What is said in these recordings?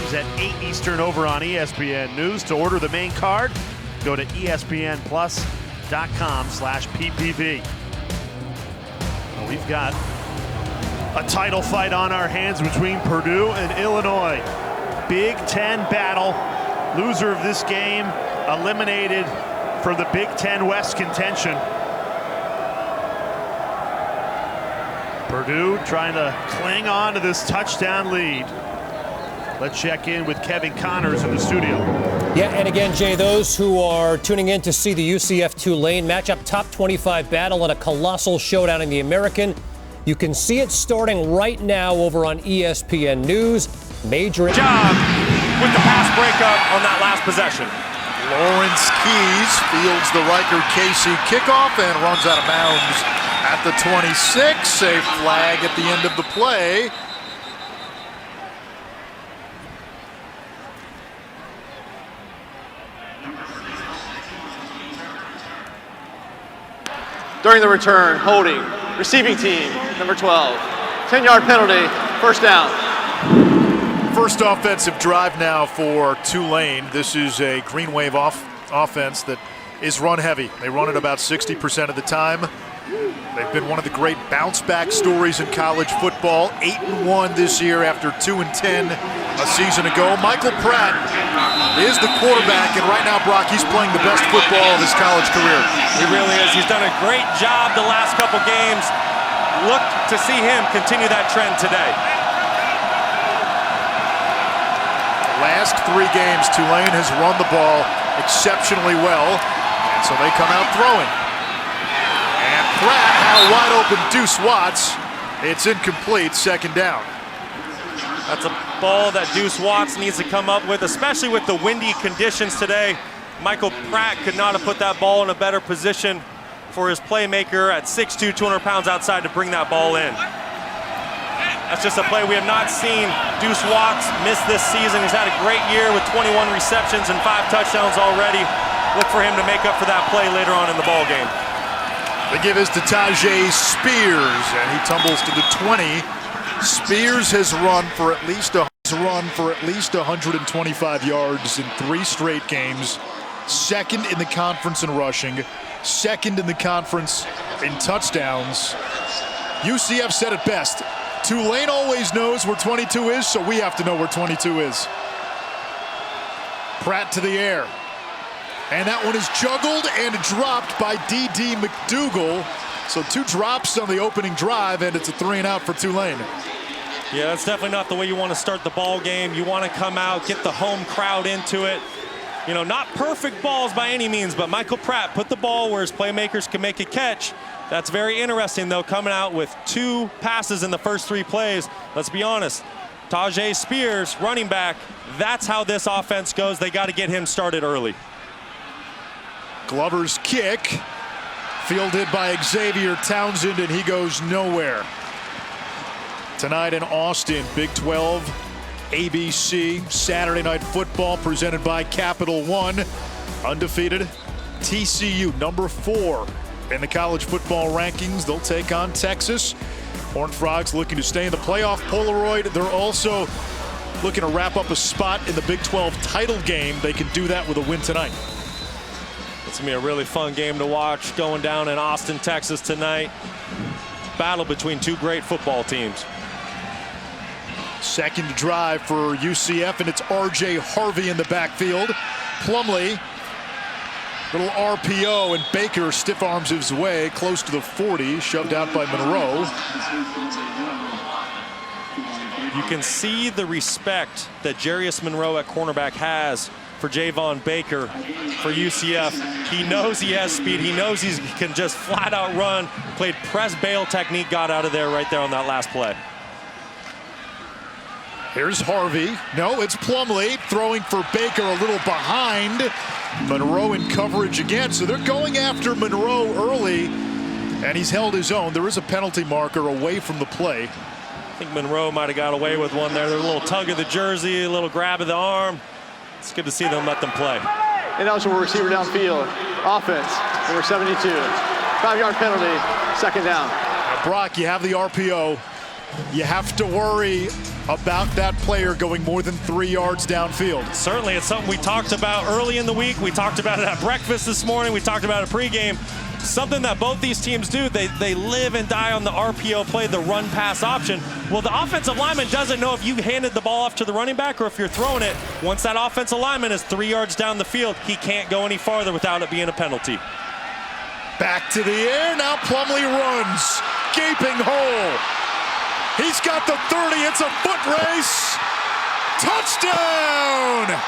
games at 8 Eastern over on ESPN News. To order the main card, go to espnplus.com/PPV. Well, we've got a title fight on our hands between Purdue and Illinois. Big Ten battle. Loser of this game eliminated from the Big Ten West contention. Purdue trying to cling on to this touchdown lead. Let's check in with Kevin Connors in the studio. Yeah, and again, Jay, those who are tuning in to see the UCF Tulane matchup top 25 battle in a colossal showdown in the American, you can see it starting right now over on ESPN News. Major job with the pass breakup on that last possession. Lawrence Keys fields the Riker Casey kickoff and runs out of bounds at the 26. A flag at the end of the play. During the return, holding, receiving team, number 12. 10-yard penalty, first down. First offensive drive now for Tulane. This is a green wave offense that is run heavy. They run it about 60% of the time. They've been one of the great bounce-back stories in college football. 8-1 this year after 2-10 a season ago. Michael Pratt is the quarterback, and right now, Brock, he's playing the best football of his college career. He really is. He's done a great job the last couple games. Look to see him continue that trend today. Last 3 games, Tulane has run the ball exceptionally well, and so they come out throwing. And Pratt had a wide open Deuce Watts. It's incomplete, second down. That's a ball that Deuce Watts needs to come up with, especially with the windy conditions today. Michael Pratt could not have put that ball in a better position for his playmaker at 6'2", 200 pounds outside to bring that ball in. That's just a play we have not seen Deuce Watts miss this season. He's had a great year with 21 receptions and 5 touchdowns already. Look for him to make up for that play later on in the ball game. The give is to Tajay Spears, and he tumbles to the 20. Spears has run for at least 125 yards in 3 straight games. Second in the conference in rushing, second in the conference in touchdowns. UCF said it best. Tulane always knows where 22 is, so we have to know where 22 is. Pratt to the air. And that one is juggled and dropped by D.D. McDougal. So 2 drops on the opening drive, and it's a 3-and-out for Tulane. Yeah, that's definitely not the way you want to start the ball game. You want to come out, get the home crowd into it. You know, not perfect balls by any means, but Michael Pratt put the ball where his playmakers can make a catch. That's very interesting, though, coming out with 2 passes in the first 3 plays. Let's be honest. Tajay Spears, running back, that's how this offense goes. They got to get him started early. Glover's kick, fielded by Xavier Townsend, and he goes nowhere. Tonight in Austin, Big 12, ABC, Saturday Night Football presented by Capital One. Undefeated TCU, number 4 in the college football rankings. They'll take on Texas. Horned Frogs looking to stay in the playoff. Polaroid, they're also looking to wrap up a spot in the Big 12 title game. They can do that with a win tonight. It's going to be a really fun game to watch going down in Austin, Texas tonight. Battle between 2 great football teams. Second drive for UCF, and it's R.J. Harvey in the backfield. Plumlee, little RPO, and Baker stiff arms his way close to the 40, shoved out by Monroe. You can see the respect that Jarius Monroe at cornerback has for Javon Baker for UCF. He knows he has speed. He knows he can just flat out run. Played press bail technique, got out of there right there on that last play. Here's Harvey. No, it's Plumlee throwing for Baker a little behind. Monroe in coverage again, so they're going after Monroe early, and he's held his own. There is a penalty marker away from the play. I think Monroe might have got away with one there. There's a little tug of the jersey, a little grab of the arm. It's good to see them let them play. Ineligible receiver downfield. Offense, number 72. 5-yard penalty, second down. Now, Brock, you have the RPO. you have to worry about that player going more than 3 yards downfield. Certainly, it's something we talked about early in the week. We talked about it at breakfast this morning. We talked about it pregame. Something that both these teams do, they live and die on the RPO play, the run-pass option. Well, the offensive lineman doesn't know if you handed the ball off to the running back or if you're throwing it. Once that offensive lineman is 3 yards down the field, he can't go any farther without it being a penalty. Back to the air, now Plumlee runs. Gaping hole. He's got the 30, it's a foot race. Touchdown!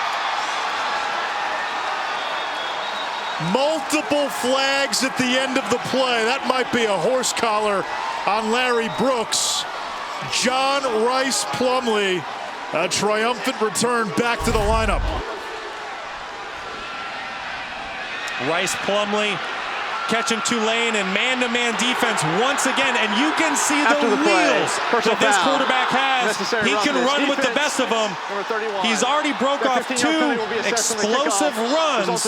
Multiple flags at the end of the play. That might be a horse collar on Larry Brooks. John Rice Plumlee, a triumphant return back to the lineup. Rice Plumlee catching Tulane and man-to-man defense once again, and you can see the wheels that this quarterback has. He can run with the best of them. He's already broke off 2 explosive runs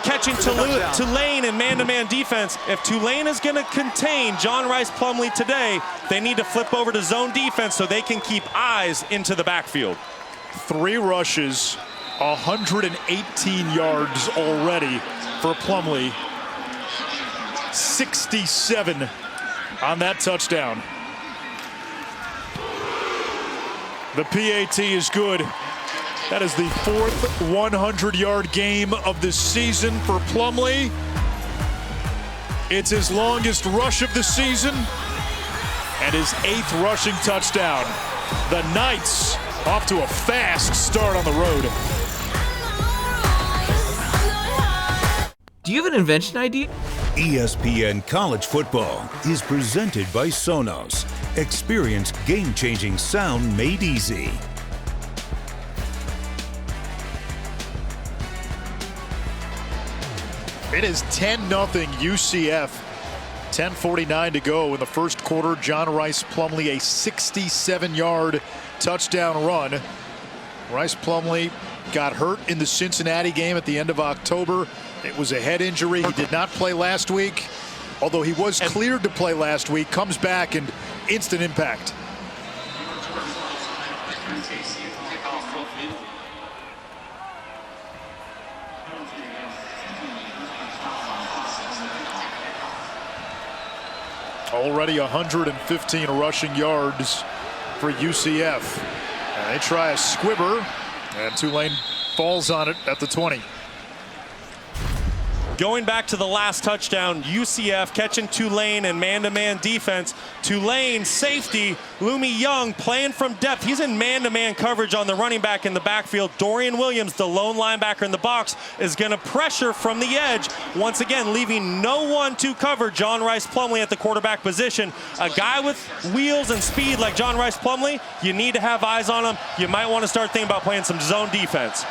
catching Tulane in man-to-man defense. If Tulane is going to contain John Rice Plumlee today, they need to flip over to zone defense so they can keep eyes into the backfield. 3 rushes, 118 yards already for Plumlee. 67 on that touchdown. The PAT is good. That is the 4th 100-yard game of the season for Plumlee. It's his longest rush of the season and his 8th rushing touchdown. The Knights off to a fast start on the road. Do you have an invention idea? ESPN College Football is presented by Sonos. Experience game-changing sound made easy. It is 10-0 UCF. 10:49 to go in the first quarter. John Rice Plumlee, a 67-yard touchdown run. Rice Plumlee got hurt in the Cincinnati game at the end of October. It was a head injury. He did not play last week, although he was cleared to play last week. Comes back and instant impact. Already 115 rushing yards for UCF. And they try a squibber, and Tulane falls on it at the 20. Going back to the last touchdown, UCF catching Tulane in man-to-man defense. Tulane safety, Lumi Young, playing from depth. He's in man-to-man coverage on the running back in the backfield. Dorian Williams, the lone linebacker in the box, is going to pressure from the edge. Once again, leaving no one to cover John Rice Plumlee at the quarterback position. A guy with wheels and speed like John Rice Plumlee, you need to have eyes on him. You might want to start thinking about playing some zone defense.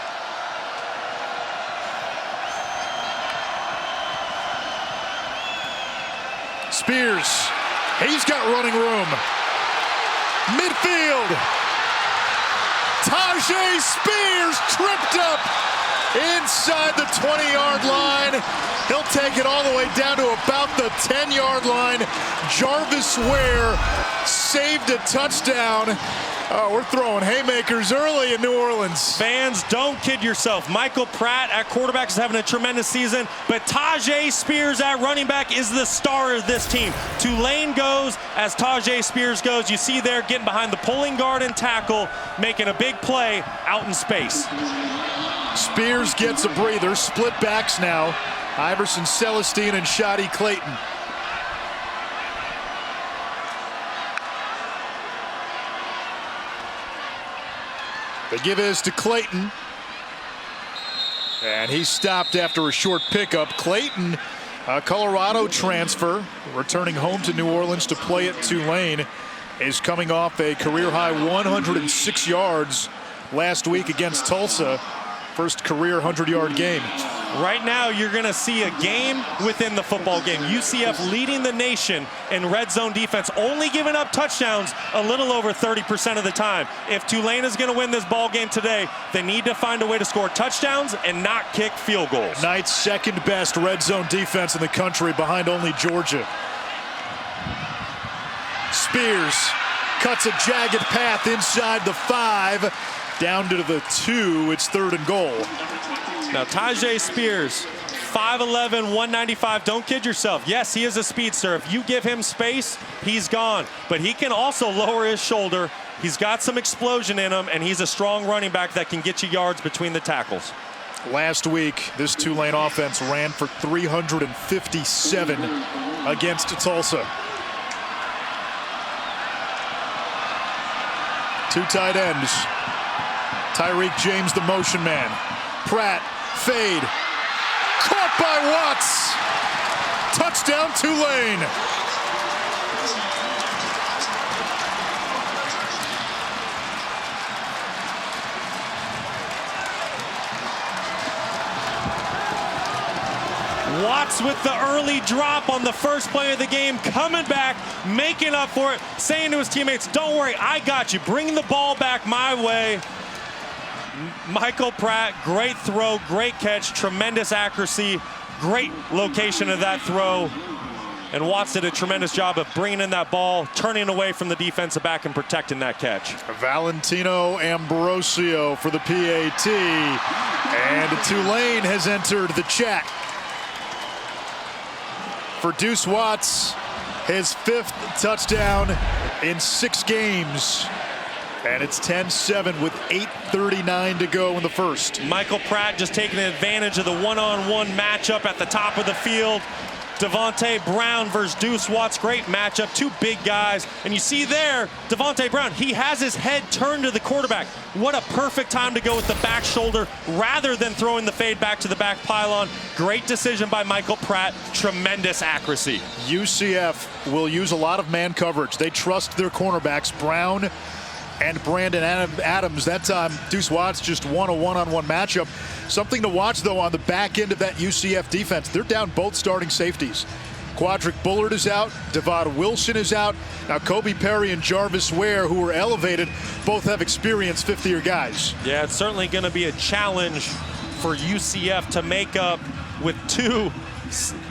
Spears, he's got running room. Midfield. Tajay Spears tripped up inside the 20-yard line. He'll take it all the way down to about the 10-yard line. Jarvis Ware saved a touchdown. Oh, we're throwing haymakers early in New Orleans. Fans, don't kid yourself. Michael Pratt at quarterback is having a tremendous season, but Tajay Spears at running back is the star of this team. Tulane goes as Tajay Spears goes. You see there getting behind the pulling guard and tackle, making a big play out in space. Spears gets a breather. Split backs now. Iverson Celestine and Shadi Clayton. They give his to Clayton. And he stopped after a short pickup. Clayton, a Colorado transfer, returning home to New Orleans to play at Tulane, is coming off a career-high 106 yards last week against Tulsa. First career 100-yard game. Right now, you're going to see a game within the football game. UCF leading the nation in red zone defense, only giving up touchdowns a little over 30% of the time. If Tulane is going to win this ball game today, they need to find a way to score touchdowns and not kick field goals. Knight's second best red zone defense in the country, behind only Georgia. Spears cuts a jagged path inside the 5, down to the 2. It's 3rd and goal. Now Tyjae Spears, 5'11", 195. Don't kid yourself. Yes, he is a speedster. If you give him space, he's gone. But he can also lower his shoulder. He's got some explosion in him, and he's a strong running back that can get you yards between the tackles. Last week, this Tulane offense ran for 357 against Tulsa. 2 tight ends. Tyreek James, the motion man. Pratt, fade. Caught by Watts. Touchdown, Tulane. Watts with the early drop on the first play of the game, coming back, making up for it, saying to his teammates, don't worry, I got you. Bring the ball back my way. Michael Pratt, great throw, great catch, tremendous accuracy, great location of that throw. And Watts did a tremendous job of bringing in that ball, turning away from the defensive back and protecting that catch. Valentino Ambrosio for the PAT. And Tulane has entered the chat for Deuce Watts, his 5th touchdown in 6 games. And it's 10-7 with 8:39 to go in the first. Michael Pratt just taking advantage of the one-on-one matchup at the top of the field. Devontae Brown versus Deuce Watts, great matchup, 2 big guys. And you see there, Devontae Brown, he has his head turned to the quarterback. What a perfect time to go with the back shoulder rather than throwing the fade back to the back pylon. Great decision by Michael Pratt, tremendous accuracy. UCF will use a lot of man coverage. They trust their cornerbacks, Brown and Brandon Adams. That time, Deuce Watts just won a one-on-one matchup. Something to watch, though, on the back end of that UCF defense. They're down both starting safeties. Quadric Bullard is out. Devad Wilson is out. Now, Kobe Perry and Jarvis Ware, who were elevated, both have experienced fifth-year guys. Yeah, it's certainly going to be a challenge for UCF to make up with two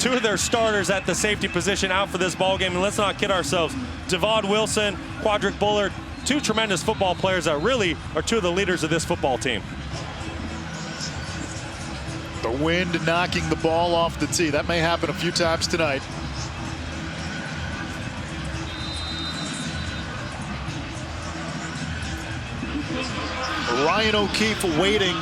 of their starters at the safety position out for this ball game. And let's not kid ourselves. Devad Wilson, Quadric Bullard, 2 tremendous football players that really are 2 of the leaders of this football team. The wind knocking the ball off the tee. That may happen a few times tonight. Ryan O'Keefe waiting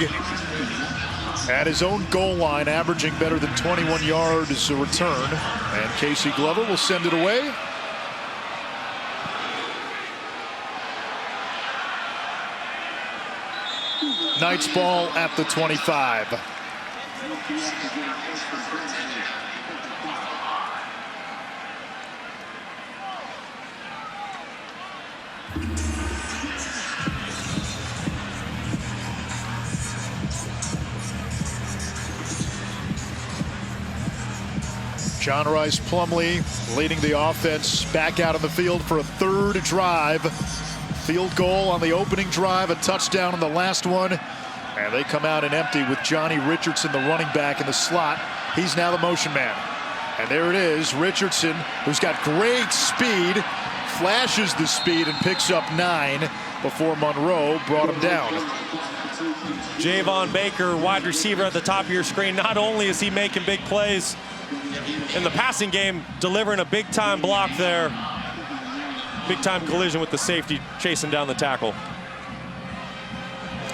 at his own goal line, averaging better than 21 yards a return. And Casey Glover will send it away. Knights ball at the 25. John Rice Plumlee leading the offense back out on the field for a 3rd drive. Field goal on the opening drive, a touchdown on the last one. And they come out and empty with Johnny Richardson, the running back, in the slot. He's now the motion man. And there it is, Richardson, who's got great speed, flashes the speed and picks up 9 before Monroe brought him down. Javon Baker, wide receiver at the top of your screen. Not only is he making big plays in the passing game, delivering a big-time block there. Big-time collision with the safety, chasing down the tackle.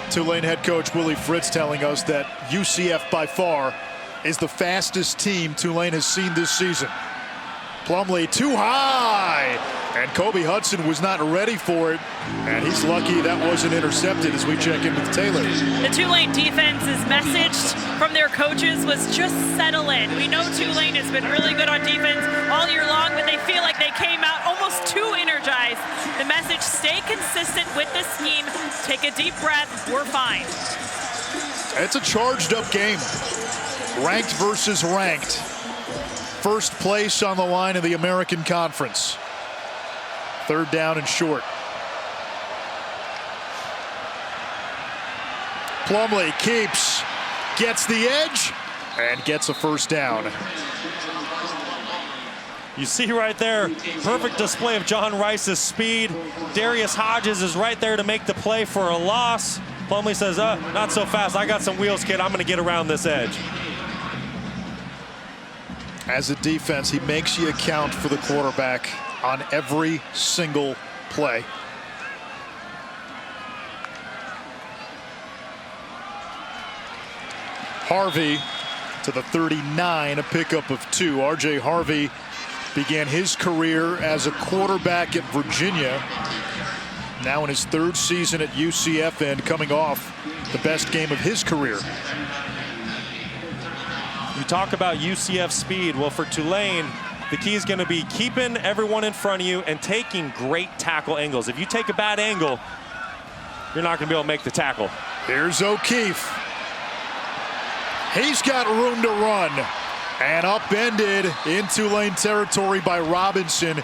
Tulane head coach Willie Fritz telling us that UCF by far is the fastest team Tulane has seen this season. Plumlee too high, and Kobe Hudson was not ready for it, and he's lucky that wasn't intercepted as we check in with Taylor. The Tulane defense's message from their coaches was just settle in. We know Tulane has been really good on defense all year long, but they feel like they came out almost too energized. The message, stay consistent with this scheme, take a deep breath, we're fine. It's a charged up game. Ranked versus ranked. First place on the line in the American Conference. 3rd down and short. Plumlee keeps, gets the edge, and gets a 1st down. You see right there, perfect display of John Rice's speed. Darius Hodges is right there to make the play for a loss. Plumlee says, not so fast. I got some wheels, kid. I'm going to get around this edge. As a defense, he makes you account for the quarterback on every single play. Harvey to the 39, a pickup of 2. R.J. Harvey began his career as a quarterback at Virginia. Now in his 3rd season at UCF and coming off the best game of his career. You talk about UCF speed. Well, for Tulane, the key is going to be keeping everyone in front of you and taking great tackle angles. If you take a bad angle, you're not going to be able to make the tackle. Here's O'Keefe. He's got room to run. And upended in Tulane territory by Robinson.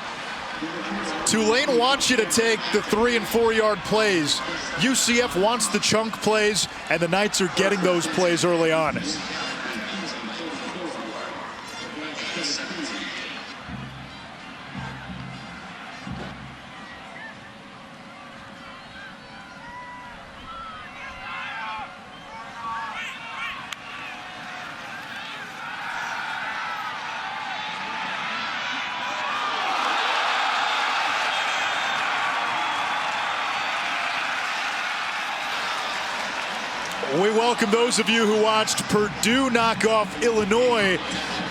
Tulane wants you to take the 3- and 4-yard plays. UCF wants the chunk plays, and the Knights are getting those plays early on. We welcome those of you who watched Purdue knock off Illinois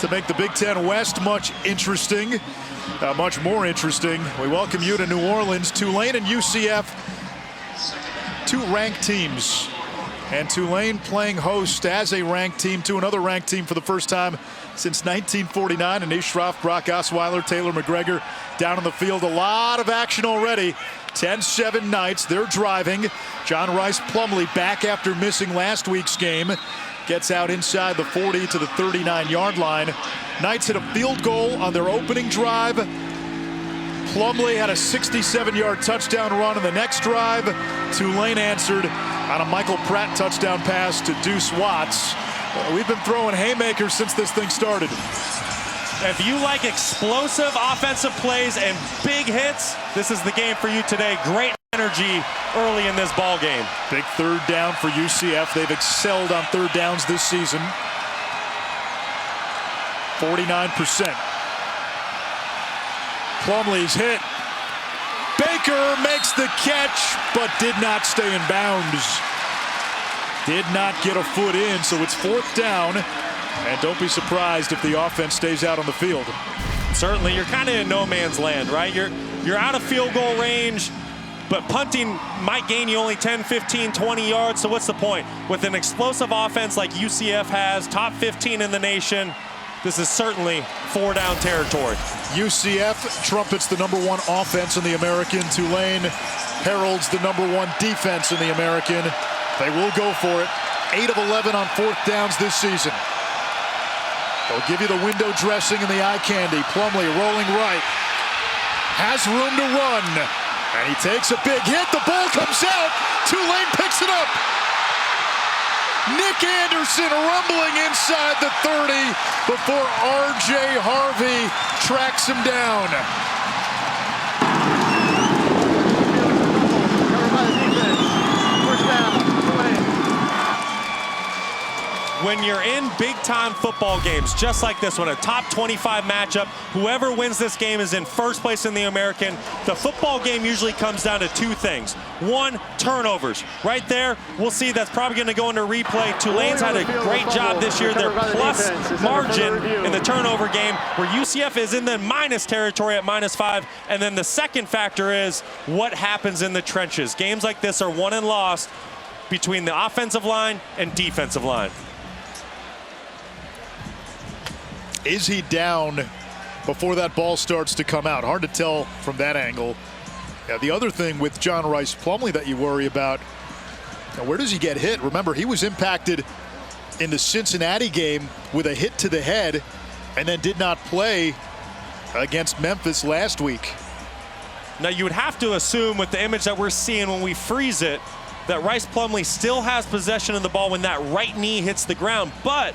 to make the Big Ten West much more interesting. We welcome you to New Orleans. Tulane and UCF, 2 ranked teams. And Tulane playing host as a ranked team to another ranked team for the first time since 1949. Anish Shroff, Brock Osweiler, Taylor McGregor down on the field. A lot of action already. 10-7 Knights. They're driving. John Rice Plumlee back after missing last week's game. Gets out inside the 40 to the 39-yard line. Knights hit a field goal on their opening drive. Plumlee had a 67-yard touchdown run on the next drive. Tulane answered on a Michael Pratt touchdown pass to Deuce Watts. We've been throwing haymakers since this thing started. If you like explosive offensive plays and big hits, this is the game for you today. Great energy early in this ball game. Big 3rd down for UCF. They've excelled on 3rd downs this season. 49%. Plumlee's hit. Baker makes the catch, but did not stay in bounds. Did not get a foot in, so it's 4th down. And don't be surprised if the offense stays out on the field. Certainly, you're kind of in no man's land, right? You're out of field goal range, but punting might gain you only 10, 15, 20 yards, so what's the point? With an explosive offense like UCF has, top 15 in the nation, this is certainly 4-down territory. UCF trumpets the #1 offense in the American. Tulane heralds the #1 defense in the American. They will go for it. 8 of 11 on 4th downs this season. They'll give you the window dressing and the eye candy. Plumlee rolling right. Has room to run. And he takes a big hit. The ball comes out. Tulane picks it up. Nick Anderson rumbling inside the 30 before R.J. Harvey tracks him down. When you're in big-time football games, just like this one, a top 25 matchup, whoever wins this game is in first place in the American. The football game usually comes down to 2 things. 1, turnovers. Right there, we'll see that's probably going to go into replay. Tulane's had a great job this year. They're plus margin in the turnover game, where UCF is in the minus territory at -5. And then the second factor is what happens in the trenches. Games like this are won and lost between the offensive line and defensive line. Is he down before that ball starts to come out? Hard to tell from that angle. Yeah, the other thing with John Rice Plumlee that you worry about, where does he get hit? Remember, he was impacted in the Cincinnati game with a hit to the head and then did not play against Memphis last week. Now, you would have to assume with the image that we're seeing when we freeze it that Rice Plumlee still has possession of the ball when that right knee hits the ground. But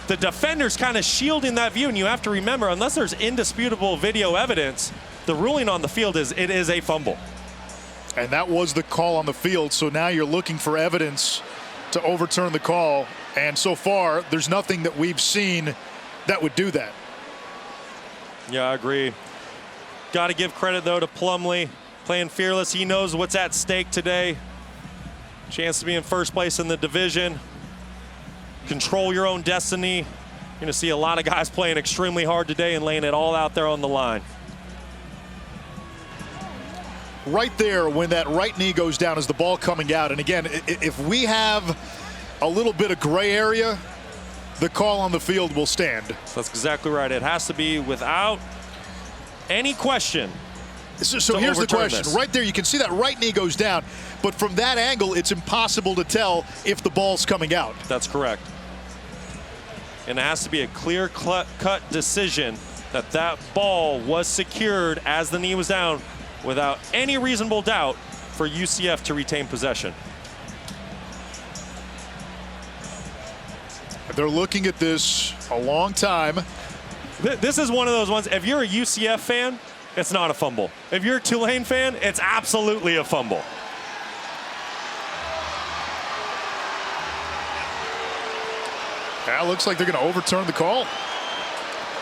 the defender's kind of shielding that view, and you have to remember, unless there's indisputable video evidence, the ruling on the field is it is a fumble. And that was the call on the field, so now you're looking for evidence to overturn the call, and so far there's nothing that we've seen that would do that. Yeah, I agree. Got to give credit, though, to Plumlee, playing fearless. He knows what's at stake today. Chance to be in first place in the division. Control your own destiny. You're going to see a lot of guys playing extremely hard today and laying it all out there on the line. Right there, when that right knee goes down, is the ball coming out. And again, if we have a little bit of gray area, the call on the field will stand. That's exactly right. It has to be without any question. So here's the question. This. Right there, you can see that right knee goes down, but from that angle, it's impossible to tell if the ball's coming out. That's correct. And it has to be a clear-cut decision that that ball was secured as the knee was down without any reasonable doubt for UCF to retain possession. They're looking at this a long time. This is one of those ones, if you're a UCF fan, it's not a fumble. If you're a Tulane fan, it's absolutely a fumble. That looks like they're going to overturn the call.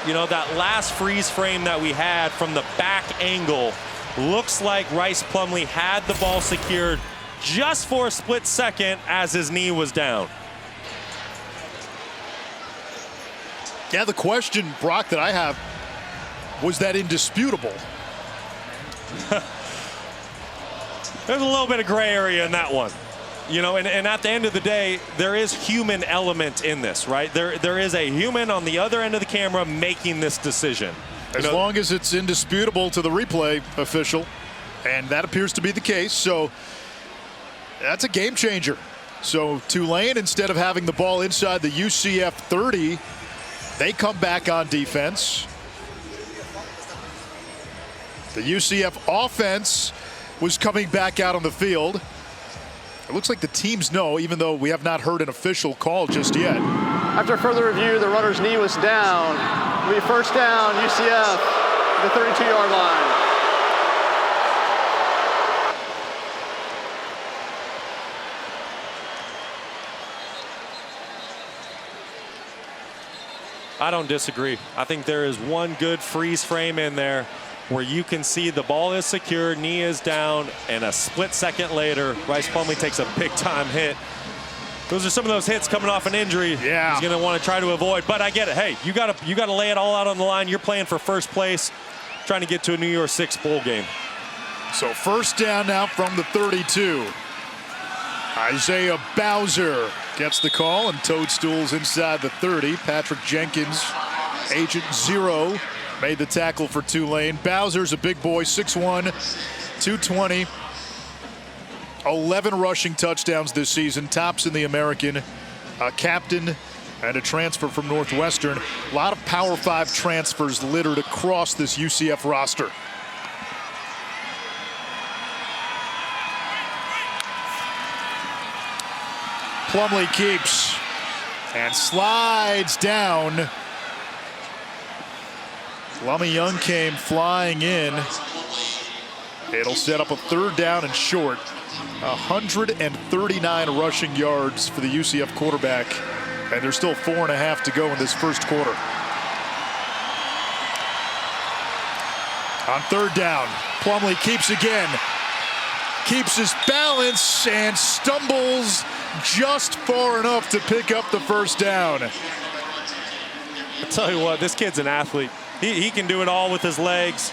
You know, that last freeze frame that we had from the back angle looks like Rice Plumlee had the ball secured just for a split second as his knee was down. Yeah, the question, Brock, that I have, was that indisputable? There's a little bit of gray area in that one. You know, and at the end of the day, there is human element in this, right? There is a human on the other end of the camera making this decision. As long as it's indisputable to the replay official, and that appears to be the case, so that's a game changer. So Tulane, instead of having the ball inside the UCF 30, they come back on defense. The UCF offense was coming back out on the field. It looks like the teams know, even though we have not heard an official call just yet. After further review, the runner's knee was down. It'll be first down, UCF, the 32-yard line. I don't disagree. I think there is one good freeze frame in there where you can see the ball is secure, knee is down, and a split second later, Rice Plumlee takes a big-time hit. Those are some of those hits coming off an injury. Yeah. He's going to want to try to avoid. But I get it. Hey, you got to lay it all out on the line. You're playing for first place, trying to get to a New Year's Six bowl game. So first down now from the 32. Isaiah Bowser gets the call, and toadstools inside the 30. Patrick Jenkins, Agent Zero, made the tackle for Tulane. Bowser's a big boy, 6'1", 220. 11 rushing touchdowns this season, tops in the American, a captain and a transfer from Northwestern. A lot of Power 5 transfers littered across this UCF roster. Plumlee keeps and slides down. Lummy Young came flying in. It'll set up a third down and short. 139 rushing yards for the UCF quarterback, and there's still 4.5 to go in this first quarter. On third down, Plumlee keeps again. Keeps his balance and stumbles just far enough to pick up the first down. I tell you what, this kid's an athlete. He can do it all with his legs.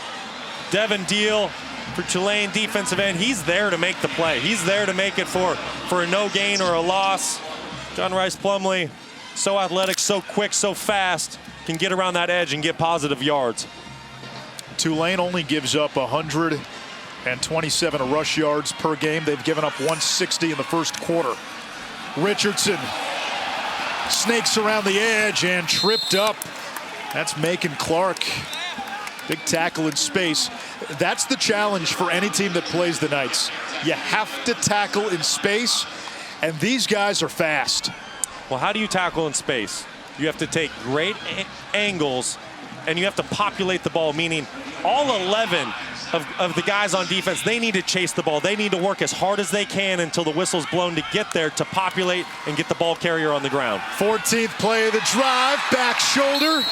Devin Deal for Tulane defensive end. He's there to make the play. He's there to make it for a no gain or a loss. John Rice Plumlee, so athletic, so quick, so fast, can get around that edge and get positive yards. Tulane only gives up 127 rush yards per game. They've given up 160 in the first quarter. Richardson snakes around the edge and tripped up. That's Macon Clark. Big tackle in space. That's the challenge for any team that plays the Knights. You have to tackle in space, and these guys are fast. Well, how do you tackle in space? You have to take great angles, and you have to populate the ball, meaning all 11 of the guys on defense, they need to chase the ball. They need to work as hard as they can until the whistle's blown to get there, to populate and get the ball carrier on the ground. 14th play of the drive, back shoulder.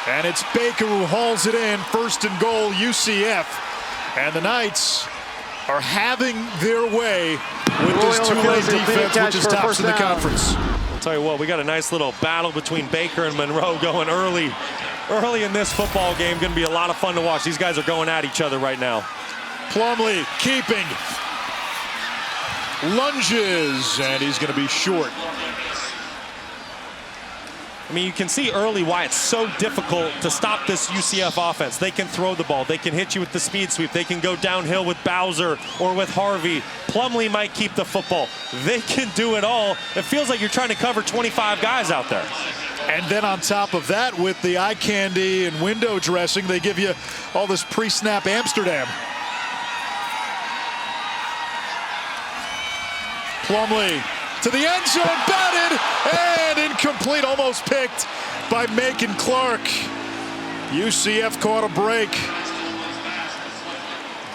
And it's Baker who hauls it in. First and goal, UCF. And the Knights are having their way with this Tulane defense, which is tops in the conference. I'll tell you what, we got a nice little battle between Baker and Monroe going early in this football game. Going to be a lot of fun to watch. These guys are going at each other right now. Plumlee keeping. Lunges, and he's going to be short. I mean, you can see early why it's so difficult to stop this UCF offense. They can throw the ball. They can hit you with the speed sweep. They can go downhill with Bowser or with Harvey. Plumlee might keep the football. They can do it all. It feels like you're trying to cover 25 guys out there. And then on top of that, with the eye candy and window dressing, they give you all this pre-snap Amsterdam. Plumlee to the end zone, batted, and incomplete, almost picked by Macon Clark. UCF caught a break.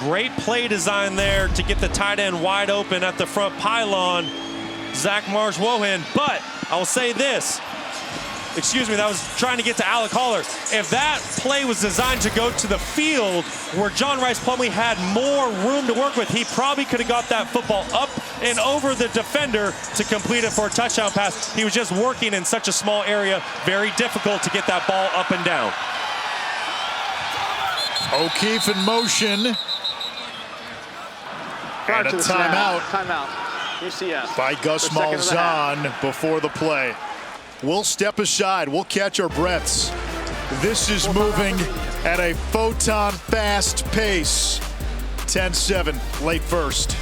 Great play design there to get the tight end wide open at the front pylon, Zach Marsh-Wohan. But I'll say this, that was trying to get to Alec Haller. If that play was designed to go to the field where John Rice Plumlee had more room to work with, he probably could have got that football up and over the defender to complete it for a touchdown pass. He was just working in such a small area, very difficult to get that ball up and down. O'Keefe in motion. And a timeout. Timeout. UCF. By Gus Malzahn before the play. We'll step aside. We'll catch our breaths. This is moving at a photon fast pace. 10-7, late first.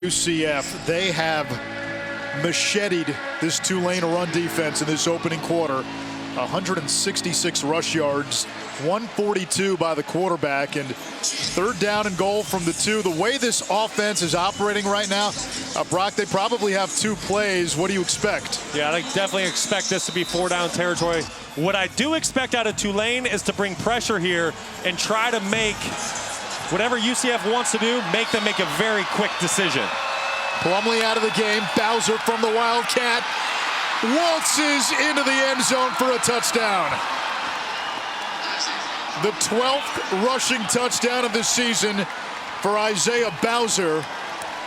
UCF, they have macheted this Tulane run defense in this opening quarter. 166 rush yards, 142 by the quarterback, and third down and goal from the 2. The way this offense is operating right now, Brock, they probably have 2 plays. What do you expect? Yeah, I definitely expect this to be 4-down territory. What I do expect out of Tulane is to bring pressure here and try to make whatever UCF wants to do, make them make a very quick decision. Plumlee out of the game. Bowser from the Wildcat waltzes into the end zone for a touchdown. The 12th rushing touchdown of the season for Isaiah Bowser.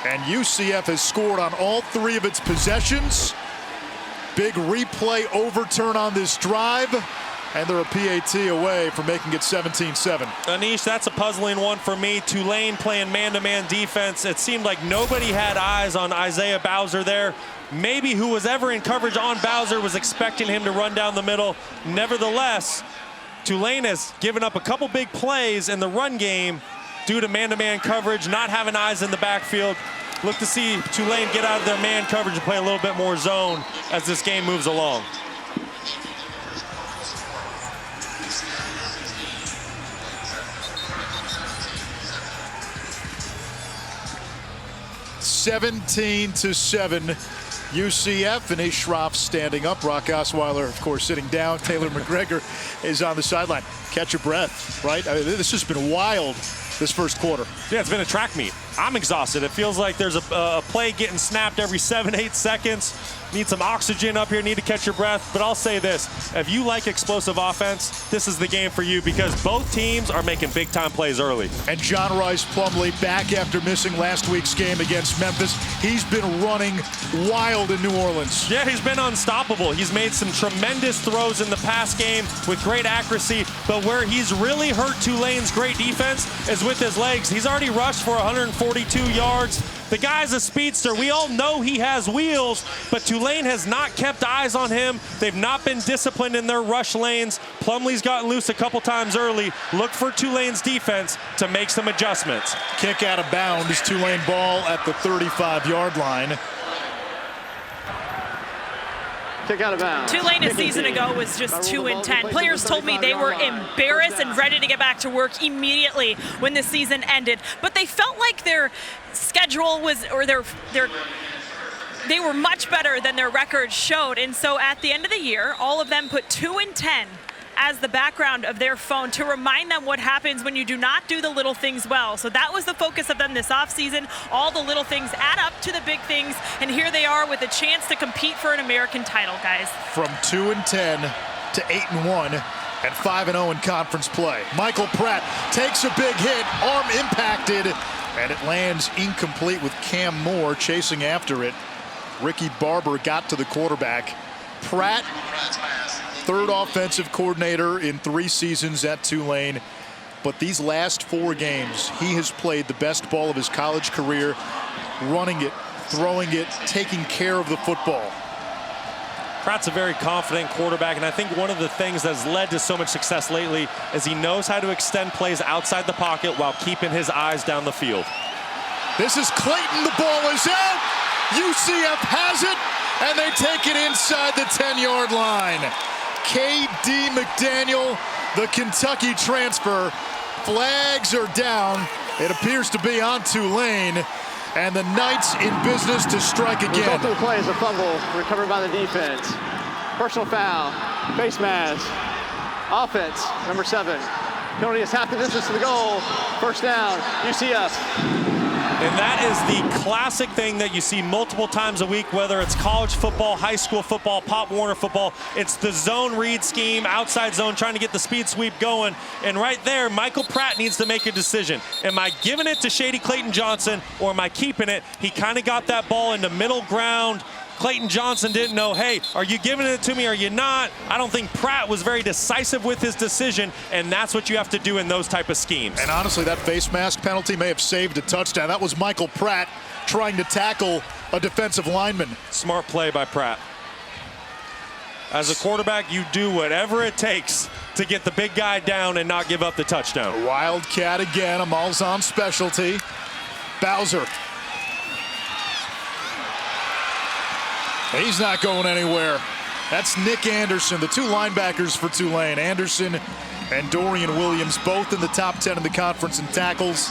And UCF has scored on all 3 of its possessions. Big replay overturn on this drive. And they're a PAT away from making it 17-7. Anish, that's a puzzling one for me. Tulane playing man-to-man defense. It seemed like nobody had eyes on Isaiah Bowser there. Maybe who was ever in coverage on Bowser was expecting him to run down the middle. Nevertheless, Tulane has given up a couple big plays in the run game due to man-to-man coverage, not having eyes in the backfield. Look to see Tulane get out of their man coverage and play a little bit more zone as this game moves along. (17-7). UCF, and Schroff standing up. Brock Osweiler, of course, sitting down. Taylor McGregor is on the sideline. Catch your breath, right? I mean, this has been wild this first quarter. Yeah, it's been a track meet. I'm exhausted. It feels like there's a play getting snapped every 7-8 seconds. Need some oxygen up here, need to catch your breath. But I'll say this, if you like explosive offense, this is the game for you because both teams are making big-time plays early. And John Rice Plumlee back after missing last week's game against Memphis. He's been running wild in New Orleans. Yeah, he's been unstoppable. He's made some tremendous throws in the pass game with great accuracy, but where he's really hurt Tulane's great defense is with his legs. He's already rushed for 142 yards. The guy's a speedster. We all know he has wheels, but Tulane has not kept eyes on him. They've not been disciplined in their rush lanes. Plumlee's gotten loose a couple times early. Look for Tulane's defense to make some adjustments. Kick out of bounds. Tulane ball at the 35-yard line. Kick out of bounds. Tulane a season ago was just 2 and 10. Players told me they were embarrassed and ready to get back to work immediately when the season ended. But they felt like their schedule was, or they were much better than their record showed. And so at the end of the year, all of them put 2 and 10 as the background of their phone to remind them what happens when you do not do the little things well. So that was the focus of them this offseason. All the little things add up to the big things, and here they are with a chance to compete for an American title, guys. From 2 and 10 to 8 and 1 and 5-0 in conference play. Michael Pratt takes a big hit, arm impacted, and it lands incomplete with Cam Moore chasing after it. Ricky Barber got to the quarterback. Pratt, third offensive coordinator in 3 seasons at Tulane. But these last 4 games, he has played the best ball of his college career, running it, throwing it, taking care of the football. Pratt's a very confident quarterback, and I think one of the things that's led to so much success lately is he knows how to extend plays outside the pocket while keeping his eyes down the field. This is Clayton, the ball is out. UCF has it, and they take it inside the 10-yard line. K.D. McDaniel, the Kentucky transfer, flags are down. It appears to be on Tulane, and the Knights in business to strike again. Result of the play is a fumble recovered by the defense. Personal foul, face mask, offense, number 7. Penalty is half the distance to the goal. First down, UCF. And that is the classic thing that you see multiple times a week, whether it's college football, high school football, Pop Warner football. It's the zone read scheme, outside zone, trying to get the speed sweep going. And right there, Michael Pratt needs to make a decision. Am I giving it to Shady Clayton Johnson, or am I keeping it? He kind of got that ball into middle ground. Clayton Johnson didn't know, hey, are you giving it to me, are you not? I don't think Pratt was very decisive with his decision, and that's what you have to do in those type of schemes. And honestly, that face mask penalty may have saved a touchdown. That was Michael Pratt trying to tackle a defensive lineman. Smart play by Pratt. As a quarterback, you do whatever it takes to get the big guy down and not give up the touchdown. Wildcat again, a Malzahn specialty. Bowser. He's not going anywhere. That's Nick Anderson, the 2 linebackers for Tulane. Anderson and Dorian Williams, both in the top 10 in the conference in tackles.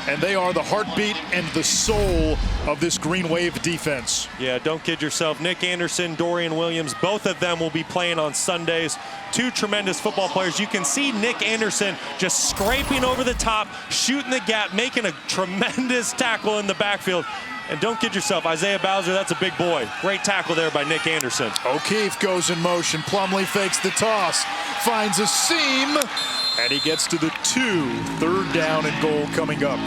And they are the heartbeat and the soul of this Green Wave defense. Yeah, don't kid yourself. Nick Anderson, Dorian Williams, both of them will be playing on Sundays. 2 tremendous football players. You can see Nick Anderson just scraping over the top, shooting the gap, making a tremendous tackle in the backfield. And don't kid yourself, Isaiah Bowser, that's a big boy. Great tackle there by Nick Anderson. O'Keefe goes in motion. Plumlee fakes the toss, finds a seam, and he gets to the 2. 3rd down and goal coming up.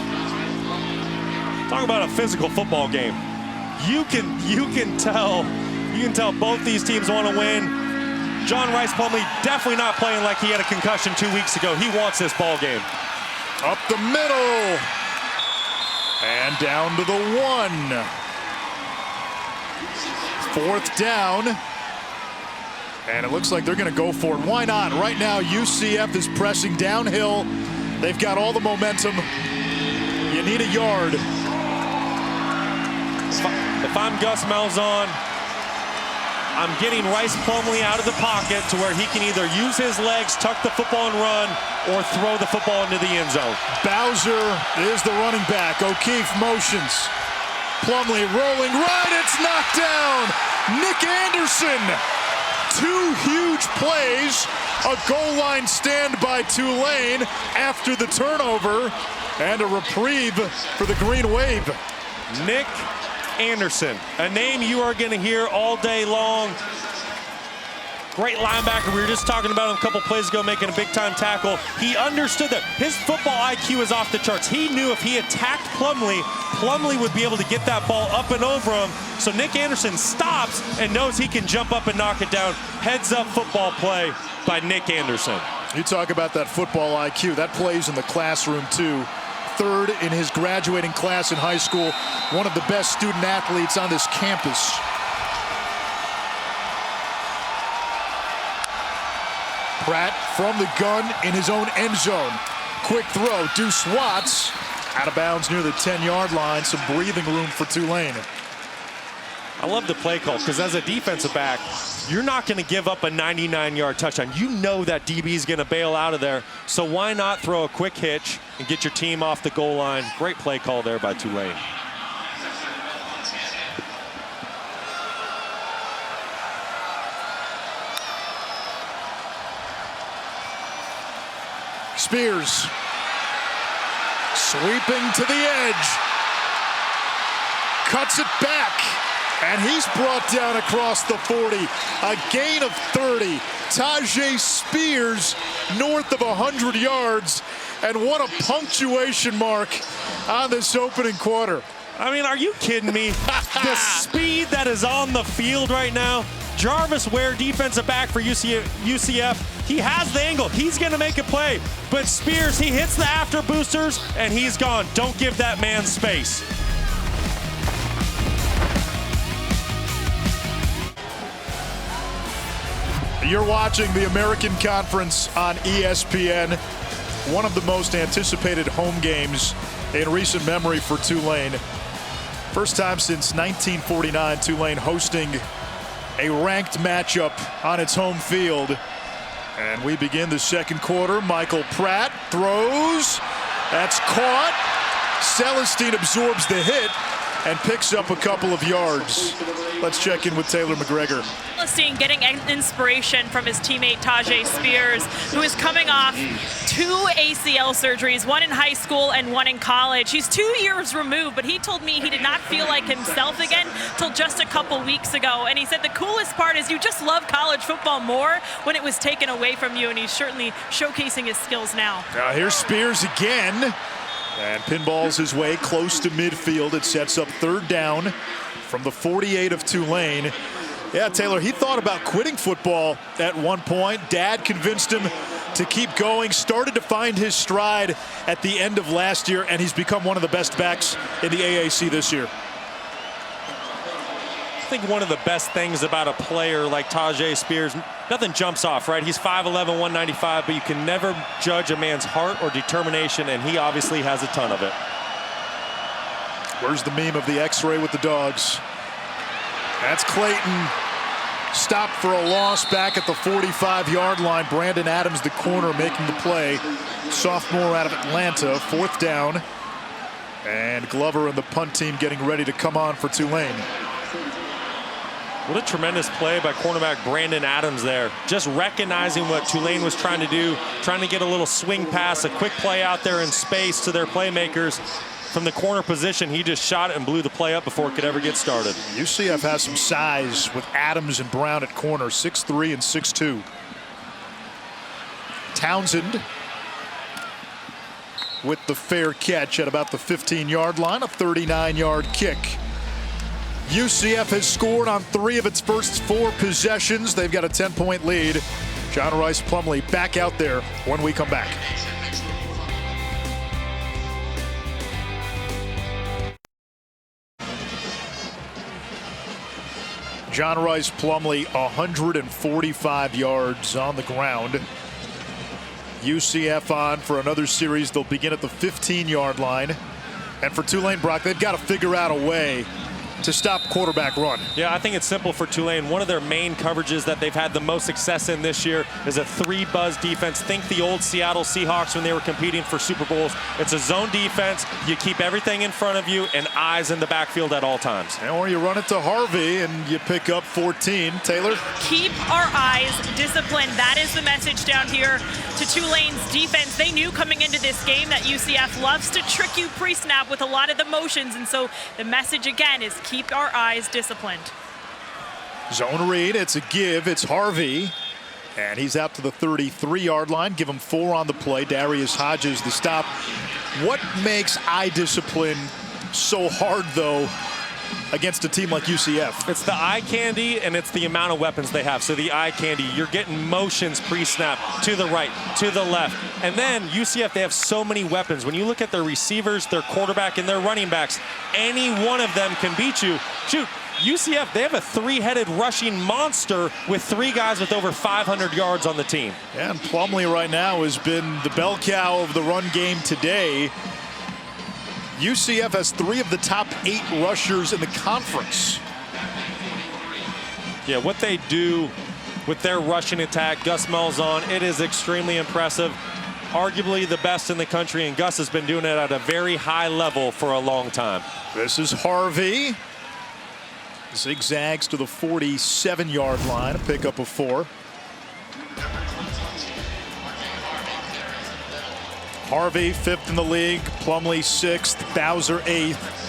Talk about a physical football game. You can tell both these teams want to win. John Rice Plumlee definitely not playing like he had a concussion 2 weeks ago. He wants this ball game. Up the middle. And down to the 1. 4th down. And it looks like they're going to go for it. Why not? Right now, UCF is pressing downhill. They've got all the momentum. You need a yard. If I'm Gus Malzahn, I'm getting Rice Plumlee out of the pocket to where he can either use his legs, tuck the football and run, or throw the football into the end zone. Bowser is the running back. O'Keefe motions. Plumlee rolling right. It's knocked down. Nick Anderson. 2 huge plays. A goal line stand by Tulane after the turnover. And a reprieve for the Green Wave. Nick Anderson, a name you are going to hear all day long. Great linebacker. We were just talking about him a couple plays ago, making a big-time tackle. He understood that his football IQ is off the charts. He knew if he attacked Plumlee, Plumlee would be able to get that ball up and over him. So Nick Anderson stops and knows he can jump up and knock it down. Heads-up football play by Nick Anderson. You talk about that football IQ. That plays in the classroom, too. 3rd in his graduating class in high school. One of the best student athletes on this campus. Pratt from the gun in his own end zone. Quick throw. Deuce Watts out of bounds near the 10-yard line. Some breathing room for Tulane. I love the play call because as a defensive back, you're not going to give up a 99-yard touchdown. You know that DB is going to bail out of there. So why not throw a quick hitch and get your team off the goal line? Great play call there by Tulane. Spears sweeping to the edge. Cuts it back. And he's brought down across the 40. A gain of 30. Tajay Spears north of 100 yards. And what a punctuation mark on this opening quarter. I mean, are you kidding me? The speed that is on the field right now. Jarvis Ware, defensive back for UCF. He has the angle. He's going to make a play. But Spears, he hits the after boosters, and he's gone. Don't give that man space. You're watching the American Conference on ESPN. One of the most anticipated home games in recent memory for Tulane. First time since 1949, Tulane hosting a ranked matchup on its home field. And we begin the second quarter. Michael Pratt throws. That's caught. Celestine absorbs the hit and picks up a couple of yards. Let's check in with Taylor McGregor. Celestine getting inspiration from his teammate Tajay Spears, who is coming off 2 ACL surgeries, one in high school and one in college. He's 2 years removed, but he told me he did not feel like himself again till just a couple weeks ago. And he said the coolest part is you just love college football more when it was taken away from you, and he's certainly showcasing his skills now. Now here's Spears again. And pinballs his way close to midfield. It sets up third down from the 48 of Tulane. Yeah, Taylor, he thought about quitting football at one point. Dad convinced him to keep going, started to find his stride at the end of last year, and he's become one of the best backs in the AAC this year. I think one of the best things about a player like Tajay Spears, nothing jumps off, right? He's 5'11", 195, but you can never judge a man's heart or determination, and he obviously has a ton of it. Where's the meme of the X-ray with the dogs? That's Clayton. Stopped for a loss back at the 45-yard line. Brandon Adams, the corner, making the play. Sophomore out of Atlanta, fourth down. And Glover and the punt team getting ready to come on for Tulane. What a tremendous play by cornerback Brandon Adams there. Just recognizing what Tulane was trying to do, trying to get a little swing pass, a quick play out there in space to their playmakers. From the corner position, he just shot it and blew the play up before it could ever get started. UCF has some size with Adams and Brown at corner, 6'3" and 6'2". Townsend with the fair catch at about the 15-yard line, a 39-yard kick. UCF has scored on 3 of its first 4 possessions. They've got a 10-point lead. John Rice Plumlee back out there when we come back. John Rice Plumlee, 145 yards on the ground. UCF on for another series. They'll begin at the 15-yard line. And for Tulane, Brock, they've got to figure out a way to stop quarterback run. Yeah, I think it's simple for Tulane. One of their main coverages that they've had the most success in this year is a 3-buzz defense. Think the old Seattle Seahawks when they were competing for Super Bowls. It's a zone defense. You keep everything in front of you and eyes in the backfield at all times. Or you run it to Harvey and you pick up 14. Taylor? Keep our eyes disciplined. That is the message down here to Tulane's defense. They knew coming into this game that UCF loves to trick you pre-snap with a lot of the motions, and so the message again is keep our eyes disciplined. Zone read, it's a give, it's Harvey. And he's out to the 33-yard line. Give him 4 on the play. Darius Hodges the stop. What makes eye discipline so hard, though, against a team like UCF? It's the eye candy and it's the amount of weapons they have. So the eye candy, you're getting motions pre-snap to the right, to the left. And then UCF, they have so many weapons. When you look at their receivers, their quarterback, and their running backs, any one of them can beat you. Shoot, UCF, they have a 3-headed rushing monster with 3 guys with over 500 yards on the team. Yeah, and Plumlee right now has been the bell cow of the run game today. UCF has 3 of the top 8 rushers in the conference. Yeah, what they do with their rushing attack, Gus Malzahn, it is extremely impressive. Arguably the best in the country, and Gus has been doing it at a very high level for a long time. This is Harvey. Zigzags to the 47-yard line, a pickup of 4. Harvey, 5th in the league. Plumlee, 6th. Bowser, 8th.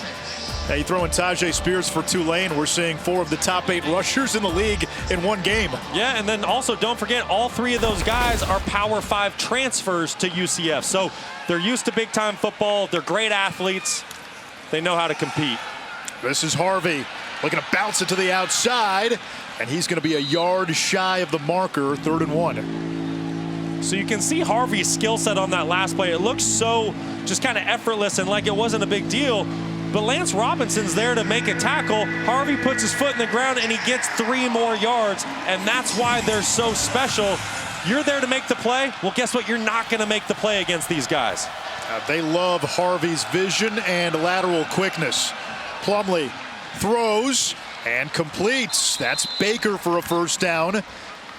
Now you throw in Tajay Spears for Tulane. We're seeing 4 of the top 8 rushers in the league in one game. Yeah, and then also don't forget, all 3 of those guys are Power 5 transfers to UCF. So they're used to big-time football. They're great athletes. They know how to compete. This is Harvey looking to bounce it to the outside, and he's going to be a yard shy of the marker, 3rd and 1. So you can see Harvey's skill set on that last play. It looks so just kind of effortless and like it wasn't a big deal. But Lance Robinson's there to make a tackle. Harvey puts his foot in the ground and he gets 3 more yards. And that's why they're so special. You're there to make the play. Well, guess what? You're not going to make the play against these guys. They love Harvey's vision and lateral quickness. Plumlee throws and completes. That's Baker for a first down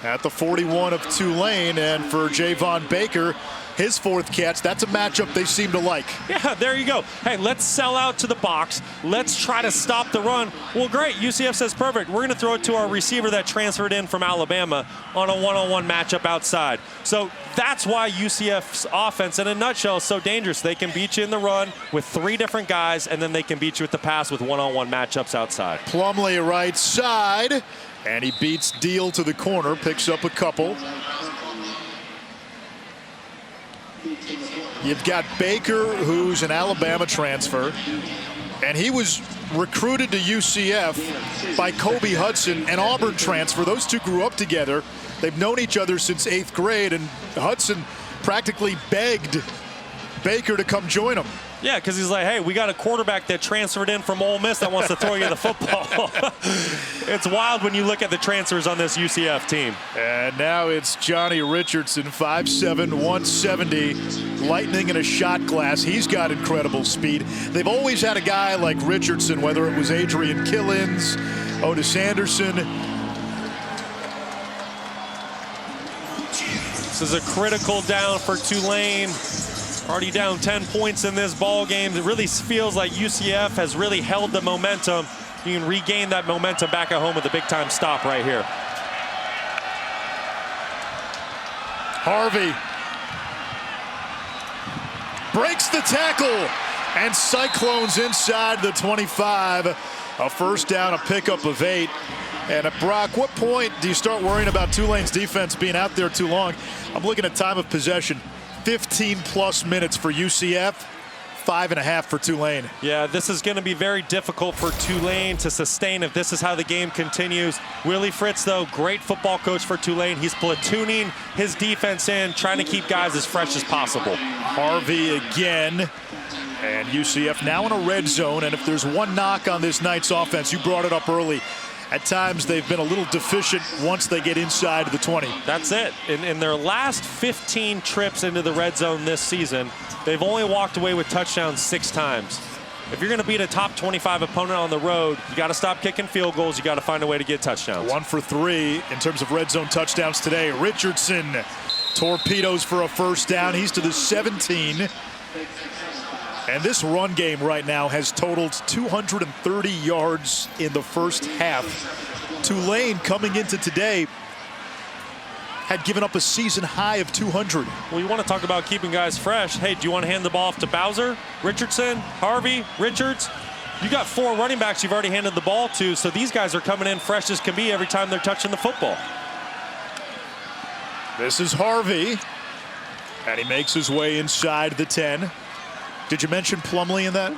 at the 41 of Tulane. And for Javon Baker, his 4th catch. That's a matchup they seem to like. Yeah, there you go. Hey, let's sell out to the box. Let's try to stop the run. Well, great. UCF says perfect. We're going to throw it to our receiver that transferred in from Alabama on a one-on-one matchup outside. So that's why UCF's offense, in a nutshell, is so dangerous. They can beat you in the run with 3 different guys, and then they can beat you with the pass with one-on-one matchups outside. Plumlee right side, and he beats Deal to the corner, picks up a couple. You've got Baker, who's an Alabama transfer, and he was recruited to UCF by Kobe Hudson, an Auburn transfer. Those two grew up together. They've known each other since 8th grade, and Hudson practically begged Baker to come join him. Yeah, because he's like, hey, we got a quarterback that transferred in from Ole Miss that wants to throw you the football. It's wild when you look at the transfers on this UCF team. And now it's Johnny Richardson, 5'7", 170, lightning in a shot glass. He's got incredible speed. They've always had a guy like Richardson, whether it was Adrian Killins, Otis Anderson. This is a critical down for Tulane. Already down 10 points in this ball game. It really feels like UCF has really held the momentum. You can regain that momentum back at home with a big-time stop right here. Harvey breaks the tackle, and Cyclones inside the 25. A first down, a pickup of 8. And Brock, what point do you start worrying about Tulane's defense being out there too long? I'm looking at time of possession. 15-plus minutes for UCF, 5.5 for Tulane. Yeah, this is going to be very difficult for Tulane to sustain if this is how the game continues. Willie Fritz, though, great football coach for Tulane. He's platooning his defense in, trying to keep guys as fresh as possible. Harvey again. And UCF now in a red zone. And if there's one knock on this night's offense, you brought it up early. At times, they've been a little deficient once they get inside the 20. That's it. In their last 15 trips into the red zone this season, they've only walked away with touchdowns 6 times. If you're going to beat a top 25 opponent on the road, you got to stop kicking field goals. You got to find a way to get touchdowns. 1 for 3 in terms of red zone touchdowns today. Richardson torpedoes for a first down. He's to the 17. And this run game right now has totaled 230 yards in the first half. Tulane, coming into today, had given up a season high of 200. Well, you want to talk about keeping guys fresh. Hey, do you want to hand the ball off to Bowser, Richardson, Harvey, Richards? You got 4 running backs you've already handed the ball to, so these guys are coming in fresh as can be every time they're touching the football. This is Harvey, and he makes his way inside the 10. Did you mention Plumlee in that?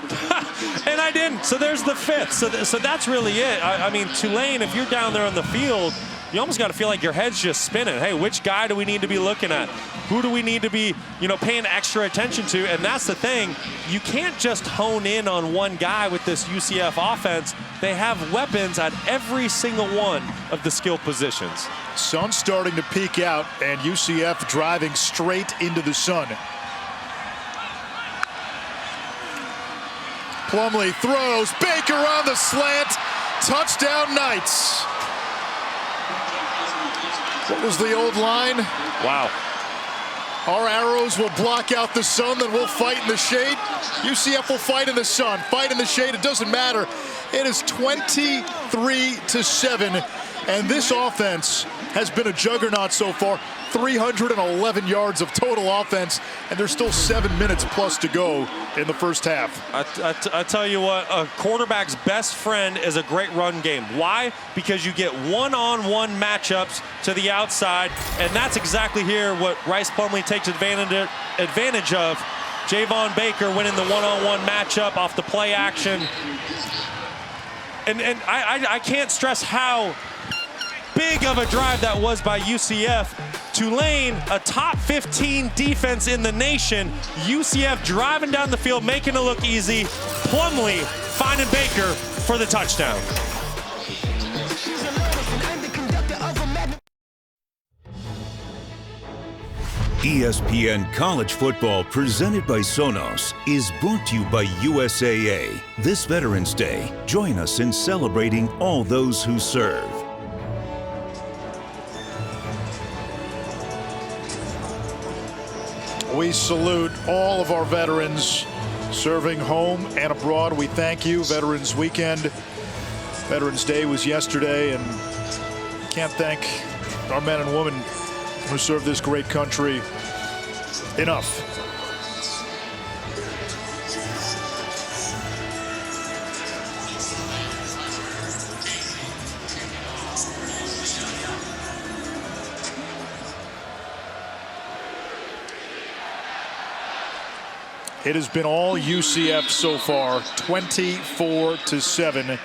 And I didn't. So there's the 5th. So that's really it. I mean, Tulane, if you're down there on the field, you almost got to feel like your head's just spinning. Hey, which guy do we need to be looking at? Who do we need to be, paying extra attention to? And that's the thing. You can't just hone in on one guy with this UCF offense. They have weapons at every single one of the skill positions. Sun's starting to peek out, and UCF driving straight into the sun. Plumlee throws. Baker on the slant. Touchdown Knights. What was the old line? Wow. Our arrows will block out the sun, then we'll fight in the shade. UCF will fight in the sun, fight in the shade. It doesn't matter. It is 23-7, and this offense has been a juggernaut so far. 311 yards of total offense, and there's still 7 minutes plus to go in the first half. I tell you what, a quarterback's best friend is a great run game. Why? Because you get one-on-one matchups to the outside, and that's exactly here what Rice Plumlee takes advantage of. Javon Baker winning the one-on-one matchup off the play action. And I can't stress how big of a drive that was by UCF. Tulane, a top 15 defense in the nation. UCF driving down the field, making it look easy. Plumlee finding Baker for the touchdown. ESPN College Football, presented by Sonos, is brought to you by USAA. This Veterans Day, join us in celebrating all those who serve. We salute all of our veterans serving home and abroad. We thank you. Veterans Weekend, Veterans Day was yesterday, and can't thank our men and women who serve this great country enough. It has been all UCF so far, 24-7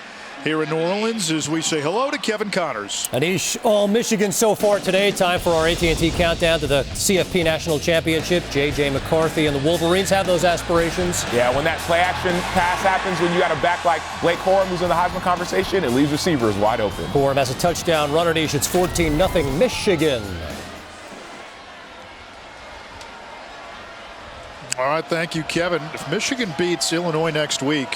here in New Orleans, as we say hello to Kevin Connors. Anish, all Michigan so far today. Time for our AT&T countdown to the CFP National Championship. J.J. McCarthy and the Wolverines have those aspirations. Yeah, when that play action pass happens, when you got a back like Blake Corum, who's in the Heisman conversation, it leaves receivers wide open. Corum has a touchdown run. Anish, it's 14-0 Michigan. All right, thank you, Kevin. If Michigan beats Illinois next week,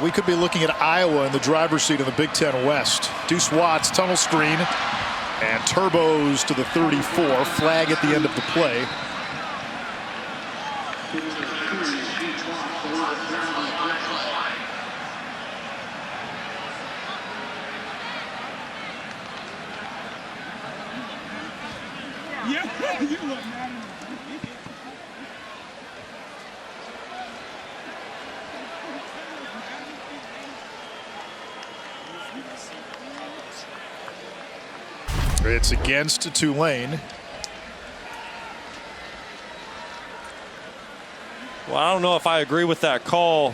we could be looking at Iowa in the driver's seat in the Big Ten West. Deuce Watts, tunnel screen, and turbos to the 34. Flag at the end of the play. It's against Tulane. Well, I don't know if I agree with that call.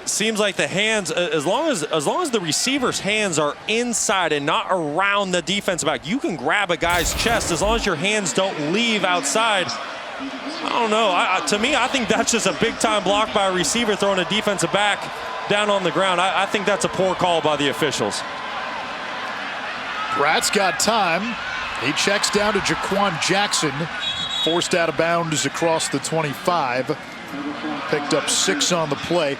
Seems like the hands, as long as the receiver's hands are inside and not around the defensive back, you can grab a guy's chest as long as your hands don't leave outside. I don't know. To me, I think that's just a big-time block by a receiver throwing a defensive back down on the ground. I think that's a poor call by the officials. Pratt's got time. He checks down to Jaquan Jackson. Forced out of bounds across the 25. Picked up 6 on the play.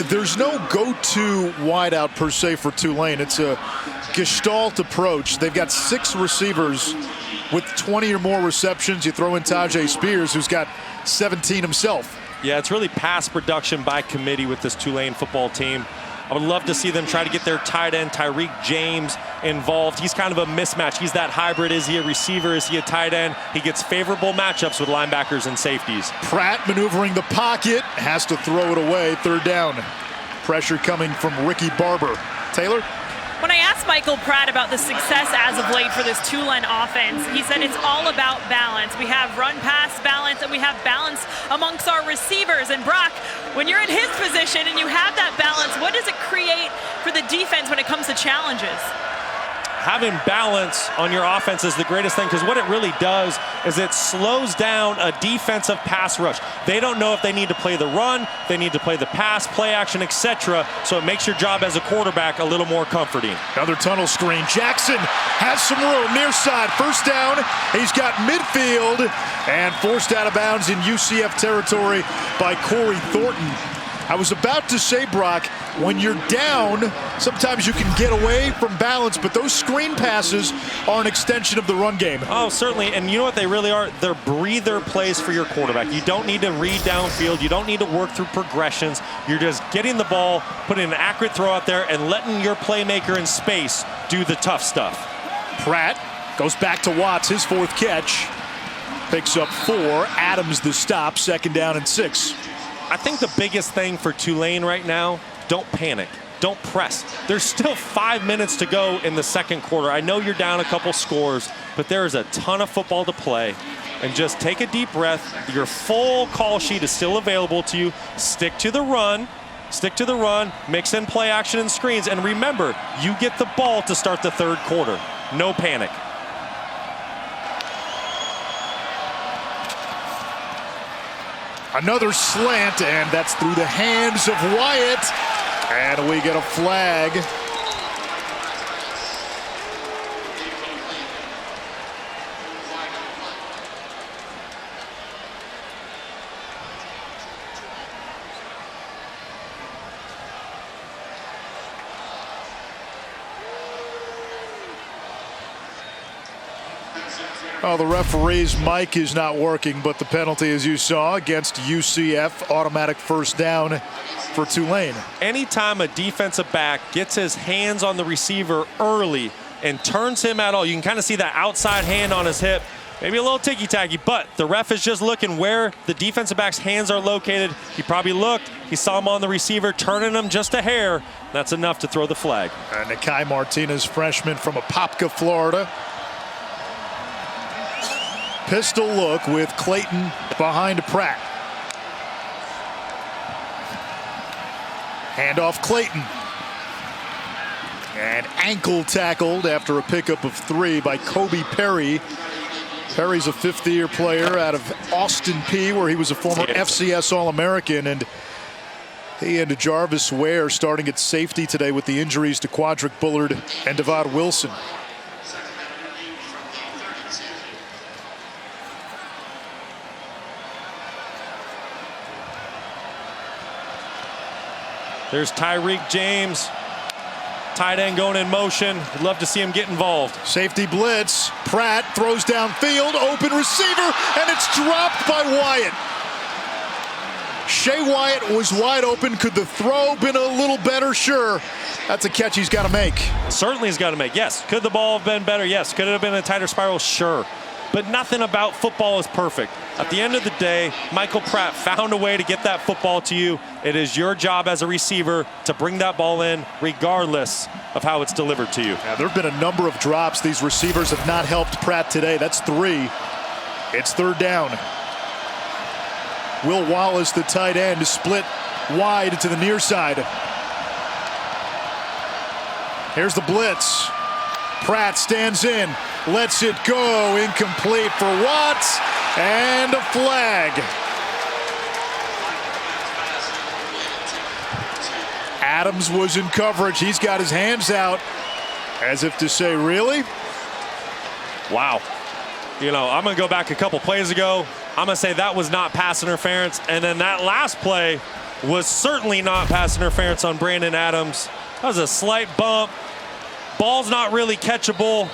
There's no go-to wideout per se for Tulane. It's a gestalt approach. They've got 6 receivers with 20 or more receptions. You throw in Tajay Spears, who's got 17 himself. Yeah, it's really pass production by committee with this Tulane football team. I would love to see them try to get their tight end, Tyreek James, involved. He's kind of a mismatch. He's that hybrid. Is he a receiver? Is he a tight end? He gets favorable matchups with linebackers and safeties. Pratt maneuvering the pocket, has to throw it away. 3rd down. Pressure coming from Ricky Barber. Taylor? When I asked Michael Pratt about the success as of late for this Tulane offense, he said it's all about balance. We have run-pass balance, and we have balance amongst our receivers. And Brock, when you're in his position and you have that balance, what does it create for the defense when it comes to challenges? Having balance on your offense is the greatest thing, because what it really does is it slows down a defensive pass rush. They don't know if they need to play the run, they need to play the pass, play action, etc. So it makes your job as a quarterback a little more comforting. Another tunnel screen. Jackson has some room near side. 1st down. He's got midfield and forced out of bounds in UCF territory by Corey Thornton. I was about to say, Brock, when you're down, sometimes you can get away from balance, but those screen passes are an extension of the run game. Oh, certainly. And you know what they really are? They're breather plays for your quarterback. You don't need to read downfield. You don't need to work through progressions. You're just getting the ball, putting an accurate throw out there, and letting your playmaker in space do the tough stuff. Pratt goes back to Watts, his 4th catch. Picks up 4. Adams the stop, 2nd down and 6. I think the biggest thing for Tulane right now, don't panic. Don't press. There's still 5 minutes to go in the second quarter. I know you're down a couple scores, but there is a ton of football to play. And just take a deep breath. Your full call sheet is still available to you. Stick to the run. Stick to the run. Mix in play action and screens. And remember, you get the ball to start the third quarter. No panic. Another slant, and that's through the hands of Wyatt. And we get a flag. Oh, the referee's mic is not working, but the penalty, as you saw, against UCF, automatic first down for Tulane. Anytime a defensive back gets his hands on the receiver early and turns him at all, you can kind of see that outside hand on his hip, maybe a little ticky-tacky, but the ref is just looking where the defensive back's hands are located. He probably looked, he saw him on the receiver, turning him just a hair. That's enough to throw the flag. And Nikai Martinez, freshman from Apopka, Florida. Pistol look with Clayton behind Pratt. Handoff Clayton. And ankle tackled after a pickup of 3 by Kobe Perry. Perry's a 5th-year player out of Austin P, where he was a former FCS All-American. And he and Jarvis Ware starting at safety today with the injuries to Quadric Bullard and Devad Wilson. There's Tyreek James, tight end going in motion. We'd love to see him get involved. Safety blitz. Pratt throws downfield, open receiver, and it's dropped by Wyatt. Shea Wyatt was wide open. Could the throw been a little better? Sure. That's a catch he's got to make. Certainly he's got to make. Yes. Could the ball have been better? Yes. Could it have been a tighter spiral? Sure. But nothing about football is perfect. At the end of the day, Michael Pratt found a way to get that football to you. It is your job as a receiver to bring that ball in regardless of how it's delivered to you. Yeah, there have been a number of drops. These receivers have not helped Pratt today. That's 3. It's 3rd down. Will Wallace, the tight end, split wide to the near side. Here's the blitz. Pratt stands in, lets it go, incomplete for Watts, and a flag. Adams was in coverage. He's got his hands out as if to say, really? Wow. You know, I'm going to go back a couple plays ago. I'm going to say that was not pass interference. And then that last play was certainly not pass interference on Brandon Adams. That was a slight bump. Ball's not really catchable.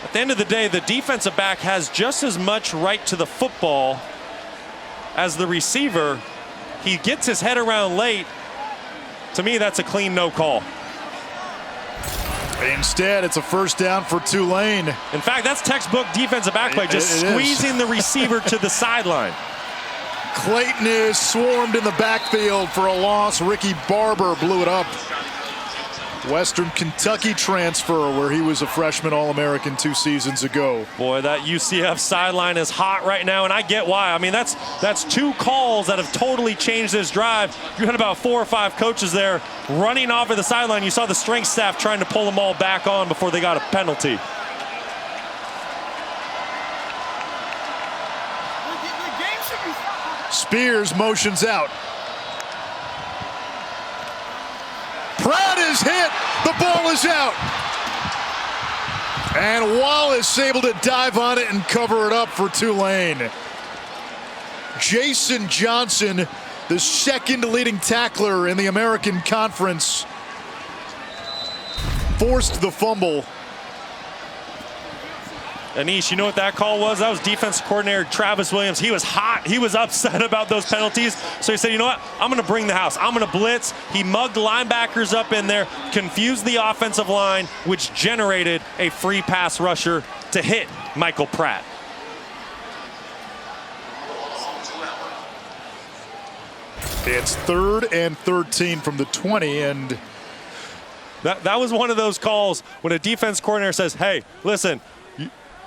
At the end of the day, the defensive back has just as much right to the football as the receiver. He gets his head around late. To me, that's a clean no call. Instead, it's a first down for Tulane. In fact, that's textbook defensive back play, just squeezing the receiver to the sideline. Clayton is swarmed in the backfield for a loss. Ricky Barber blew it up. Western Kentucky transfer, where he was a freshman All-American 2 seasons ago. Boy, that UCF sideline is hot right now, and I get why. I mean, that's 2 calls that have totally changed this drive. You had about 4 or 5 coaches there running off of the sideline. You saw the strength staff trying to pull them all back on before they got a penalty. Spears motions out. Pratt is hit. The ball is out. And Wallace able to dive on it and cover it up for Tulane. Jason Johnson the second leading tackler in the American Conference, forced the fumble. Anish, you know what that call was? That was defensive coordinator Travis Williams. He was hot. He was upset about those penalties. So he said, you know what? I'm going to bring the house. I'm going to blitz. He mugged linebackers up in there, confused the offensive line, which generated a free pass rusher to hit Michael Pratt. It's 3rd and 13 from the 20, and that was one of those calls when a defense coordinator says, hey, listen,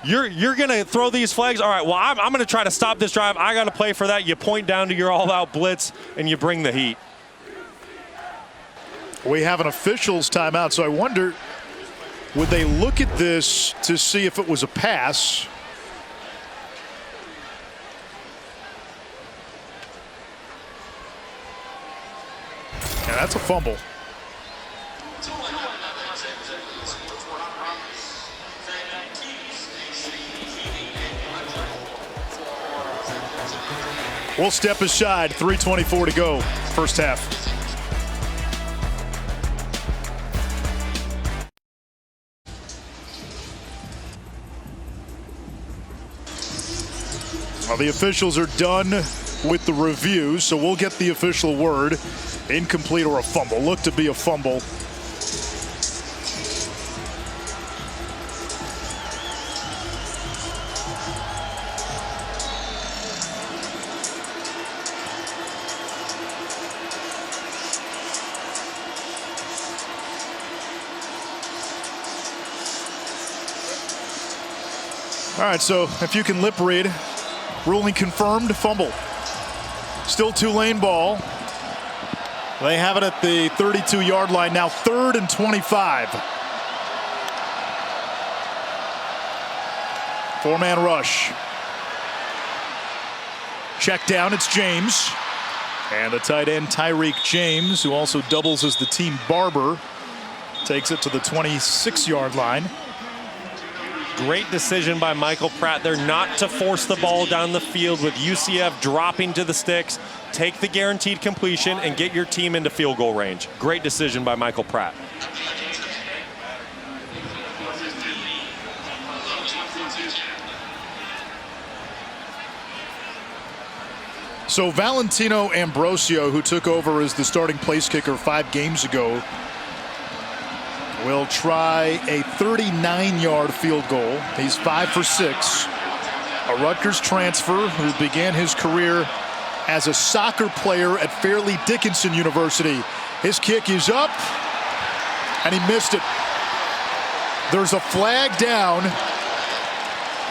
You're going to throw these flags? All right, well, I'm going to try to stop this drive. I got to play for that. You point down to your all-out blitz, and you bring the heat. We have an officials timeout, so I wonder, would they look at this to see if it was a pass? Yeah, that's a fumble. We'll step aside. 3:24 to go, first half. Well, the officials are done with the review, so we'll get the official word. Incomplete or a fumble. Look to be a fumble. All right, so if you can lip read, ruling confirmed, fumble. Still Tulane ball. They have it at the 32-yard line now, 3rd and 25. 4-man rush. Check down, it's James. And the tight end, Tyreek James, who also doubles as the team barber, takes it to the 26-yard line. Great decision by Michael Pratt there not to force the ball down the field with UCF dropping to the sticks. Take the guaranteed completion and get your team into field goal range. Great decision by Michael Pratt. So Valentino Ambrosio, who took over as the starting place kicker 5 games ago, will try a 39-yard field goal. He's 5 for 6. A Rutgers transfer who began his career as a soccer player at Fairleigh Dickinson University. His kick is up, and he missed it. There's a flag down.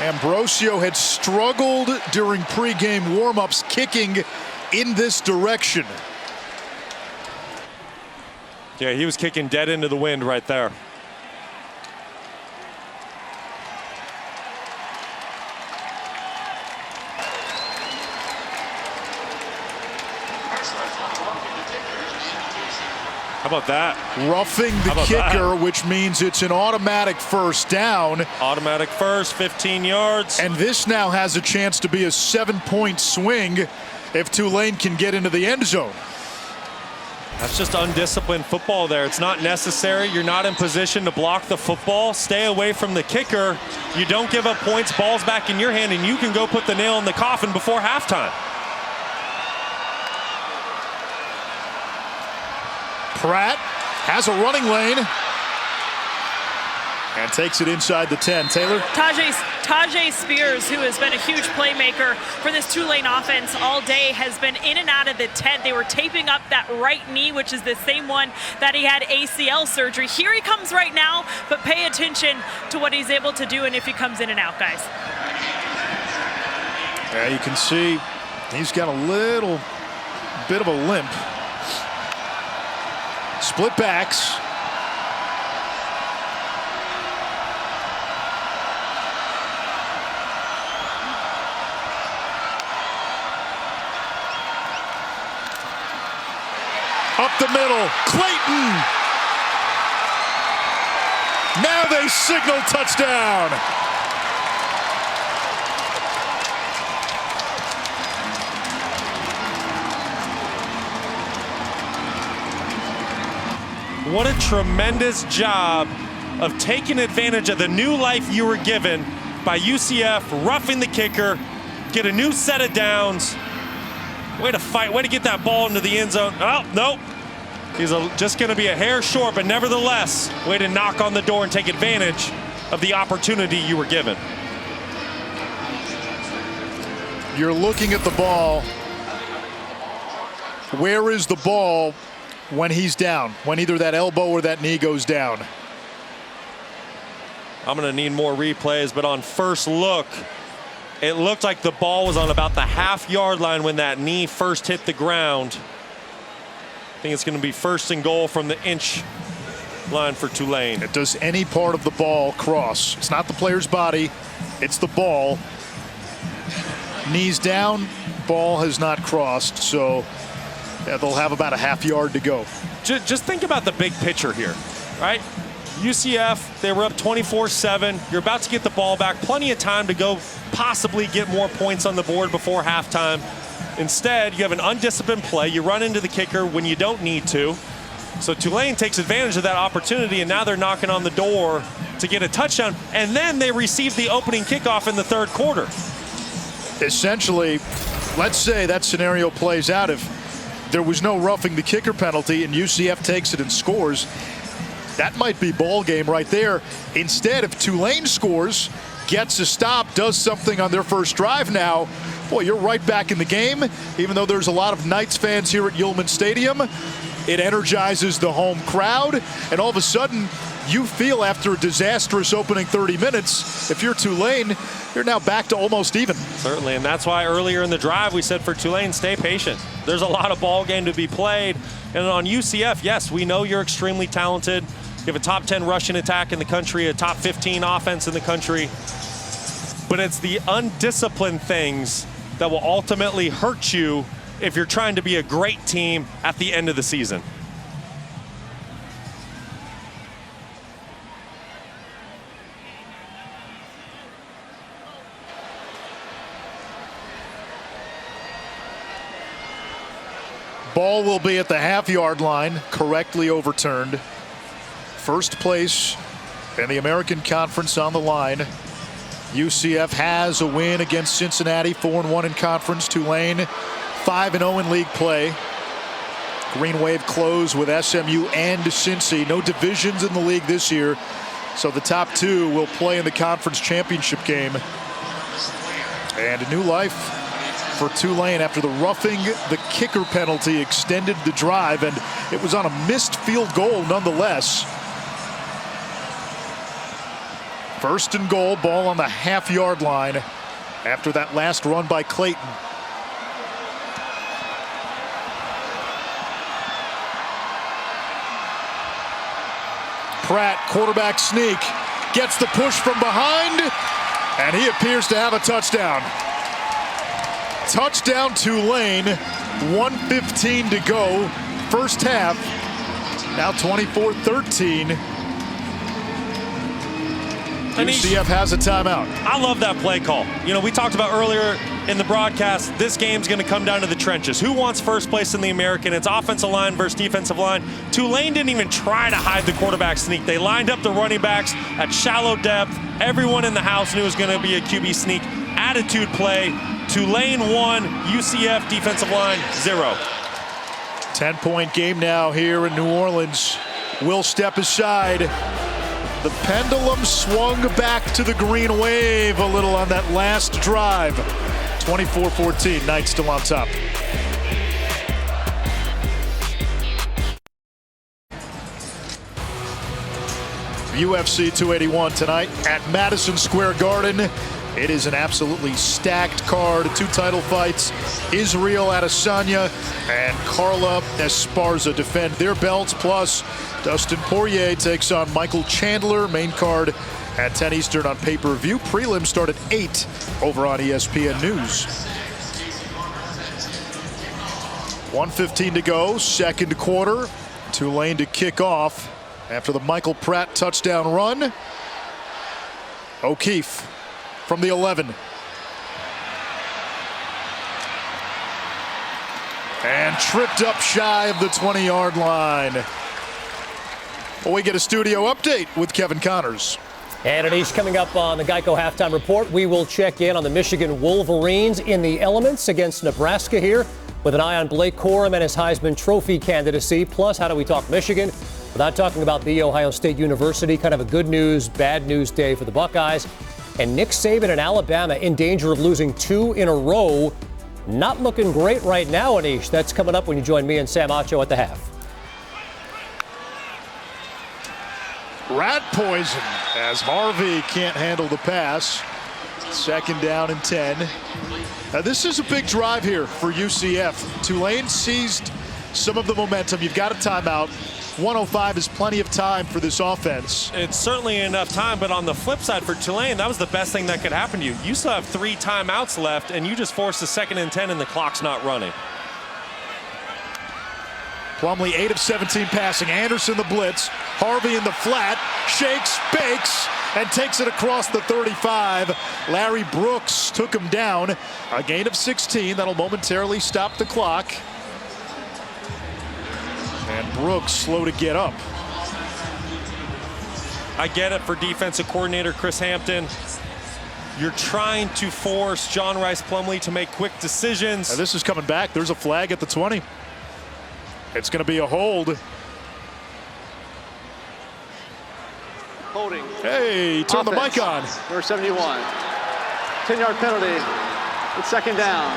Ambrosio had struggled during pregame warm-ups kicking in this direction. Yeah, he was kicking dead into the wind right there. How about that? Roughing the kicker, which means it's an automatic first down. Automatic first, 15 yards. And this now has a chance to be a 7-point swing if Tulane can get into the end zone. That's just undisciplined football there. It's not necessary. You're not in position to block the football. Stay away from the kicker. You don't give up points. Ball's back in your hand, and you can go put the nail in the coffin before halftime. Pratt has a running lane and takes it inside the 10. Taylor? Tajay Spears, who has been a huge playmaker for this Tulane offense all day, has been in and out of the tent. They were taping up that right knee, which is the same one that he had ACL surgery. Here he comes right now, but pay attention to what he's able to do and if he comes in and out, guys. Yeah, you can see he's got a little bit of a limp. Split backs. Up the middle, Clayton. Now they signal touchdown. What a tremendous job of taking advantage of the new life you were given by UCF, roughing the kicker, get a new set of downs. Way to fight, way to get that ball into the end zone. Oh, nope. He's just going to be a hair short, but nevertheless, way to knock on the door and take advantage of the opportunity you were given. You're looking at the ball. Where is the ball when he's down? When either that elbow or that knee goes down? I'm going to need more replays, but on first look, it looked like the ball was on about the half-yard line when that knee first hit the ground. I think it's going to be first and goal from the inch line for Tulane. Does any part of the ball cross? It's not the player's body, it's the ball. Knees down, ball has not crossed, so yeah, they'll have about a half yard to go. Just think about the big picture here, right? UCF, they were up 24-7. You're about to get the ball back. Plenty of time to go possibly get more points on the board before halftime. Instead, you have an undisciplined play. You run into the kicker when you don't need to. So Tulane takes advantage of that opportunity, and now they're knocking on the door to get a touchdown. And then they receive the opening kickoff in the third quarter. Essentially, let's say that scenario plays out. If there was no roughing the kicker penalty and UCF takes it and scores, that might be ball game right there. Instead, if Tulane scores, gets a stop, does something on their first drive now, boy, you're right back in the game. Even though there's a lot of Knights fans here at Yulman Stadium, it energizes the home crowd, and all of a sudden, you feel after a disastrous opening 30 minutes, if you're Tulane, you're now back to almost even. Certainly, and that's why earlier in the drive we said for Tulane, stay patient. There's a lot of ball game to be played. And on UCF, yes, we know you're extremely talented. You have a top 10 rushing attack in the country, a top 15 offense in the country. But it's the undisciplined things that will ultimately hurt you if you're trying to be a great team at the end of the season. Ball will be at the half-yard line, correctly overturned. First place in the American Conference on the line. UCF has a win against Cincinnati, 4-1 in conference. Tulane, 5-0 in league play. Green Wave close with SMU and Cincy. No divisions in the league this year, so the top two will play in the conference championship game. And a new life for Tulane after the roughing the kicker penalty extended the drive, and it was on a missed field goal nonetheless. First and goal, ball on the half-yard line after that last run by Clayton. Pratt, quarterback sneak, gets the push from behind, and he appears to have a touchdown. Touchdown Tulane, 1:15 to go, first half, now 24-13. UCF has a timeout. I love that play call. You know, we talked about earlier in the broadcast, this game's going to come down to the trenches. Who wants first place in the American? It's offensive line versus defensive line. Tulane didn't even try to hide the quarterback sneak. They lined up the running backs at shallow depth. Everyone in the house knew it was going to be a QB sneak. Attitude play. Tulane 1, UCF defensive line 0. 10-point game now here in New Orleans. Will step aside. The pendulum swung back to the Green Wave a little on that last drive. 24-14, Knights still on top. UFC 281 tonight at Madison Square Garden. It is an absolutely stacked card. 2 title fights. Israel Adesanya and Carla Esparza defend their belts. Plus, Dustin Poirier takes on Michael Chandler. Main card at 10 Eastern on pay-per-view. Prelims start at 8 over on ESPN News. 1:15 to go, second quarter. Tulane to kick off after the Michael Pratt touchdown run. O'Keefe from the 11. And tripped up shy of the 20-yard line. Well, we get a studio update with Kevin Connors. And Anish, coming up on the Geico Halftime Report, we will check in on the Michigan Wolverines in the elements against Nebraska here with an eye on Blake Corum and his Heisman Trophy candidacy. Plus, how do we talk Michigan without talking about The Ohio State University? Kind of a good news, bad news day for the Buckeyes. And Nick Saban and Alabama in danger of losing 2 in a row. Not looking great right now, Anish. That's coming up when you join me and Sam Acho at the half. Rat poison as Harvey can't handle the pass. 2nd down and 10. Now this is a big drive here for UCF. Tulane seized some of the momentum. You've got a timeout. 105 is plenty of time for this offense. It's certainly enough time, but on the flip side for Tulane, that was the best thing that could happen to you. You still have 3 timeouts left, and you just forced a 2nd and 10, and the clock's not running. Plumlee 8 of 17 passing. Anderson the blitz. Harvey in the flat. Shakes, bakes, and takes it across the 35. Larry Brooks took him down. A gain of 16. That'll momentarily stop the clock. And Brooks slow to get up. I get it for defensive coordinator Chris Hampton. You're trying to force John Rice Plumlee to make quick decisions. Now this is coming back. There's a flag at the 20. It's going to be a hold. Holding. Hey, turn the mic on. Number 71. 10-yard penalty. It's 2nd down.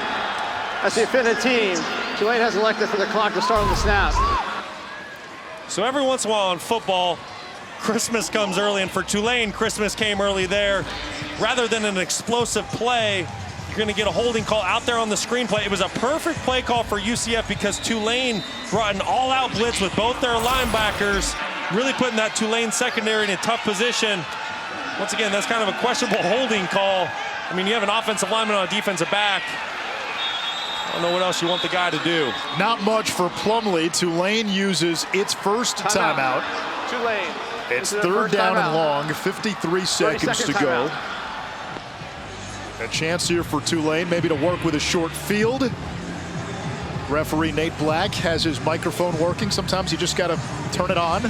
As the offended team, Tulane has elected for the clock to start on the snap. So every once in a while in football, Christmas comes early, and for Tulane, Christmas came early there. Rather than an explosive play, you're going to get a holding call out there on the screenplay. It was a perfect play call for UCF because Tulane brought an all-out blitz with both their linebackers, really putting that Tulane secondary in a tough position. Once again, that's kind of a questionable holding call. I mean, you have an offensive lineman on a defensive back. I don't know what else you want the guy to do. Not much for Plumlee. Tulane uses its first timeout. Tulane. It's 3rd down and long. 53 seconds to go. A chance here for Tulane maybe to work with a short field. Referee Nate Black has his microphone working. Sometimes you just got to turn it on.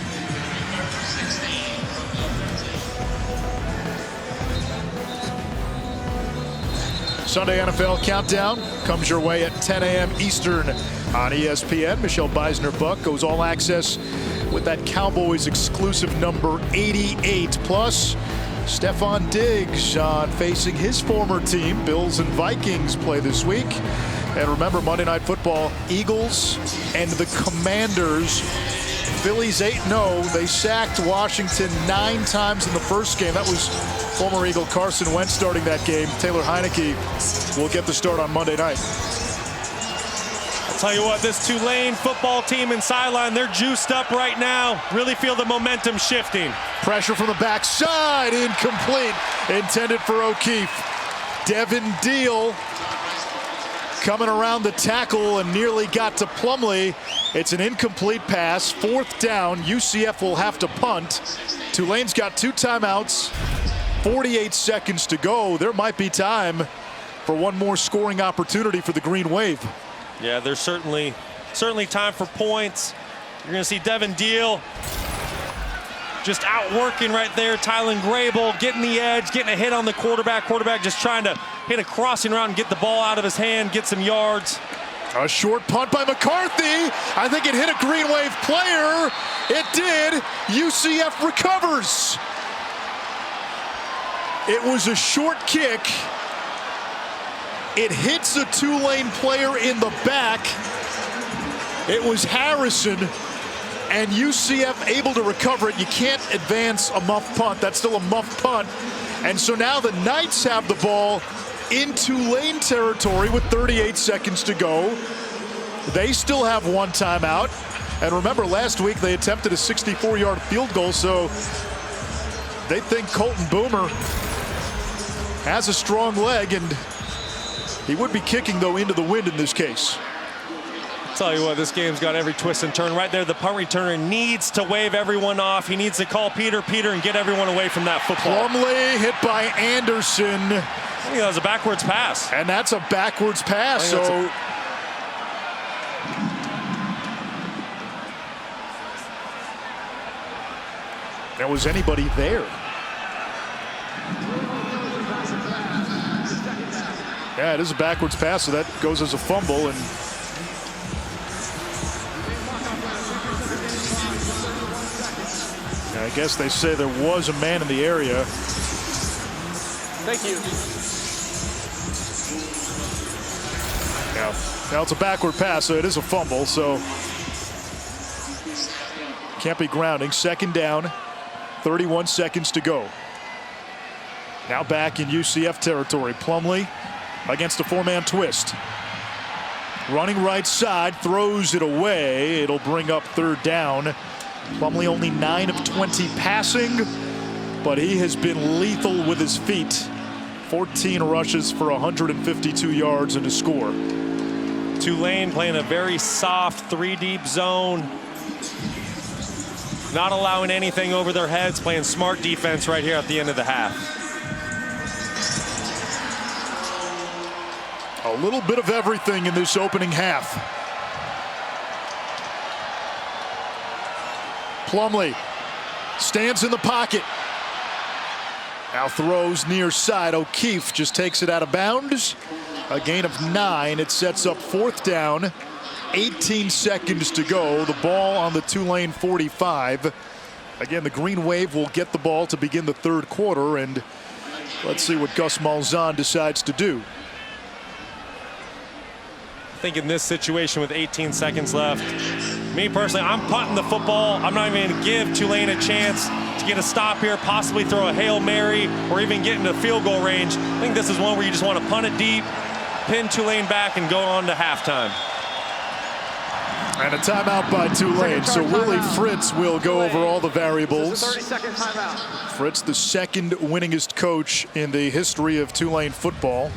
Sunday NFL Countdown comes your way at 10 a.m. Eastern on ESPN. Michelle Beisner-Buck goes all access with that Cowboys exclusive number 88. Plus, Stephon Diggs facing his former team. Bills and Vikings play this week. And remember, Monday Night Football, Eagles and the Commanders. Phillies 8-0. They sacked Washington 9 times in the first game. That was former Eagle Carson Wentz starting that game. Taylor Heineke will get the start on Monday night. I'll tell you what, this Tulane football team and sideline, they're juiced up right now. Really feel the momentum shifting. Pressure from the backside, incomplete. Intended for O'Keefe. Devin Deal coming around the tackle and nearly got to Plumlee. It's an incomplete pass. 4th down. UCF will have to punt. Tulane's got 2 timeouts. 48 seconds to go. There might be time for one more scoring opportunity for the Green Wave. Yeah, there's certainly time for points. You're going to see Devin Deal just outworking right there. Tylen Grable getting the edge, getting a hit on the quarterback. Quarterback just trying to hit a crossing route and get the ball out of his hand, get some yards. A short punt by McCarthy. I think it hit a Green Wave player. It did. UCF recovers. It was a short kick. It hits a Tulane player in the back. It was Harrison, and UCF able to recover it. You can't advance a muff punt. That's still a muff punt. And so now the Knights have the ball in Tulane territory with 38 seconds to go. They still have 1 timeout. And remember, last week they attempted a 64-yard field goal, so they think Colton Boomer has a strong leg, and he would be kicking, though, into the wind in this case. Tell you what, this game's got every twist and turn. Right there, the punt returner needs to wave everyone off. He needs to call Peter, and get everyone away from that football. Plumlee hit by Anderson. I think that was a backwards pass. And that's a backwards pass, so... there was anybody there. Yeah, it is a backwards pass, so that goes as a fumble. And I guess they say there was a man in the area. Thank you. Yeah, now it's a backward pass, so it is a fumble, so can't be grounding. Second down, 31 seconds to go. Now back in UCF territory. Plumlee against a four-man twist. Running right side, throws it away. It'll bring up third down. Plumlee only 9 of 20 passing, but he has been lethal with his feet. 14 rushes for 152 yards and a score. Tulane playing a very soft 3-deep zone. Not allowing anything over their heads, playing smart defense right here at the end of the half. A little bit of everything in this opening half. Plumlee stands in the pocket. Now throws near side. O'Keefe just takes it out of bounds. A gain of 9. It sets up fourth down. 18 seconds to go. The ball on the Tulane 45. Again, the Green Wave will get the ball to begin the third quarter, and let's see what Gus Malzahn decides to do. I think in this situation with 18 seconds left, me personally, I'm punting the football. I'm not even going to give Tulane a chance to get a stop here, possibly throw a Hail Mary or even get into field goal range. I think this is one where you just want to punt it deep, pin Tulane back, and go on to halftime. And a timeout by Tulane. So Willie Fritz will go over all the variables. 30-second timeout. Fritz, the second winningest coach in the history of Tulane football.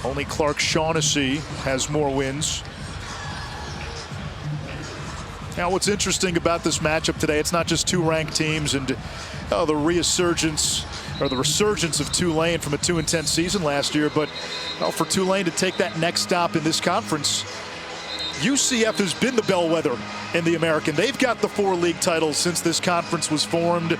Only Clark Shaughnessy has more wins. Now, what's interesting about this matchup today, it's not just two ranked teams and the resurgence or the resurgence of Tulane from a 2-10 season last year, but for Tulane to take that next stop in this conference, UCF has been the bellwether in the American. They've got the 4 league titles since this conference was formed.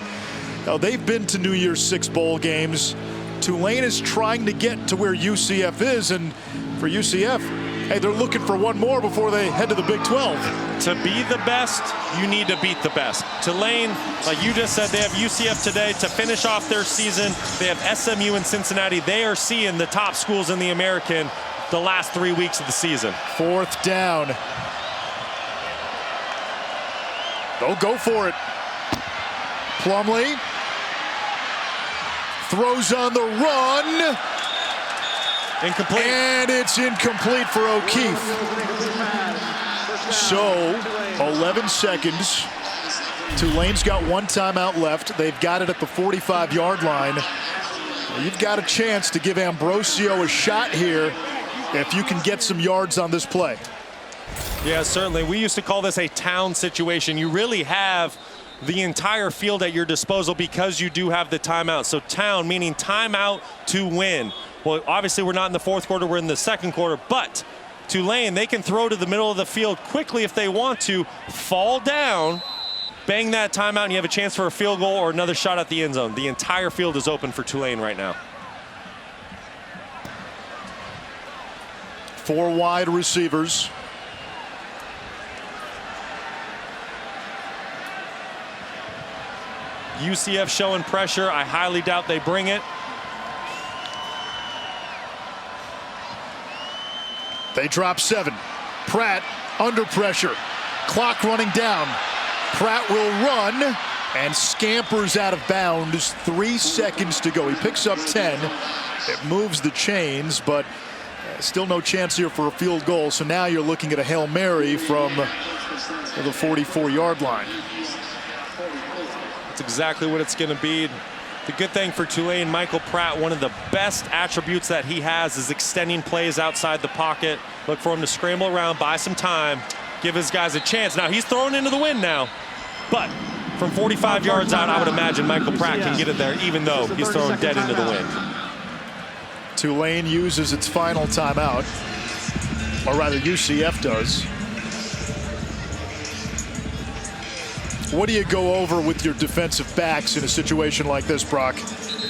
They've been to New Year's 6 bowl games. Tulane is trying to get to where UCF is, and for UCF, hey, they're looking for one more before they head to the Big 12. To be the best, you need to beat the best. Tulane, like you just said, they have UCF today to finish off their season. They have SMU and Cincinnati. They are seeing the top schools in the American the last 3 weeks of the season. Fourth down. They'll go for it. Plumlee throws on the run. Incomplete. And it's incomplete for O'Keefe. So 11 seconds. Tulane's got one timeout left. They've got it at the 45-yard line. You've got a chance to give Ambrosio a shot here if you can get some yards on this play. Yeah, certainly. We used to call this a town situation. You really have the entire field at your disposal because you do have the timeout. So town, meaning timeout to win. Well, obviously we're not in the fourth quarter, we're in the second quarter, but Tulane, they can throw to the middle of the field quickly if they want to, fall down, bang that timeout, and you have a chance for a field goal or another shot at the end zone. The entire field is open for Tulane right now. 4 wide receivers. UCF showing pressure. I highly doubt they bring it. They drop 7. Pratt under pressure. Clock running down. Pratt will run and scampers out of bounds. 3 seconds to go. He picks up 10. It moves the chains, but still no chance here for a field goal. So now you're looking at a Hail Mary from the 44-yard line. That's exactly what it's going to be. The good thing for Tulane, Michael Pratt, one of the best attributes that he has is extending plays outside the pocket. Look for him to scramble around, buy some time, give his guys a chance. Now he's throwing into the wind now, but from 45 yards out, I would imagine Michael Pratt can get it there, even though he's throwing dead into the wind. Tulane uses its final timeout, or rather UCF does. What do you go over with your defensive backs in a situation like this, Brock?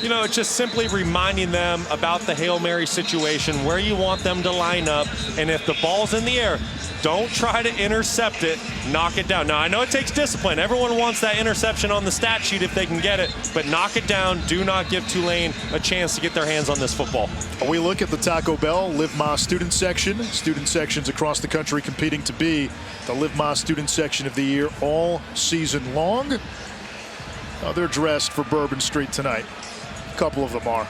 You know, it's just simply reminding them about the Hail Mary situation, where you want them to line up, and if the ball's in the air, don't try to intercept it, knock it down. Now, I know it takes discipline. Everyone wants that interception on the stat sheet if they can get it, but knock it down. Do not give Tulane a chance to get their hands on this football. We look at the Taco Bell Live Ma student section. Student sections across the country competing to be the Live Ma student section of the year all season long. They're dressed for Bourbon Street tonight. A couple of them are.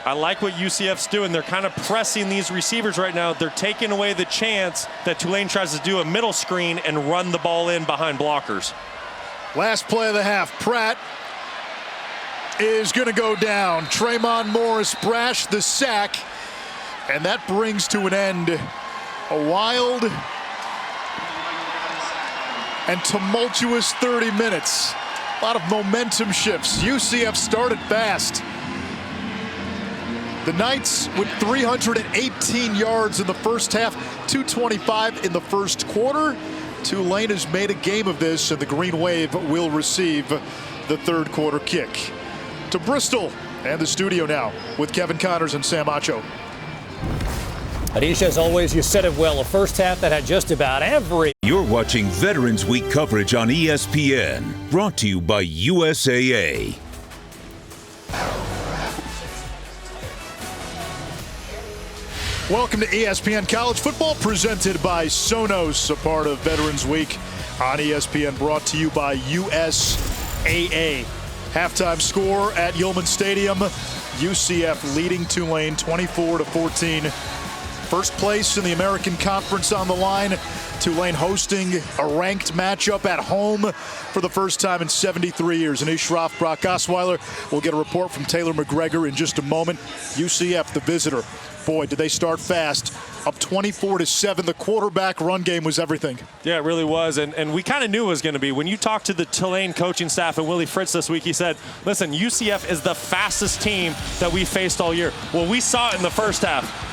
I like what UCF's doing. They're kind of pressing these receivers right now. They're taking away the chance that Tulane tries to do a middle screen and run the ball in behind blockers. Last play of the half. Pratt is going to go down. Tremont Morris brash the sack, and that brings to an end a wild and tumultuous 30 minutes. A lot of momentum shifts. UCF started fast. The Knights with 318 yards in the first half, 225 in the first quarter. Tulane has made a game of this, and the Green Wave will receive the third quarter kick. To Bristol and the studio now with Kevin Connors and Sam Acho. Anish, as always, you said it well. A first half that had just about every. You're watching Veterans Week coverage on ESPN, brought to you by USAA. Welcome to ESPN College Football, presented by Sonos, a part of Veterans Week on ESPN, brought to you by USAA. Halftime score at Yulman Stadium. UCF leading Tulane 24-14. First place in the American Conference on the line. Tulane hosting a ranked matchup at home for the first time in 73 years. Anish Shroff, Brock Osweiler. We'll get a report from Taylor McGregor in just a moment. UCF, the visitor. Boy, did they start fast. Up 24-7. The quarterback run game was everything. Yeah, it really was. And we kind of knew it was going to be. When you talked to the Tulane coaching staff and Willie Fritz this week, he said, listen, UCF is the fastest team that we faced all year. Well, we saw it in the first half.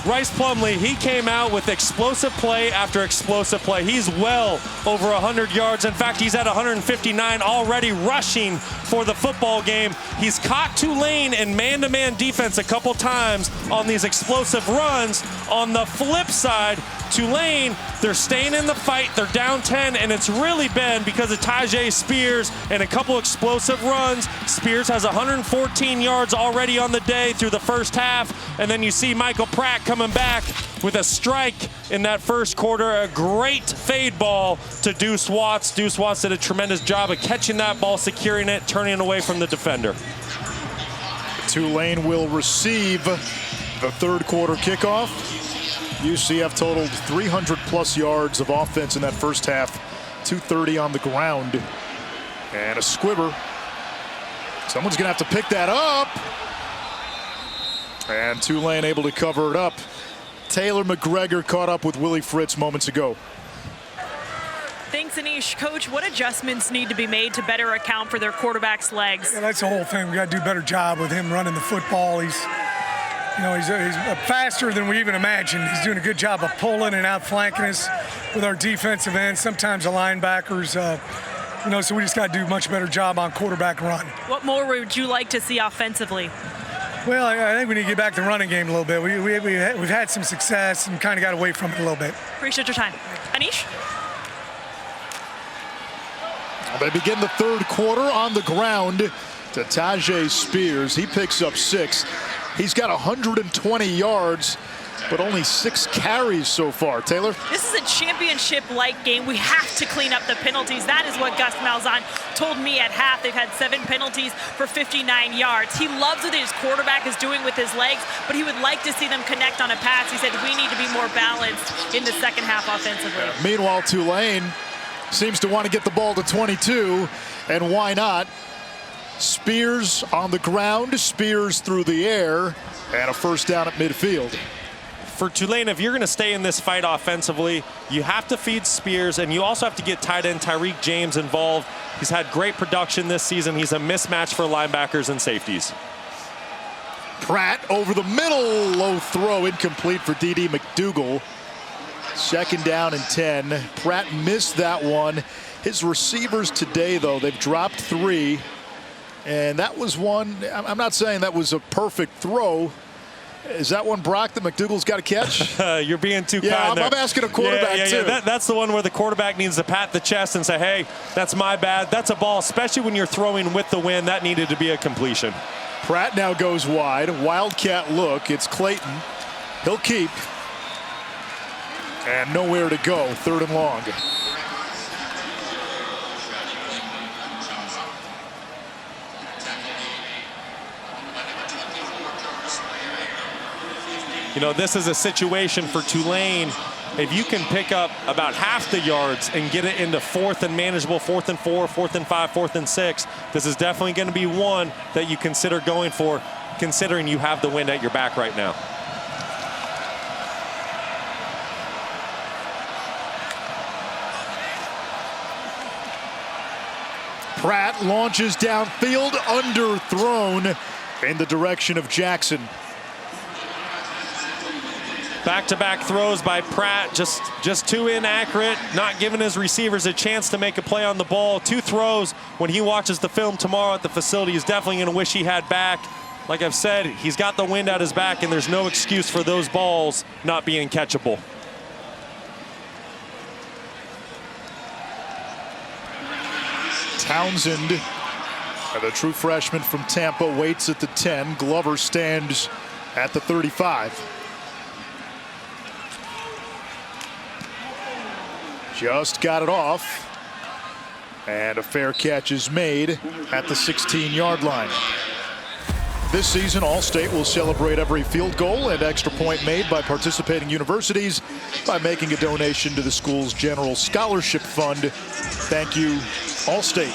Rice Plumlee, he came out with explosive play after explosive play. He's well over 100 yards. In fact, he's at 159 already rushing for the football game. He's caught Tulane in man-to-man defense a couple times on these explosive runs. On the flip side, Tulane, they're staying in the fight. They're down 10, and it's really been because of Tyjae Spears and a couple explosive runs. Spears has 114 yards already on the day through the first half, and then you see Michael Pratt coming back with a strike in that first quarter. A great fade ball to Deuce Watts. Deuce Watts did a tremendous job of catching that ball, securing it, turning it away from the defender. Tulane will receive the third quarter kickoff. UCF totaled 300-plus yards of offense in that first half, 230 on the ground. And a squibber. Someone's going to have to pick that up. And Tulane able to cover it up. Taylor McGregor caught up with Willie Fritz moments ago. Thanks, Anish. Coach, what adjustments need to be made to better account for their quarterback's legs? Yeah, that's the whole thing. We got to do a better job with him running the football. He's faster than we even imagined. He's doing a good job of pulling and outflanking us with our defensive ends, sometimes the linebackers. So we just got to do a much better job on quarterback run. What more would you like to see offensively? Well, I think we need to get back to the running game a little bit. We've had some success and kind of got away from it a little bit. Appreciate your time. Anish? They begin the third quarter on the ground to Tyjae Spears. He picks up 6. He's got 120 yards, but only 6 carries so far. Taylor? This is a championship-like game. We have to clean up the penalties. That is what Gus Malzahn told me at half. They've had 7 penalties for 59 yards. He loves what his quarterback is doing with his legs, but he would like to see them connect on a pass. He said we need to be more balanced in the second half offensively. Meanwhile, Tulane seems to want to get the ball to 22, and why not? Spears on the ground, Spears through the air, and a first down at midfield. For Tulane, if you're going to stay in this fight offensively, you have to feed Spears, and you also have to get tight end Tyreek James involved. He's had great production this season. He's a mismatch for linebackers and safeties. Pratt over the middle, low throw, incomplete for D.D. McDougal. 2nd down and 10. Pratt missed that one. His receivers today, though, they've dropped 3. And that was one, I'm not saying that was a perfect throw. Is that one, Brock, that McDougal's got to catch? You're being too yeah, kind there. I'm asking a quarterback, too. That's the one where the quarterback needs to pat the chest and say, hey, that's my bad. That's a ball, especially when you're throwing with the wind. That needed to be a completion. Pratt now goes wide. Wildcat look. It's Clayton. He'll keep. And nowhere to go. 3rd and long. You know, this is a situation for Tulane. If you can pick up about half the yards and get it into 4th and manageable, 4th and 4, 4th and 5, 4th and 6, this is definitely going to be one that you consider going for, considering you have the wind at your back right now. Pratt launches downfield, underthrown in the direction of Jackson. Back-to-back throws by Pratt, just too inaccurate, not giving his receivers a chance to make a play on the ball. 2 throws when he watches the film tomorrow at the facility. He's definitely going to wish he had back. Like I've said, he's got the wind at his back, and there's no excuse for those balls not being catchable. Townsend, the true freshman from Tampa, waits at the 10. Glover stands at the 35. Just got it off. And a fair catch is made at the 16-yard line. This season, All-State will celebrate every field goal and extra point made by participating universities by making a donation to the school's general scholarship fund. Thank you, All-State.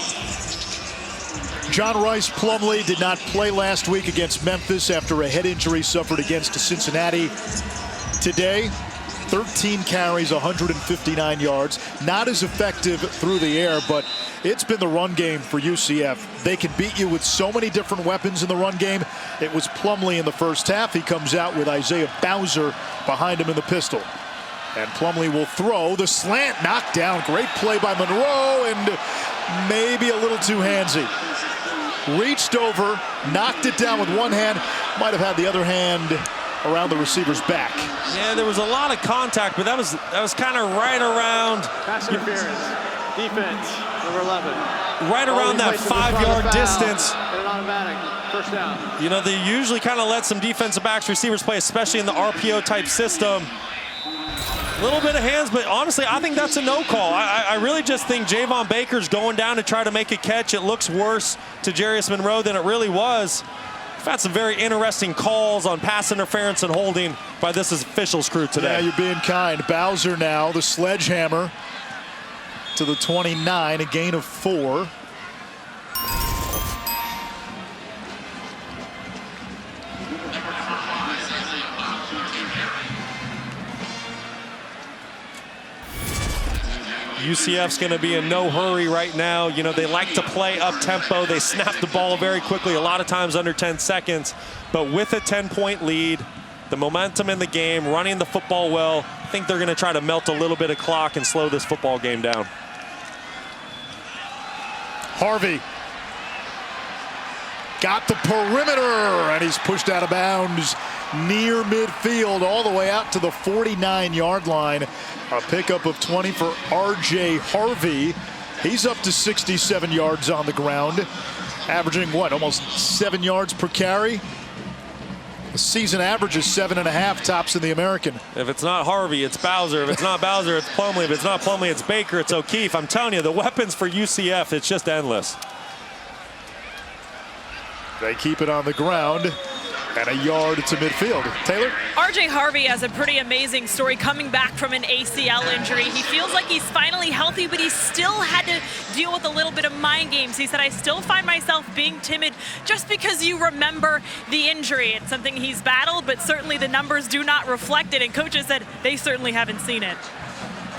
John Rice Plumlee did not play last week against Memphis after a head injury suffered against Cincinnati. Today, 13 carries, 159 yards. Not as effective through the air, but it's been the run game for UCF. They can beat you with so many different weapons in the run game. It was Plumlee in the first half. He comes out with Isaiah Bowser behind him in the pistol. And Plumlee will throw. The slant knocked down. Great play by Monroe, and maybe a little too handsy. Reached over, knocked it down with one hand. Might have had the other hand around the receiver's back. Yeah, there was a lot of contact, but that was kind of right around. Pass interference. Defense, number 11. Right around that 5-yard distance. And an automatic. First down. You know, they usually kind of let some defensive backs, receivers play, especially in the RPO type system. A little bit of hands, but honestly, I think that's a no call. I really just think Javon Baker's going down to try to make a catch. It looks worse to Jarius Monroe than it really was. We've had some very interesting calls on pass interference and holding by this officials crew today. Yeah, you're being kind. Bowser now, the sledgehammer to the 29, a gain of 4. UCF's going to be in no hurry right now. You know, they like to play up tempo. They snap the ball very quickly, a lot of times under 10 seconds. But with a 10-point lead, the momentum in the game, running the football well, I think they're going to try to melt a little bit of clock and slow this football game down. Harvey got the perimeter, and he's pushed out of bounds near midfield all the way out to the 49-yard line. A pickup of 20 for R.J. Harvey. He's up to 67 yards on the ground, averaging what, almost 7 yards per carry? The season average is 7.5, tops in the American. If it's not Harvey, it's Bowser. If it's not Bowser, it's Plumlee. If it's not Plumlee, it's Baker. It's O'Keefe. I'm telling you, the weapons for UCF, it's just endless. They keep it on the ground. And a yard to midfield. Taylor? R.J. Harvey has a pretty amazing story coming back from an ACL injury. He feels like he's finally healthy, but he still had to deal with a little bit of mind games. He said, I still find myself being timid just because you remember the injury. It's something he's battled, but certainly the numbers do not reflect it. And coaches said they certainly haven't seen it.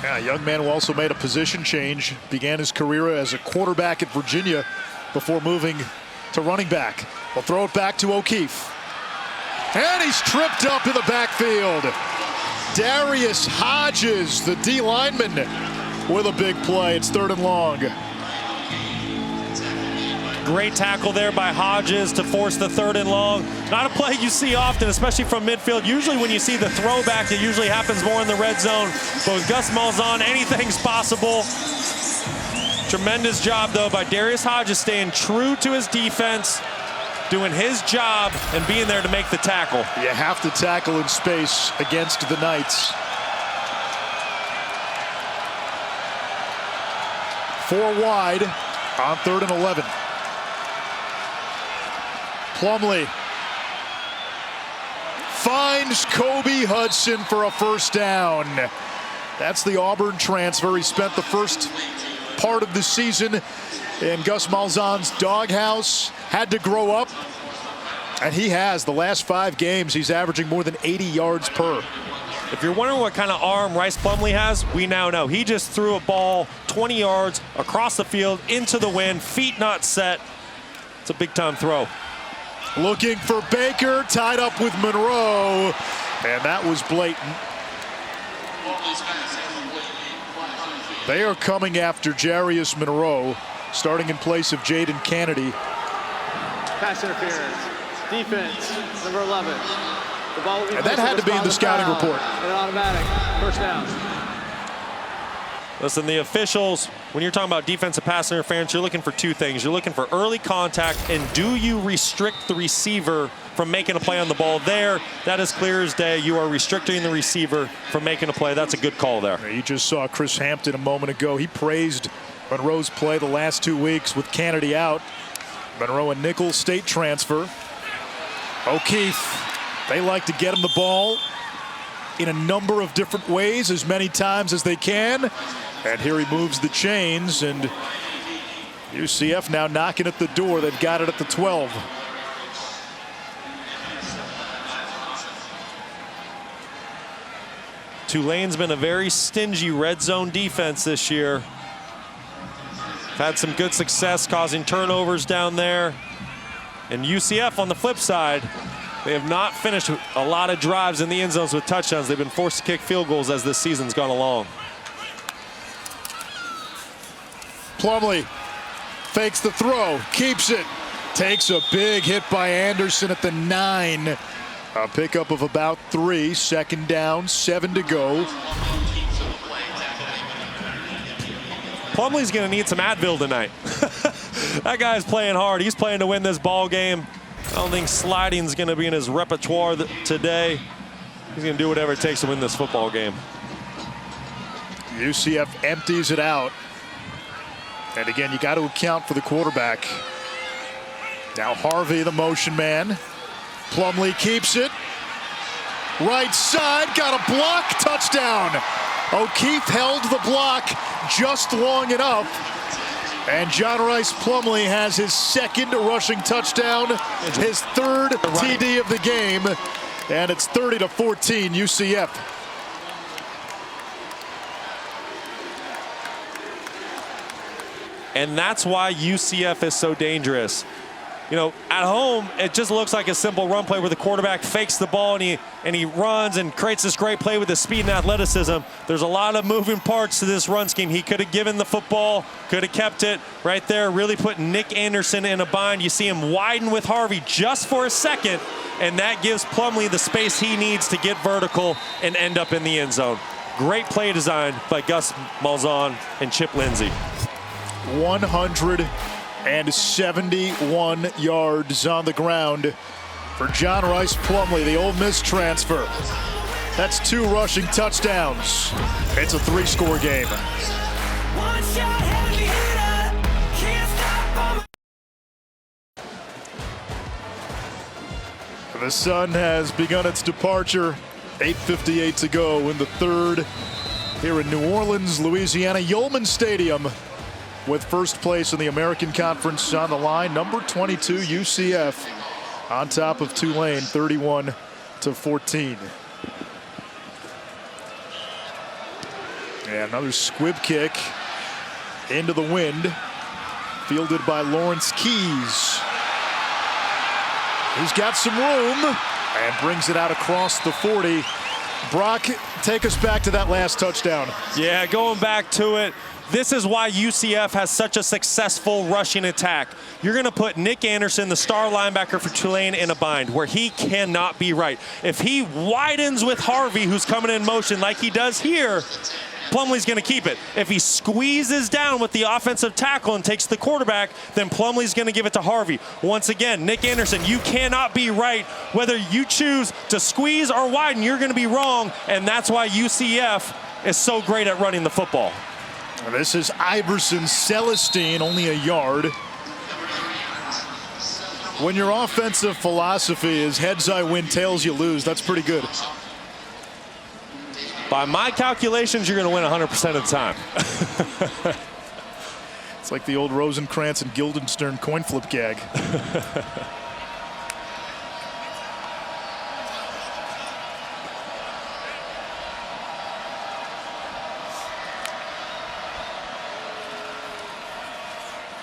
Yeah, a young man who also made a position change. Began his career as a quarterback at Virginia before moving to running back. We'll throw it back to O'Keefe. And he's tripped up in the backfield. Darius Hodges, the D lineman, with a big play. It's 3rd and long. Great tackle there by Hodges to force the 3rd and long. Not a play you see often, especially from midfield. Usually when you see the throwback, it usually happens more in the red zone. But with Gus Malzahn, anything's possible. Tremendous job, though, by Darius Hodges, staying true to his defense, doing his job, and being there to make the tackle. You have to tackle in space against the Knights. 4 wide on 3rd and 11. Plumlee finds Kobe Hudson for a 1st down. That's the Auburn transfer. He spent the first part of the season in Gus Malzahn's doghouse, had to grow up, and he has. The last 5 games, he's averaging more than 80 yards per. If you're wondering what kind of arm Rice Plumlee has, we now know. He just threw a ball 20 yards across the field into the wind, feet not set. It's a big-time throw. Looking for Baker, tied up with Monroe, and that was blatant. They are coming after Jarius Monroe, starting in place of Jaden Kennedy. Pass interference. Defense, number 11. The ball will be and that had to be in the scouting report. An automatic 1st down. Listen, the officials, when you're talking about defensive pass interference, you're looking for 2 things. You're looking for early contact, and do you restrict the receiver from making a play on the ball there? That is clear as day. You are restricting the receiver from making a play. That's a good call there. You just saw Chris Hampton a moment ago. He praised Monroe's play the last 2 weeks with Kennedy out. Monroe, a nickel state transfer. O'Keefe, they like to get him the ball in a number of different ways, as many times as they can. And here he moves the chains, and UCF now knocking at the door. They've got it at the 12. Tulane's been a very stingy red zone defense this year. Had some good success causing turnovers down there. And UCF on the flip side, they have not finished a lot of drives in the end zones with touchdowns. They've been forced to kick field goals as this season's gone along. Plumlee fakes the throw, keeps it, takes a big hit by Anderson at the 9. A pickup of about 3, 2nd down, 7 to go. Plumlee's going to need some Advil tonight. That guy's playing hard. He's playing to win this ball game. I don't think sliding's going to be in his repertoire today. He's going to do whatever it takes to win this football game. UCF empties it out. And again, you got to account for the quarterback. Now Harvey, the motion man. Plumlee keeps it. Right side, got a block, touchdown. O'Keefe held the block just long enough. And John Rice Plumlee has his 2nd rushing touchdown, his 3rd TD of the game. And it's 30-14 UCF. And that's why UCF is so dangerous. You know, at home, it just looks like a simple run play where the quarterback fakes the ball and he runs and creates this great play with his speed and athleticism. There's a lot of moving parts to this run scheme. He could have given the football, could have kept it right there, really putting Nick Anderson in a bind. You see him widen with Harvey just for a second, and that gives Plumlee the space he needs to get vertical and end up in the end zone. Great play design by Gus Malzahn and Chip Lindsey. 171 yards on the ground for John Rice Plumlee, the Ole Miss transfer. That's 2 rushing touchdowns. It's a 3-score game. The sun has begun its departure. 8:58 to go in the 3rd here in New Orleans, Louisiana, Yulman Stadium, with first place in the American Conference on the line. Number 22 UCF on top of Tulane, 31-14. And another squib kick into the wind, fielded by Lawrence Keys. He's got some room and brings it out across the 40. Brock, take us back to that last touchdown. Yeah, going back to it. This is why UCF has such a successful rushing attack. You're going to put Nick Anderson, the star linebacker for Tulane, in a bind where he cannot be right. If he widens with Harvey, who's coming in motion like he does here, Plumlee's going to keep it. If he squeezes down with the offensive tackle and takes the quarterback, then Plumlee's going to give it to Harvey. Once again, Nick Anderson, you cannot be right. Whether you choose to squeeze or widen, you're going to be wrong, and that's why UCF is so great at running the football. This is Iverson Celestine, only a yard. When your offensive philosophy is heads I win, tails you lose, that's pretty good. By my calculations, you're going to win 100% of the time. It's like the old Rosencrantz and Guildenstern coin flip gag.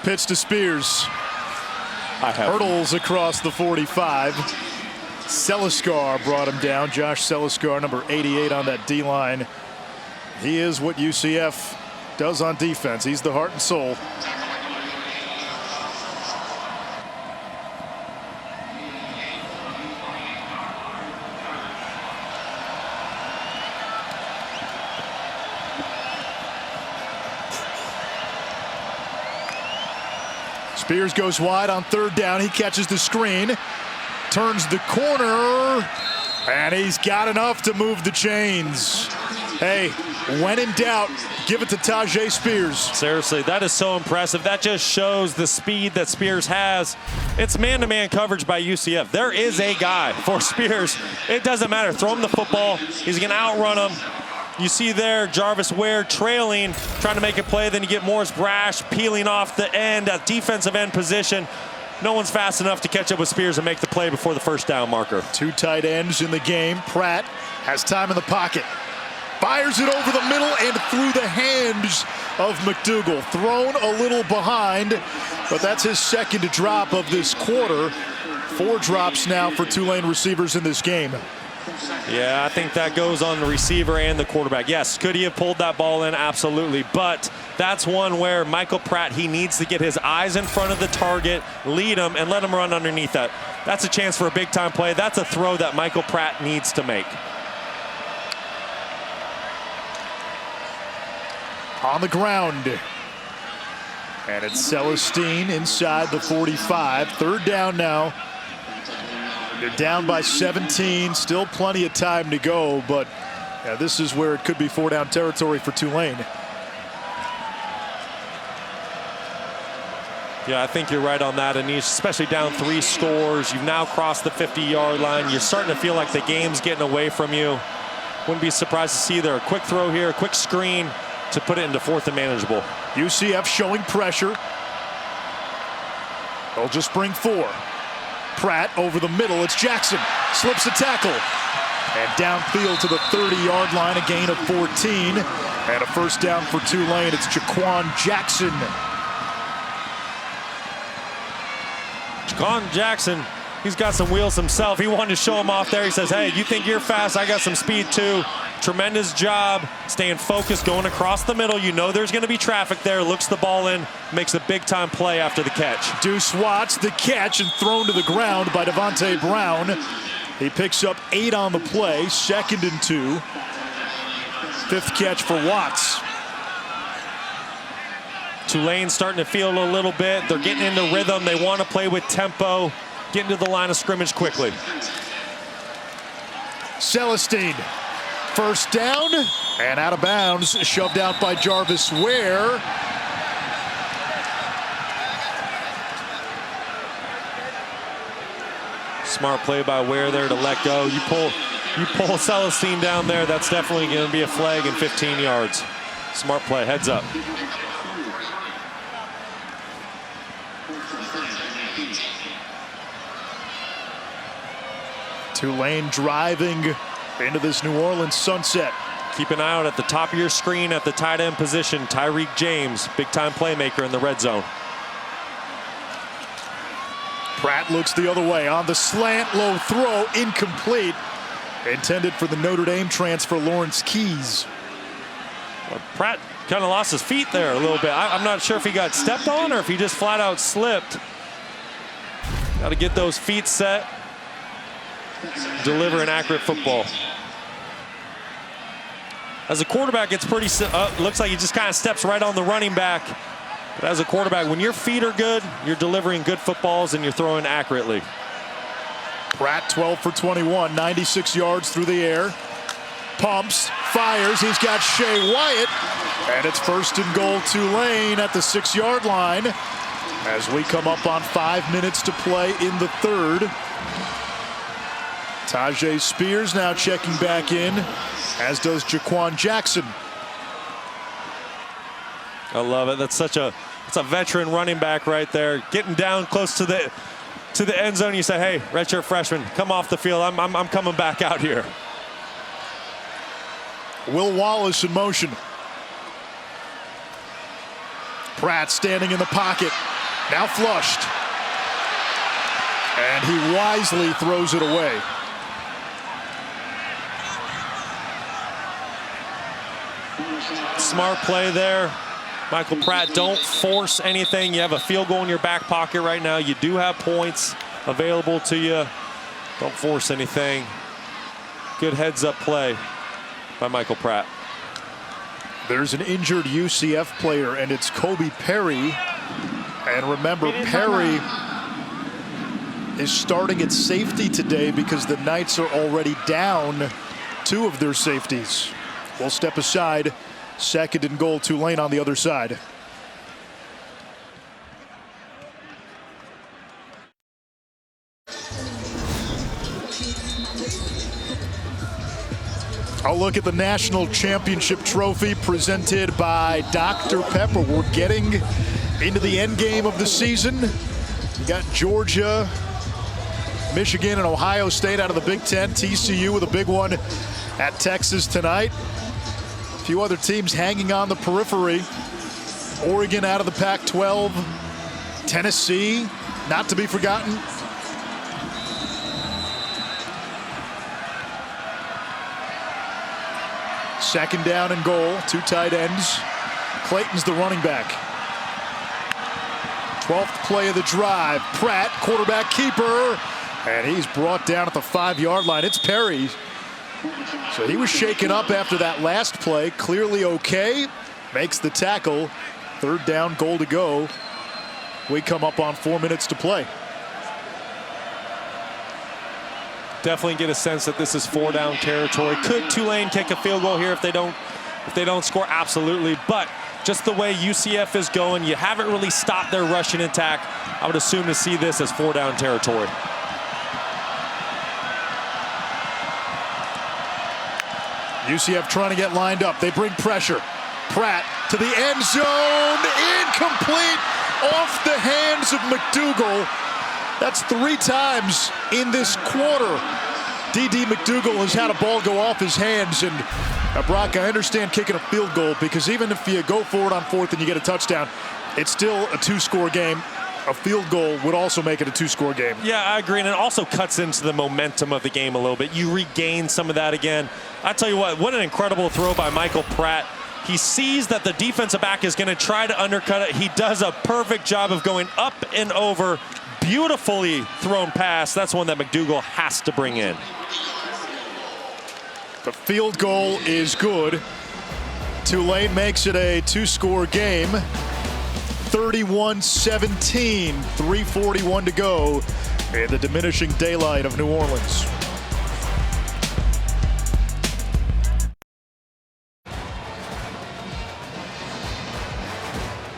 Pitch to Spears. Hurdles across the 45. Seliskar brought him down. Josh Seliskar, number 88 on that D-line. He is what UCF does on defense. He's the heart and soul. Spears goes wide on third down. He catches the screen, turns the corner, and he's got enough to move the chains. Hey, when in doubt, give it to Tajay Spears. Seriously, that is so impressive. That just shows the speed that Spears has. It's man-to-man coverage by UCF. There is a guy for Spears. It doesn't matter. Throw him the football. He's going to outrun him. You see there Jarvis Ware trailing, trying to make a play. Then you get Morris Brash peeling off the end at defensive end position. No one's fast enough to catch up with Spears and make the play before the first down marker. Two tight ends in the game. Pratt has time in the pocket. Fires it over the middle and through the hands of McDougal. Thrown a little behind, but that's his second drop of this quarter. 4 drops now for Tulane receivers in this game. Yeah, I think that goes on the receiver and the quarterback. Yes, could he have pulled that ball in? Absolutely. But that's one where Michael Pratt, he needs to get his eyes in front of the target, lead him, and let him run underneath that. That's a chance for a big-time play. That's a throw that Michael Pratt needs to make. On the ground. And it's Celestine inside the 45. Third down now. They're down by 17. Still plenty of time to go, but this is where it could be 4-down territory for Tulane. Yeah, I think you're right on that, Anish, especially down 3 scores. You've now crossed the 50-yard line. You're starting to feel like the game's getting away from you. Wouldn't be surprised to see there a quick throw here, a quick screen to put it into 4th and manageable. UCF showing pressure. They'll just bring 4. Pratt over the middle. It's Jackson. Slips a tackle. And downfield to the 30-yard line, a gain of 14. And a first down for Tulane. It's Jaquan Jackson. Jaquan Jackson, he's got some wheels himself. He wanted to show him off there. He says, hey, you think you're fast? I got some speed too. Tremendous job staying focused, going across the middle. You know there's going to be traffic there. Looks the ball in, makes a big-time play after the catch. Deuce Watts, the catch, and thrown to the ground by Devontae Brown. He picks up 8 on the play, 2nd and 2. 5th catch for Watts. Tulane starting to feel it a little bit. They're getting into rhythm. They want to play with tempo, get into the line of scrimmage quickly. Celestine. First down and out of bounds, shoved out by Jarvis Ware. Smart play by Ware there to let go. You pull Celestine down there, that's definitely going to be a flag in 15 yards. Smart play, heads up. Tulane driving into this New Orleans sunset. Keep an eye out at the top of your screen at the tight end position. Tyreek James, big-time playmaker in the red zone. Pratt looks the other way on the slant, low throw, incomplete. intended for the Notre Dame transfer, Lawrence Keys. Well, Pratt kind of lost his feet there a little bit. I'm not sure if he got stepped on or if he just flat out slipped. Got to get those feet set, deliver an accurate football. As a quarterback, it's pretty, looks like he just kind of steps right on the running back. But as a quarterback, when your feet are good, you're delivering good footballs and you're throwing accurately. Pratt 12 for 21, 96 yards through the air. Pumps, fires, he's got Shea Wyatt. And it's 1st and goal, Tulane at the 6-yard line as we come up on 5 minutes to play in the 3rd. Tajay Spears now checking back in, as does Jaquan Jackson. I love it. That's it's a veteran running back right there, getting down close to the end zone. You say, hey, redshirt freshman, come off the field. I'm coming back out here. Will Wallace in motion. Pratt standing in the pocket, now flushed. And he wisely throws it away. Smart play there. Michael Pratt, don't force anything. You have a field goal in your back pocket right now. You do have points available to you. Don't force anything. Good heads-up play by Michael Pratt. There's an injured UCF player, and it's Kobe Perry. And remember, Perry is starting at safety today because the Knights are already down 2 of their safeties. We'll step aside. 2nd and goal, Tulane on the other side. I'll look at the national championship trophy presented by Dr. Pepper. We're getting into the end game of the season. You got Georgia, Michigan, and Ohio State out of the Big Ten. TCU with a big one at Texas tonight. A few other teams hanging on the periphery. Oregon out of the Pac-12. Tennessee, not to be forgotten. Second down and goal, 2 tight ends. Clayton's the running back. 12th play of the drive. Pratt, quarterback keeper. And he's brought down at the 5-yard line. It's Perry. So he was shaken up after that last play. Clearly okay. Makes the tackle. 3rd down, goal to go. We come up on 4 minutes to play. Definitely get a sense that this is 4-down territory. Could Tulane kick a field goal here if they don't score? Absolutely. But just the way UCF is going, you haven't really stopped their rushing attack. I would assume to see this as 4-down territory. UCF trying to get lined up. They bring pressure. Pratt to the end zone. Incomplete. Off the hands of McDougal. That's 3 times in this quarter. D.D. McDougal has had a ball go off his hands. And Brock, I understand kicking a field goal because even if you go forward on 4th and you get a touchdown, it's still a 2-score game. A field goal would also make it a 2-score game. Yeah, I agree, and it also cuts into the momentum of the game a little bit. You regain some of that again. I tell you what an incredible throw by Michael Pratt. He sees that the defensive back is going to try to undercut it. He does a perfect job of going up and over. Beautifully thrown pass. That's one that McDougal has to bring in. The field goal is good. Tulane makes it a 2-score game. 31-17, 3:41 to go in the diminishing daylight of New Orleans.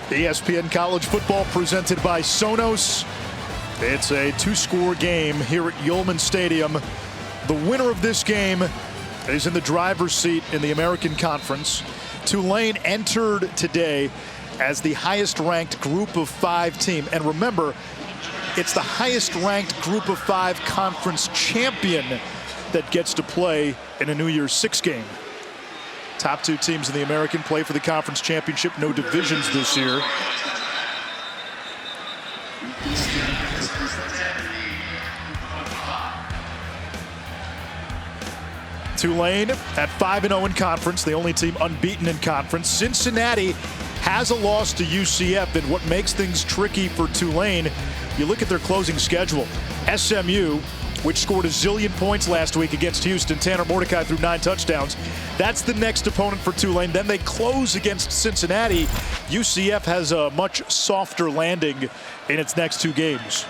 ESPN College Football presented by Sonos. It's a 2-score game here at Yulman Stadium. The winner of this game is in the driver's seat in the American Conference. Tulane entered today as the highest-ranked Group of 5 team. And remember, it's the highest-ranked Group of 5 conference champion that gets to play in a New Year's 6 game. Top 2 teams in the American play for the conference championship. No divisions this year. Tulane at 5-0 in conference, the only team unbeaten in conference. Cincinnati has a loss to UCF, and what makes things tricky for Tulane, you look at their closing schedule. SMU, which scored a zillion points last week against Houston. Tanner Mordecai threw 9 touchdowns. That's the next opponent for Tulane. Then they close against Cincinnati. UCF has a much softer landing in its next 2 games.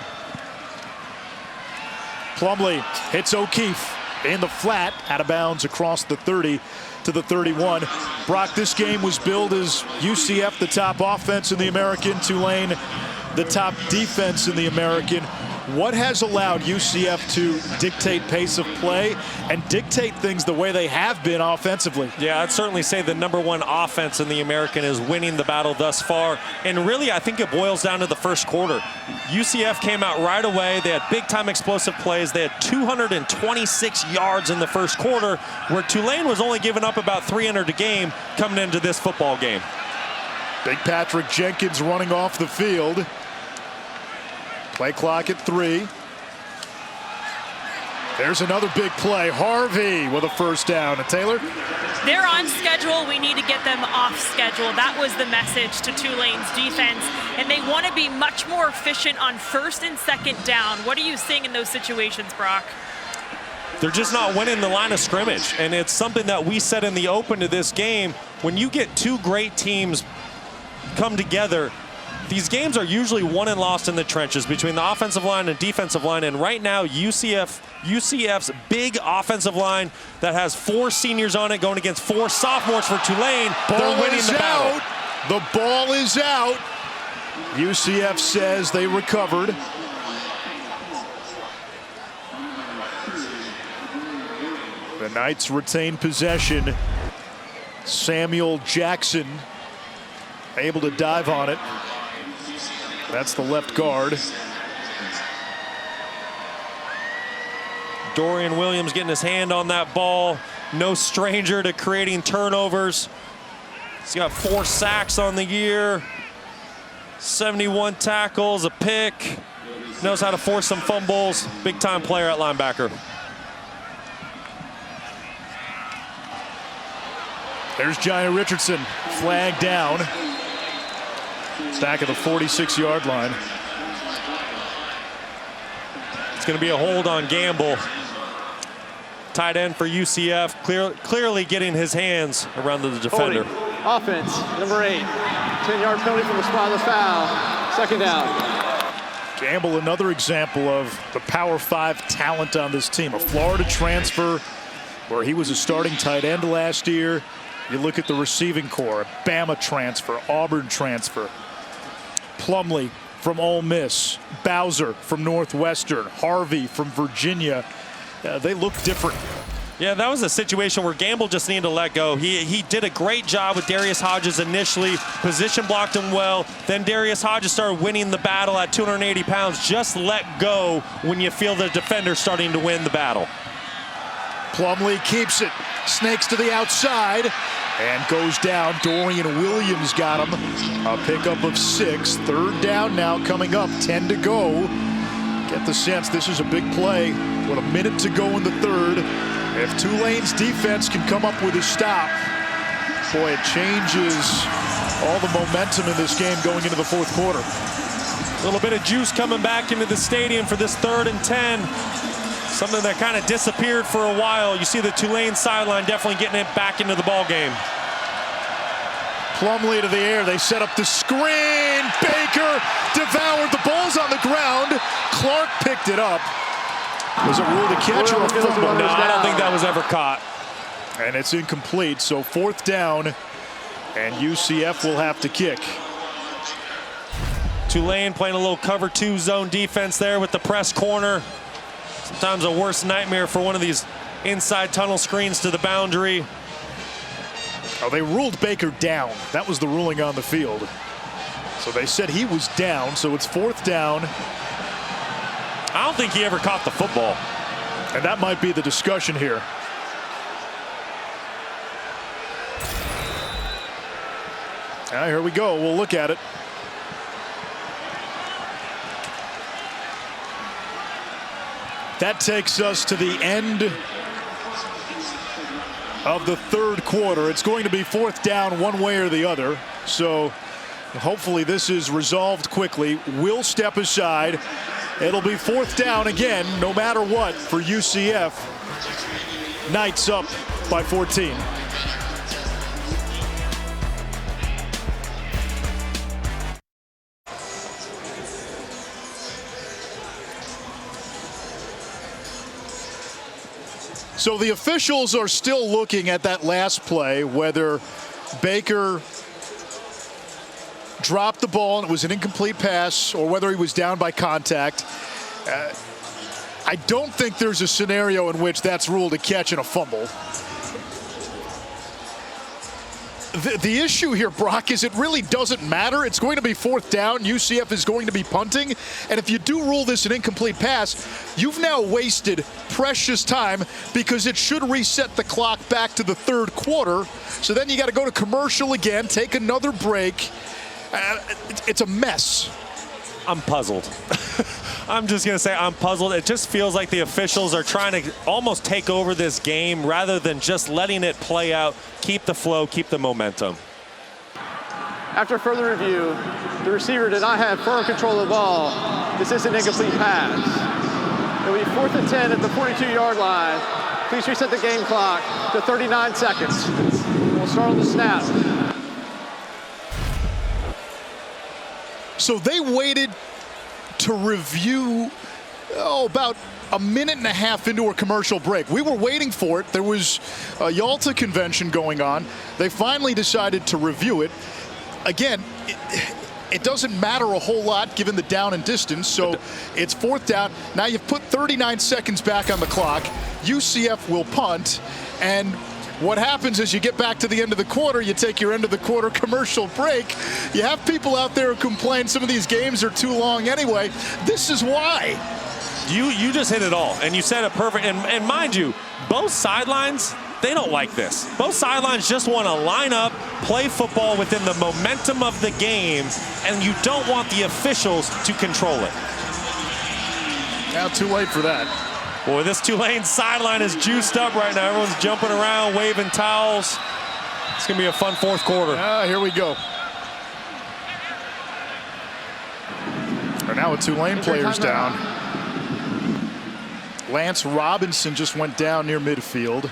Plumlee hits O'Keefe in the flat, out of bounds across the 30 to the 31. Brock, this game was billed as UCF the top offense in the American, Tulane the top defense in the American. What has allowed UCF to dictate pace of play and dictate things the way they have been offensively? Yeah, I'd certainly say the #1 offense in the American is winning the battle thus far. And really, I think it boils down to the first quarter. UCF came out right away. They had big-time explosive plays. They had 226 yards in the first quarter, where Tulane was only giving up about 300 a game coming into this football game. Big Patrick Jenkins running off the field. Play clock at 3. There's another big play. Harvey with a first down. And Taylor? They're on schedule. We need to get them off schedule. That was the message to Tulane's defense. And they want to be much more efficient on first and second down. What are you seeing in those situations, Brock? They're just not winning the line of scrimmage. And it's something that we said in the open to this game. When you get 2 great teams come together, these games are usually won and lost in the trenches between the offensive line and defensive line. And right now, UCF's big offensive line that has 4 seniors on it going against 4 sophomores for Tulane, they're winning the battle. The ball is out. UCF says they recovered. The Knights retain possession. Samuel Jackson able to dive on it. That's the left guard. Dorian Williams getting his hand on that ball. No stranger to creating turnovers. He's got 4 sacks on the year. 71 tackles, a pick. Knows how to force some fumbles. Big time player at linebacker. There's Johnny Richardson, flag down. Back at the 46-yard line. It's going to be a hold on Gamble. Tight end for UCF, clearly getting his hands around the defender. Holding. Offense, number 8. 10-yard penalty from the spot of the foul. Second down. Gamble, another example of the Power 5 talent on this team. A Florida transfer where he was a starting tight end last year. You look at the receiving core, a Bama transfer, Auburn transfer. Plumlee from Ole Miss, Bowser from Northwestern, Harvey from Virginia. They look different. Yeah, that was a situation where Gamble just needed to let go. He did a great job with Darius Hodges initially, position blocked him well. Then Darius Hodges started winning the battle at 280 pounds. Just let go when you feel the defender starting to win the battle. Plumlee keeps it, snakes to the outside, and goes down. Dorian Williams got him. A pickup of 6. Third down now coming up. 10 to go. Get the sense this is a big play with a minute to go in the third. If Tulane's defense can come up with a stop, boy, it changes all the momentum in this game going into the fourth quarter. A little bit of juice coming back into the stadium for this 3rd and 10. Something that kind of disappeared for a while. You see the Tulane sideline definitely getting it back into the ball game. Plumlee to the air. They set up the screen. Baker devoured. The ball's on the ground. Clark picked it up. Was it ruled a catch or a fumble? No, I don't think that was ever caught. And it's incomplete. So 4th down, and UCF will have to kick. Tulane playing a little cover 2 zone defense there with the press corner. Sometimes a worst nightmare for one of these inside tunnel screens to the boundary. Oh, they ruled Baker down. That was the ruling on the field. So they said he was down, so it's 4th down. I don't think he ever caught the football. And that might be the discussion here. Here we go. We'll look at it. That takes us to the end of the third quarter. It's going to be fourth down one way or the other. So hopefully this is resolved quickly. We'll step aside. It'll be fourth down again, no matter what, for UCF. Knights up by 14. So the officials are still looking at that last play, whether Baker dropped the ball and it was an incomplete pass or whether he was down by contact. I don't think there's a scenario in which that's ruled a catch and a fumble. The issue here, Brock, is it really doesn't matter. It's going to be fourth down. UCF is going to be punting. And if you do rule this an incomplete pass, you've now wasted precious time because it should reset the clock back to the third quarter. So then you got to go to commercial again, take another break. It's a mess. I'm puzzled. I'm just going to say I'm puzzled. It just feels like the officials are trying to almost take over this game rather than just letting it play out, keep the flow, keep the momentum. After further review, the receiver did not have firm control of the ball. This is an incomplete pass. It will be 4th and 10 at the 42-yard line. Please reset the game clock to 39 seconds. We'll start on the snap. So they waited to review about a minute and a half into a commercial break. We were waiting for it. There was a Yalta convention going on. They finally decided to review it. Again, it doesn't matter a whole lot given the down and distance, so it's fourth down. Now you've put 39 seconds back on the clock. UCF will punt, and what happens is you get back to the end of the quarter, you take your end of the quarter commercial break. You have people out there who complain some of these games are too long anyway. This is why. You just hit it all, and you said it perfect. And mind you, both sidelines, they don't like this. Both sidelines just want to line up, play football within the momentum of the game, and you don't want the officials to control it. Now too late for that. Boy, this Tulane sideline is juiced up right now. Everyone's jumping around, waving towels. It's going to be a fun fourth quarter. Here we go. And now a Tulane player's down. Lance Robinson just went down near midfield.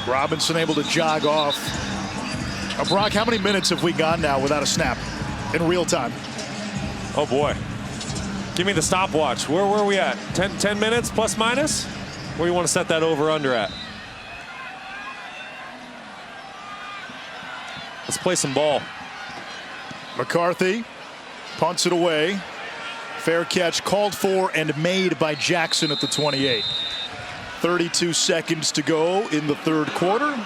Robinson able to jog off. Brock, how many minutes have we gone now without a snap in real time? Oh boy. Give me the stopwatch. Where are we at? 10 minutes plus minus? Where do you want to set that over under at? Let's play some ball. McCarthy punts it away. Fair catch called for and made by Jackson at the 28. 32 seconds to go in the third quarter.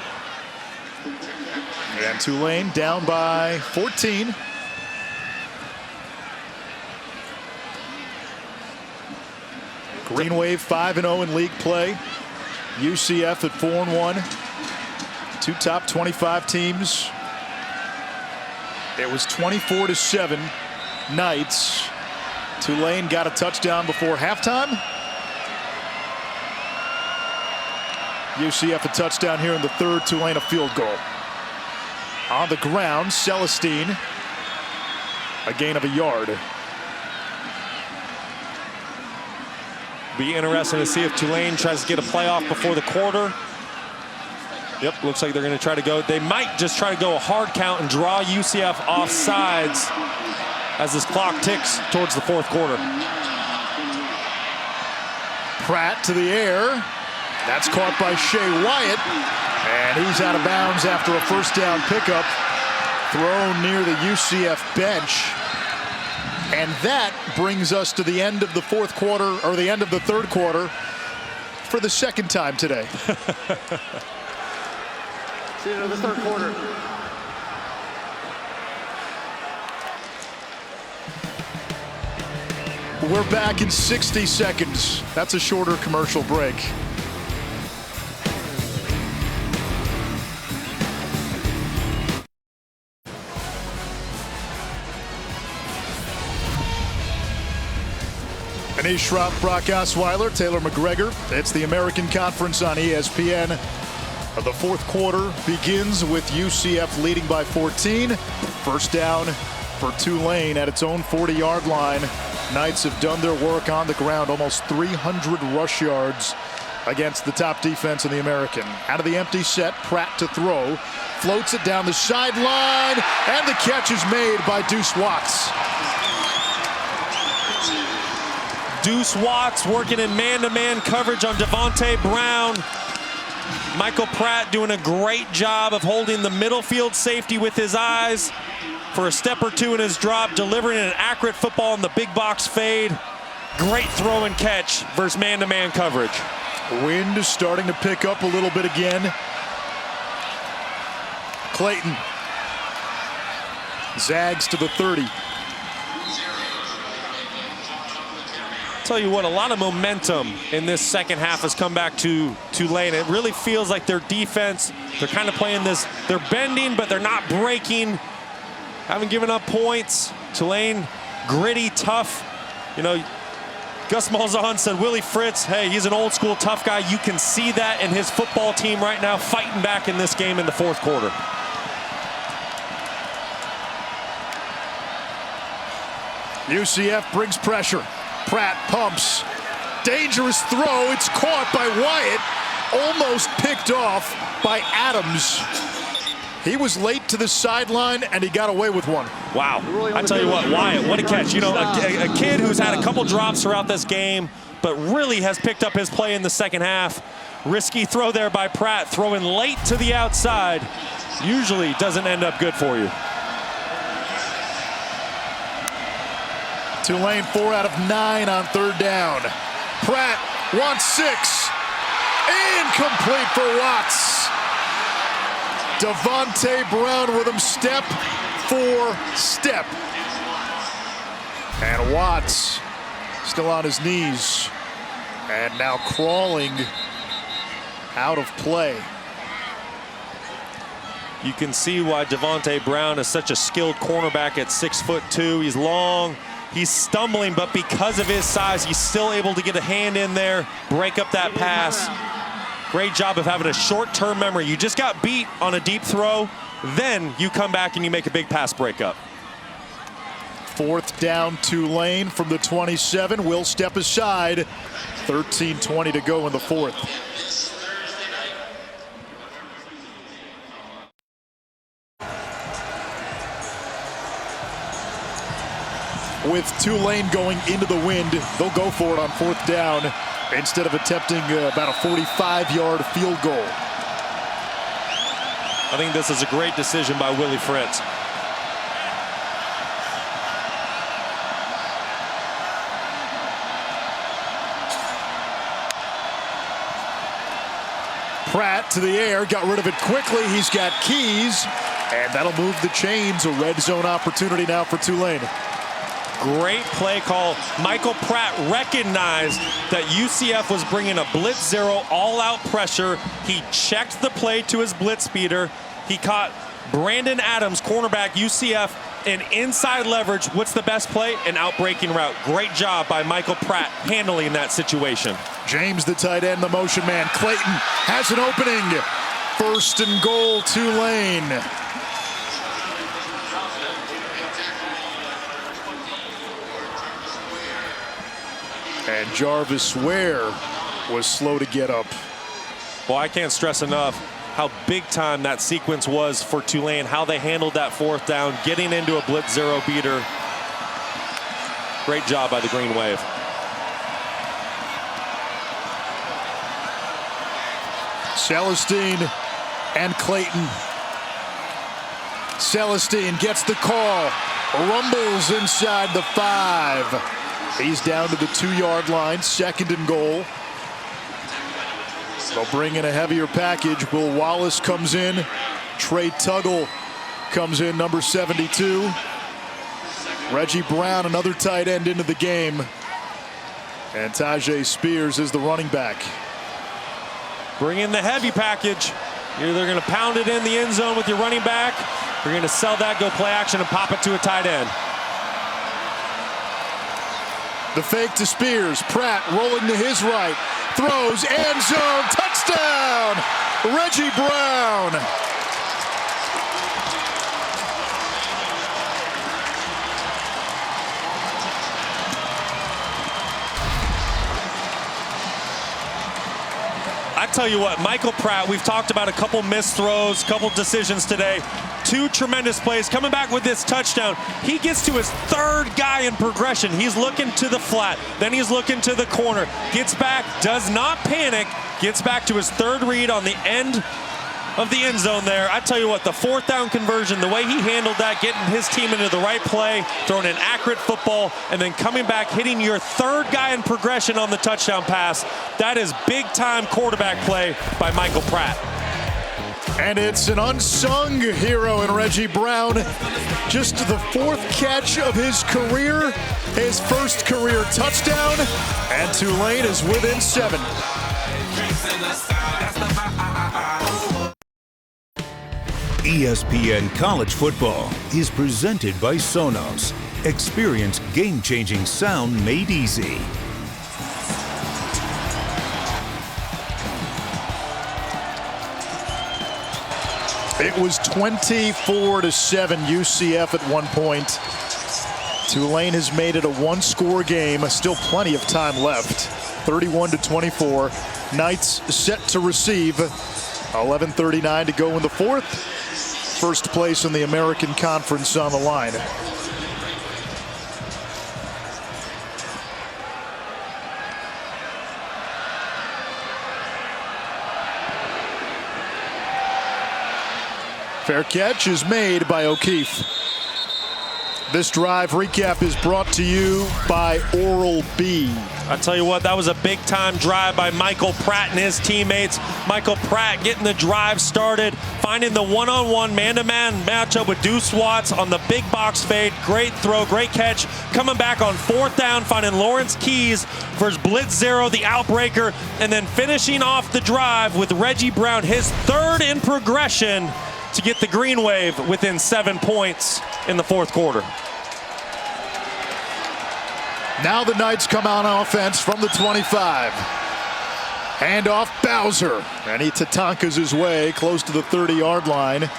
And Tulane down by 14. Green Wave 5-0 in league play. UCF at 4-1. Two top 25 teams. It was 24-7 Knights. Tulane got a touchdown before halftime. UCF a touchdown here in the third. Tulane a field goal. On the ground, Celestine. A gain of a yard. Be interesting to see if Tulane tries to get a playoff before the quarter. Yep, looks like they're going to try to go. They might just try to go a hard count and draw UCF off sides as this clock ticks towards the fourth quarter. Pratt to the air. That's caught by Shea Wyatt. And he's out of bounds after a first down pickup. Thrown near the UCF bench. And that brings us to the end of the fourth quarter, or the end of the third quarter, for the second time today. See you in the third quarter. We're back in 60 seconds. That's a shorter commercial break. Anish Shroff, Brock Osweiler, Taylor McGregor. It's the American Conference on ESPN. The fourth quarter begins with UCF leading by 14. First down for Tulane at its own 40-yard line. Knights have done their work on the ground, almost 300 rush yards against the top defense in the American. Out of the empty set, Pratt to throw, floats it down the sideline, and the catch is made by Deuce Watts. Deuce Watts working in man-to-man coverage on Devontae Brown. Michael Pratt doing a great job of holding the middle field safety with his eyes for a step or two in his drop, delivering an accurate football in the big box fade. Great throw and catch versus man-to-man coverage. Wind is starting to pick up a little bit again. Clayton zags to the 30. Tell you what, a lot of momentum in this second half has come back to Tulane. It really feels like their defense, they're kind of playing this, they're bending, but they're not breaking. Haven't given up points. Tulane, gritty, tough. You know, Gus Malzahn said Willie Fritz, hey, he's an old school tough guy. You can see that in his football team right now, fighting back in this game in the fourth quarter. UCF brings pressure. Pratt pumps. Dangerous throw. It's caught by Wyatt. Almost picked off by Adams. He was late to the sideline, and he got away with one. Wow. I tell you what, Wyatt, what a catch. You know, a kid who's had a couple drops throughout this game, but really has picked up his play in the second half. Risky throw there by Pratt, throwing late to the outside. Usually doesn't end up good for you. Tulane 4 out of 9 on third down. Pratt wants 6. Incomplete for Watts. Devontae Brown with him step for step. And Watts still on his knees. And now crawling out of play. You can see why Devontae Brown is such a skilled cornerback at 6'2". He's long. He's stumbling, but because of his size, he's still able to get a hand in there, break up that pass. Great job of having a short-term memory. You just got beat on a deep throw, then you come back and you make a big pass breakup. Fourth down, Tulane from the 27. Will step aside. 13:20 to go in the fourth. With Tulane going into the wind, they'll go for it on fourth down instead of attempting about a 45-yard field goal. I think this is a great decision by Willie Fritz. Pratt to the air, got rid of it quickly. He's got keys, and that'll move the chains. A red zone opportunity now for Tulane. Great play call. Michael Pratt recognized that UCF was bringing a blitz zero, all-out pressure. He checked the play to his blitz speeder. He caught Brandon Adams, cornerback UCF, in inside leverage. What's the best play? An out-breaking route. Great job by Michael Pratt handling that situation. James, the tight end, the motion man. Clayton has an opening. First and goal, Tulane. And Jarvis Ware was slow to get up. Well, I can't stress enough how big time that sequence was for Tulane, how they handled that fourth down, getting into a blitz zero beater. Great job by the Green Wave. Celestine and Clayton. Celestine gets the call, rumbles inside the 5. He's down to the 2-yard line, second and goal. They'll bring in a heavier package. Will Wallace comes in. Trey Tuggle comes in, number 72. Reggie Brown, another tight end into the game. And Tajay Spears is the running back. Bring in the heavy package. You're either going to pound it in the end zone with your running back, or you're going to sell that, go play action, and pop it to a tight end. The fake to Spears. Pratt rolling to his right. Throws, end zone, touchdown! Reggie Brown. I tell you what, Michael Pratt, we've talked about a couple missed throws, couple decisions today. 2 tremendous plays. Coming back with this touchdown, he gets to his 3rd guy in progression. He's looking to the flat, then he's looking to the corner. Gets back, does not panic, gets back to his 3rd read on the end of the end zone there. I tell you what, the 4th down conversion, the way he handled that, getting his team into the right play, throwing an accurate football, and then coming back, hitting your 3rd guy in progression on the touchdown pass. That is big-time quarterback play by Michael Pratt. And it's an unsung hero in Reggie Brown. Just the 4th catch of his career, his 1st career touchdown, and Tulane is within 7. ESPN College Football is presented by Sonos. Experience game-changing sound made easy. It was 24-7 UCF at one point. Tulane has made it a 1-score game. Still plenty of time left. 31-24. Knights set to receive. 11:39 to go in the 4th. First place in the American Conference on the line. Fair catch is made by O'Keefe. This drive recap is brought to you by Oral-B. I tell you what, that was a big-time drive by Michael Pratt and his teammates. Michael Pratt getting the drive started, finding the one-on-one, man-to-man matchup with Deuce Watts on the big box fade. Great throw, great catch. Coming back on 4th down, finding Lawrence Keys for his blitz 0, the outbreaker, and then finishing off the drive with Reggie Brown, his 3rd in progression, to get the green wave within 7 points in the 4th quarter. Now the Knights come out on offense from the 25. Hand off Bowser. And he tatankas his way close to the 30-yard line.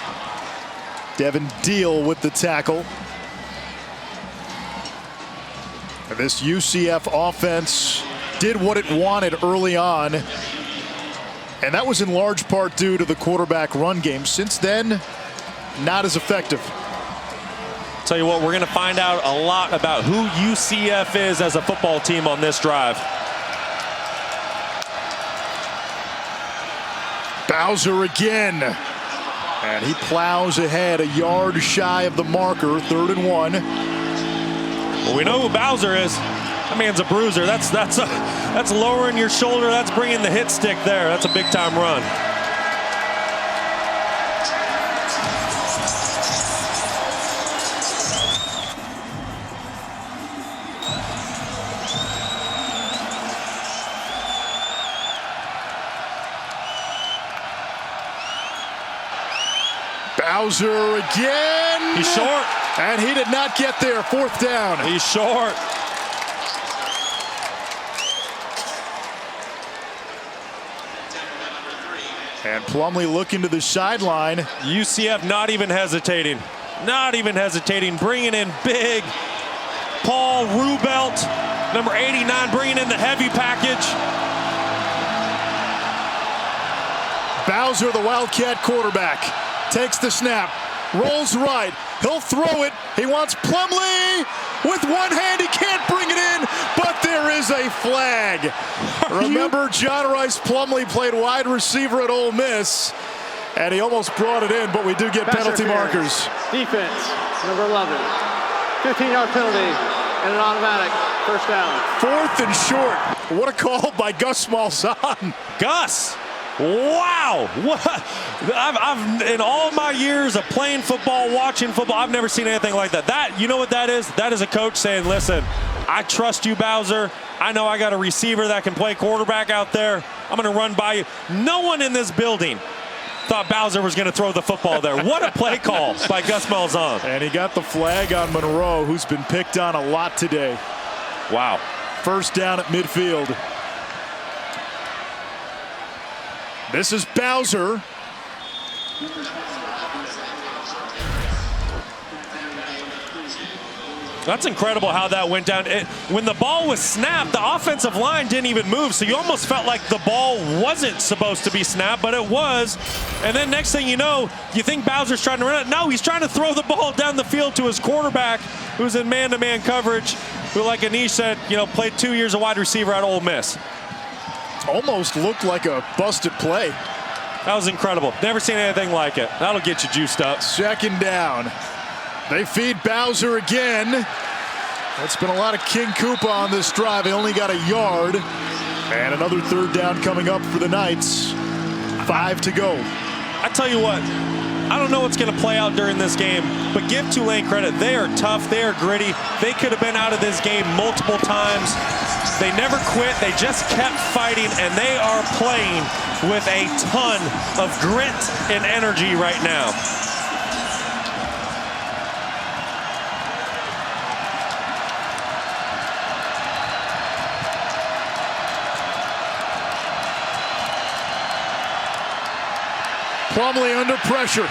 Devin Deal with the tackle. And this UCF offense did what it wanted early on. And that was in large part due to the quarterback run game. Since then, not as effective. Tell you what, we're going to find out a lot about who UCF is as a football team on this drive. Bowser again. And he plows ahead a yard shy of the marker, 3rd and 1. Well, we know who Bowser is. That man's a bruiser. That's lowering your shoulder. That's bringing the hit stick there. That's a big-time run. Bowser again. He's short. And he did not get there. 4th down. He's short. And Plumlee looking to the sideline. UCF not even hesitating. Not even hesitating. Bringing in big Paul Rubelt, number 89, bringing in the heavy package. Bowser, the Wildcat quarterback, takes the snap, rolls right. He'll throw it. He wants Plumlee with one hand. He can't bring it in, but there is a flag. Remember, John Rice Plumlee played wide receiver at Ole Miss, and he almost brought it in, but we do get penalty markers. Defense, number 11. 15-yard penalty and an automatic 1st down. 4th and short. What a call by Gus Malzahn. Gus. Wow! What? I've in all my years of playing football, watching football, I've never seen anything like that. You know what that is? That is a coach saying, listen, I trust you, Bowser. I know I got a receiver that can play quarterback out there. I'm going to run by you. No one in this building thought Bowser was going to throw the football there. What a play call by Gus Malzahn. And he got the flag on Monroe, who's been picked on a lot today. Wow. First down at midfield. This is Bowser. That's incredible how that went down. When the ball was snapped, the offensive line didn't even move, so you almost felt like the ball wasn't supposed to be snapped, but it was. And then next thing you know, you think Bowser's trying to run it. No, he's trying to throw the ball down the field to his quarterback, who's in man-to-man coverage, who, like Anish said, played 2 years of wide receiver at Ole Miss. Almost looked like a busted play. That was incredible. Never seen anything like it. That'll get you juiced up. Second down. They feed Bowser again. It's been a lot of King Koopa on this drive. They only got a yard. And another third down coming up for the Knights. 5 to go. I tell you what, I don't know what's going to play out during this game, but give Tulane credit. They are tough. They are gritty. They could have been out of this game multiple times. They never quit. They just kept fighting, and they are playing with a ton of grit and energy right now. Plumlee under pressure,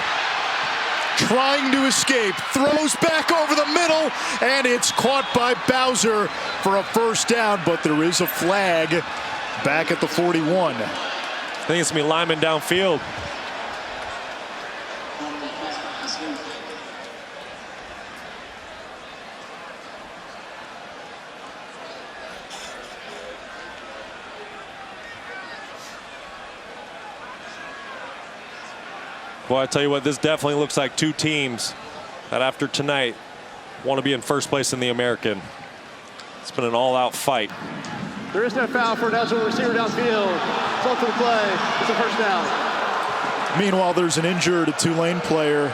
trying to escape, throws back over the middle, and it's caught by Bowser for a first down, but there is a flag back at the 41. I think it's going to be lineman downfield. Boy, I tell you what, this definitely looks like two teams that after tonight want to be in first place in the American. It's been an all-out fight. There is no foul for an eligible receiver downfield. Result of the play. It's a first down. Meanwhile, there's an injured Tulane player.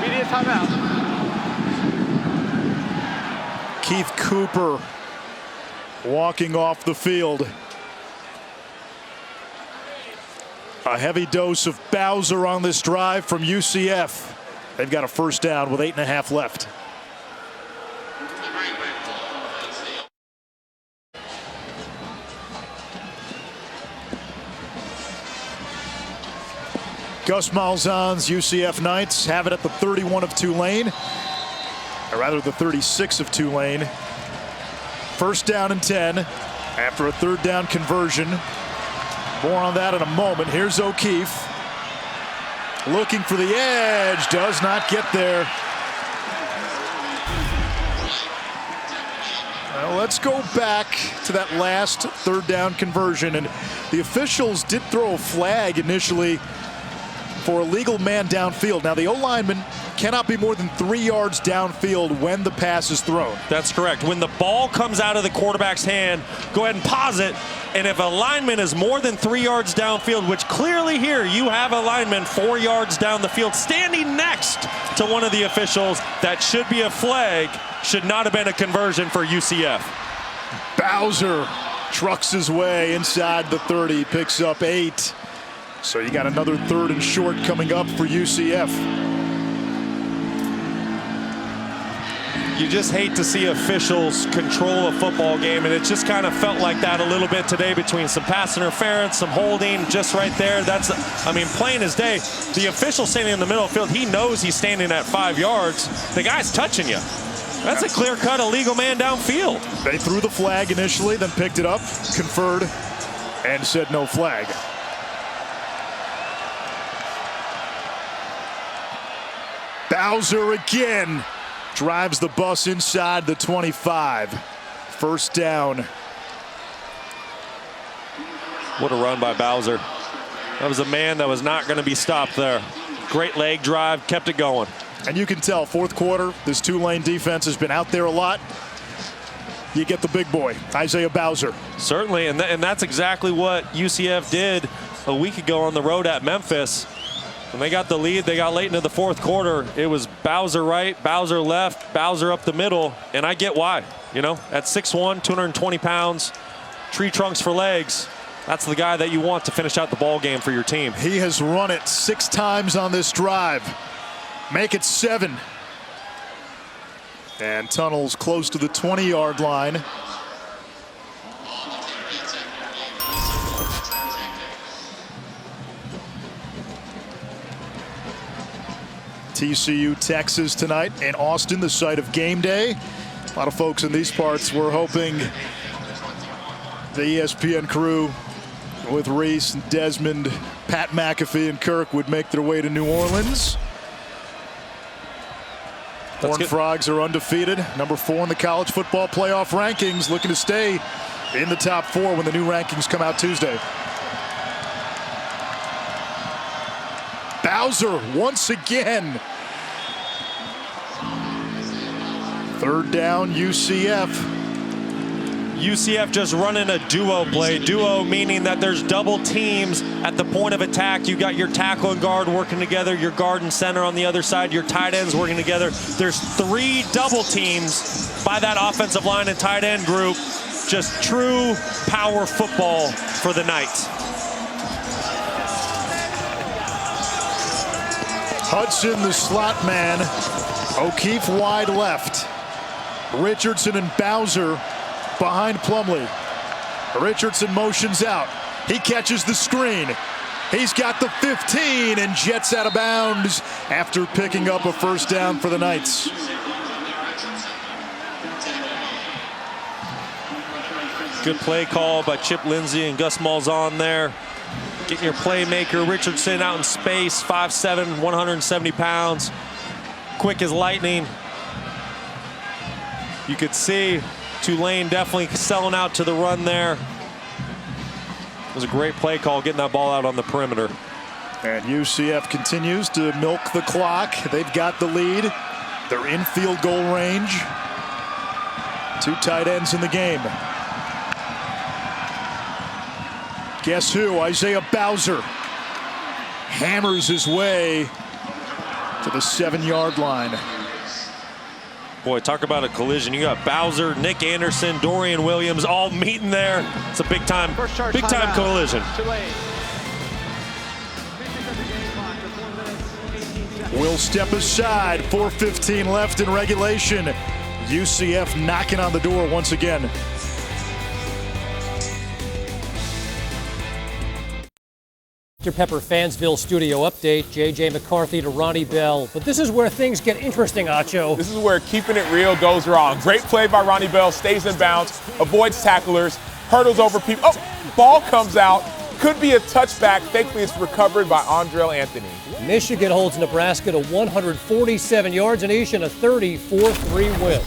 Immediate timeout. Keith Cooper walking off the field. A heavy dose of Bowser on this drive from UCF. They've got a first down with 8.5 left. Gus Malzahn's UCF Knights have it at the 31 of Tulane. Or rather the 36 of Tulane. First down and 10 after a third down conversion. More on that in a moment. Here's O'Keefe. Looking for the edge. Does not get there. Well, let's go back to that last third down conversion. And the officials did throw a flag initially for a legal man downfield. Now the O-lineman cannot be more than 3 yards downfield when the pass is thrown. That's correct. When the ball comes out of the quarterback's hand, go ahead and pause it. And if a lineman is more than 3 yards downfield, which clearly here you have a lineman 4 yards down the field standing next to one of the officials, that should be a flag. Should not have been a conversion for UCF. Bowser trucks his way inside the 30, picks up 8. So you got another third and short coming up for UCF. You just hate to see officials control a football game, and it just kind of felt like that a little bit today between some pass interference, some holding just right there. That's, I mean, plain as day. The official standing in the middle of the field, he knows he's standing at 5 yards. The guy's touching you. That's a clear-cut illegal man downfield. They threw the flag initially, then picked it up, conferred, and said no flag. Bowser again drives the bus inside the 25. First down. What a run by Bowser. That was a man that was not going to be stopped there. Great leg drive, kept it going. And you can tell, fourth quarter, this Tulane defense has been out there a lot. you get the big boy, Isaiah Bowser. Certainly, and that's exactly what UCF did a week ago on the road at Memphis. When they got the lead, they got late into the fourth quarter. It was Bowser right, Bowser left, Bowser up the middle, and I get why. You know, at 6'1", 220 pounds, tree trunks for legs, that's the guy that you want to finish out the ball game for your team. He has run it 6 times on this drive. Make it 7. And tunnels close to the 20-yard line. TCU, Texas tonight in Austin, the site of game day. A lot of folks in these parts were hoping the ESPN crew with Reese, and Desmond, Pat McAfee, and Kirk would make their way to New Orleans. Horned Frogs are undefeated, number 4 in the college football playoff rankings, looking to stay in the top 4 when the new rankings come out Tuesday. Bowser once again. 3rd down, UCF. UCF just running a duo play. Duo meaning that there's double teams at the point of attack. You got your tackle and guard working together, your guard and center on the other side, your tight ends working together. There's 3 double teams by that offensive line and tight end group. Just true power football for the Knights. Hudson, the slot man. O'Keefe wide left. Richardson and Bowser behind Plumlee. Richardson motions out. He catches the screen. He's got the 15 and jets out of bounds after picking up a 1st down for the Knights. Good play call by Chip Lindsey and Gus Malzahn there. Getting your playmaker Richardson out in space, 5'7", 170 pounds. Quick as lightning. You could see Tulane definitely selling out to the run there. It was a great play call, getting that ball out on the perimeter. And UCF continues to milk the clock. They've got the lead. They're in field goal range. 2 tight ends in the game. Guess who? Isaiah Bowser hammers his way to the 7-yard line. Boy, talk about a collision. You got Bowser, Nick Anderson, Dorian Williams all meeting there. It's a big time collision. Will step aside. 4:15 left in regulation. UCF knocking on the door once again. Dr. Pepper Fansville studio update. J.J. McCarthy to Ronnie Bell. But this is where things get interesting, Acho. This is where keeping it real goes wrong. Great play by Ronnie Bell. Stays in bounds. Avoids tacklers. Hurdles over people. Oh, ball comes out. Could be a touchback. Thankfully, it's recovered by Andrell Anthony. Michigan holds Nebraska to 147 yards in each and a 34-3 win.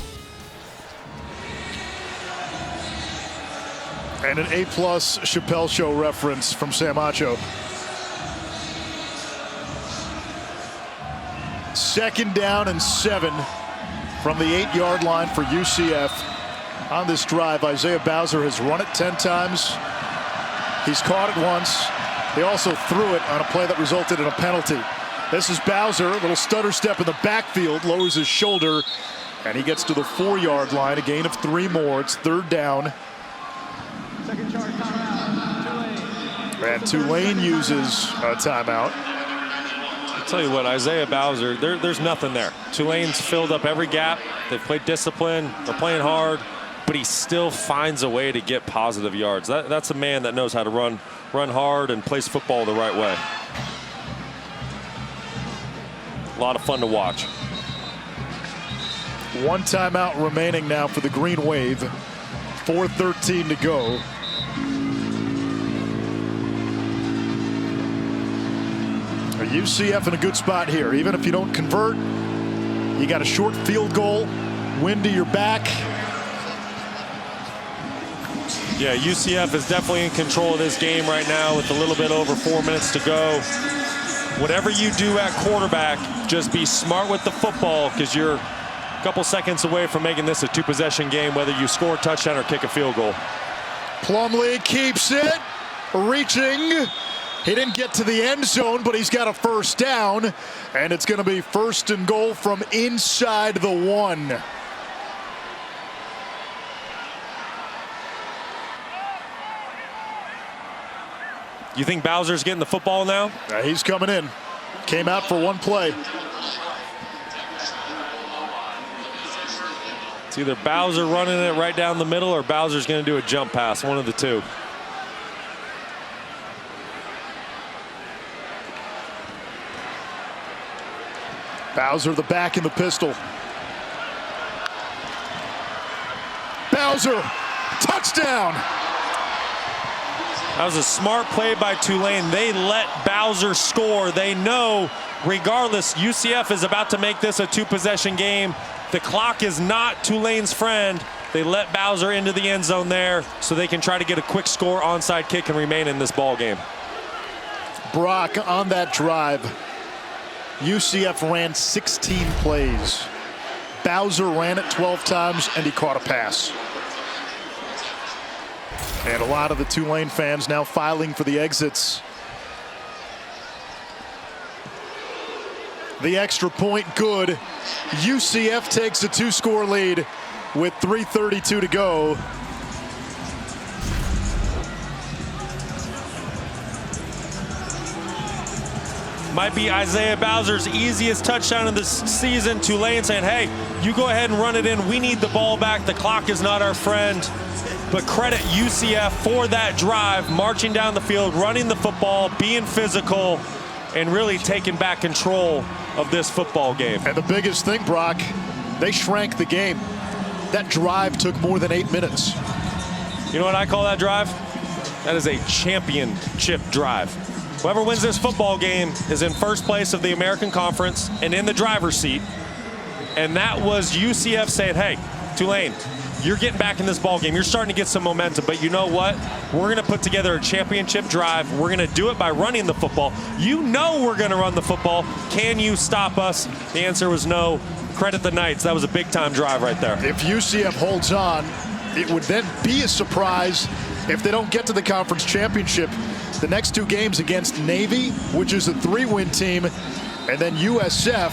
And an A+ Chappelle Show reference from Sam Acho. 2nd down and 7 from the 8-yard line for UCF. On this drive, Isaiah Bowser has run it 10 times. He's caught it once. They also threw it on a play that resulted in a penalty. This is Bowser, a little stutter step in the backfield, lowers his shoulder, and he gets to the 4-yard line, a gain of 3 more. It's 3rd down. Second charge timeout. And Tulane uses a timeout. I'll tell you what, Isaiah Bowser, there's nothing there. Tulane's filled up every gap. They've played discipline. They're playing hard, but he still finds a way to get positive yards. That's a man that knows how to run hard and plays football the right way. A lot of fun to watch. 1 timeout remaining now for the Green Wave. 4:13 to go. UCF in a good spot here. Even if you don't convert, you got a short field goal, wind to your back. Yeah, UCF is definitely in control of this game right now with a little bit over 4 minutes to go. Whatever you do at quarterback, just be smart with the football, because you're A couple seconds away from making this a 2-possession game, whether you score a touchdown or kick a field goal. Plumlee keeps it, reaching. He didn't get to the end zone, but he's got a first down, and it's going to be 1st and goal from inside the 1. You think Bowser's getting the football now? He's coming in. Came out for one play. It's either Bowser running it right down the middle or Bowser's going to do a jump pass, one of the two. Bowser the back in the pistol. Bowser, touchdown. That was a smart play by Tulane. They let Bowser score. They know, regardless, UCF is about to make this a 2-possession game. The clock is not Tulane's friend. They let Bowser into the end zone there so they can try to get a quick score, onside kick, and remain in this ball game. Brock on that drive. UCF ran 16 plays. Bowser ran it 12 times, and he caught a pass. And a lot of the Tulane fans now filing for the exits. The extra point good. UCF takes a 2-score lead with 3:32 to go. Might be Isaiah Bowser's easiest touchdown of the season. Tulane saying, hey, you go ahead and run it in. We need the ball back. The clock is not our friend. But credit UCF for that drive, marching down the field, running the football, being physical, and really taking back control of this football game. And the biggest thing, Brock, they shrank the game. That drive took more than 8 minutes. You know what I call that drive? That is a championship drive. Whoever wins this football game is in first place of the American Conference and in the driver's seat. And that was UCF saying, hey, Tulane, you're getting back in this ball game. You're starting to get some momentum, but you know what? We're going to put together a championship drive. We're going to do it by running the football. You know we're going to run the football. Can you stop us? The answer was no. Credit the Knights. That was a big-time drive right there. If UCF holds on, it would then be a surprise if they don't get to the conference championship. The next 2 games against Navy, which is a 3-win team, and then USF,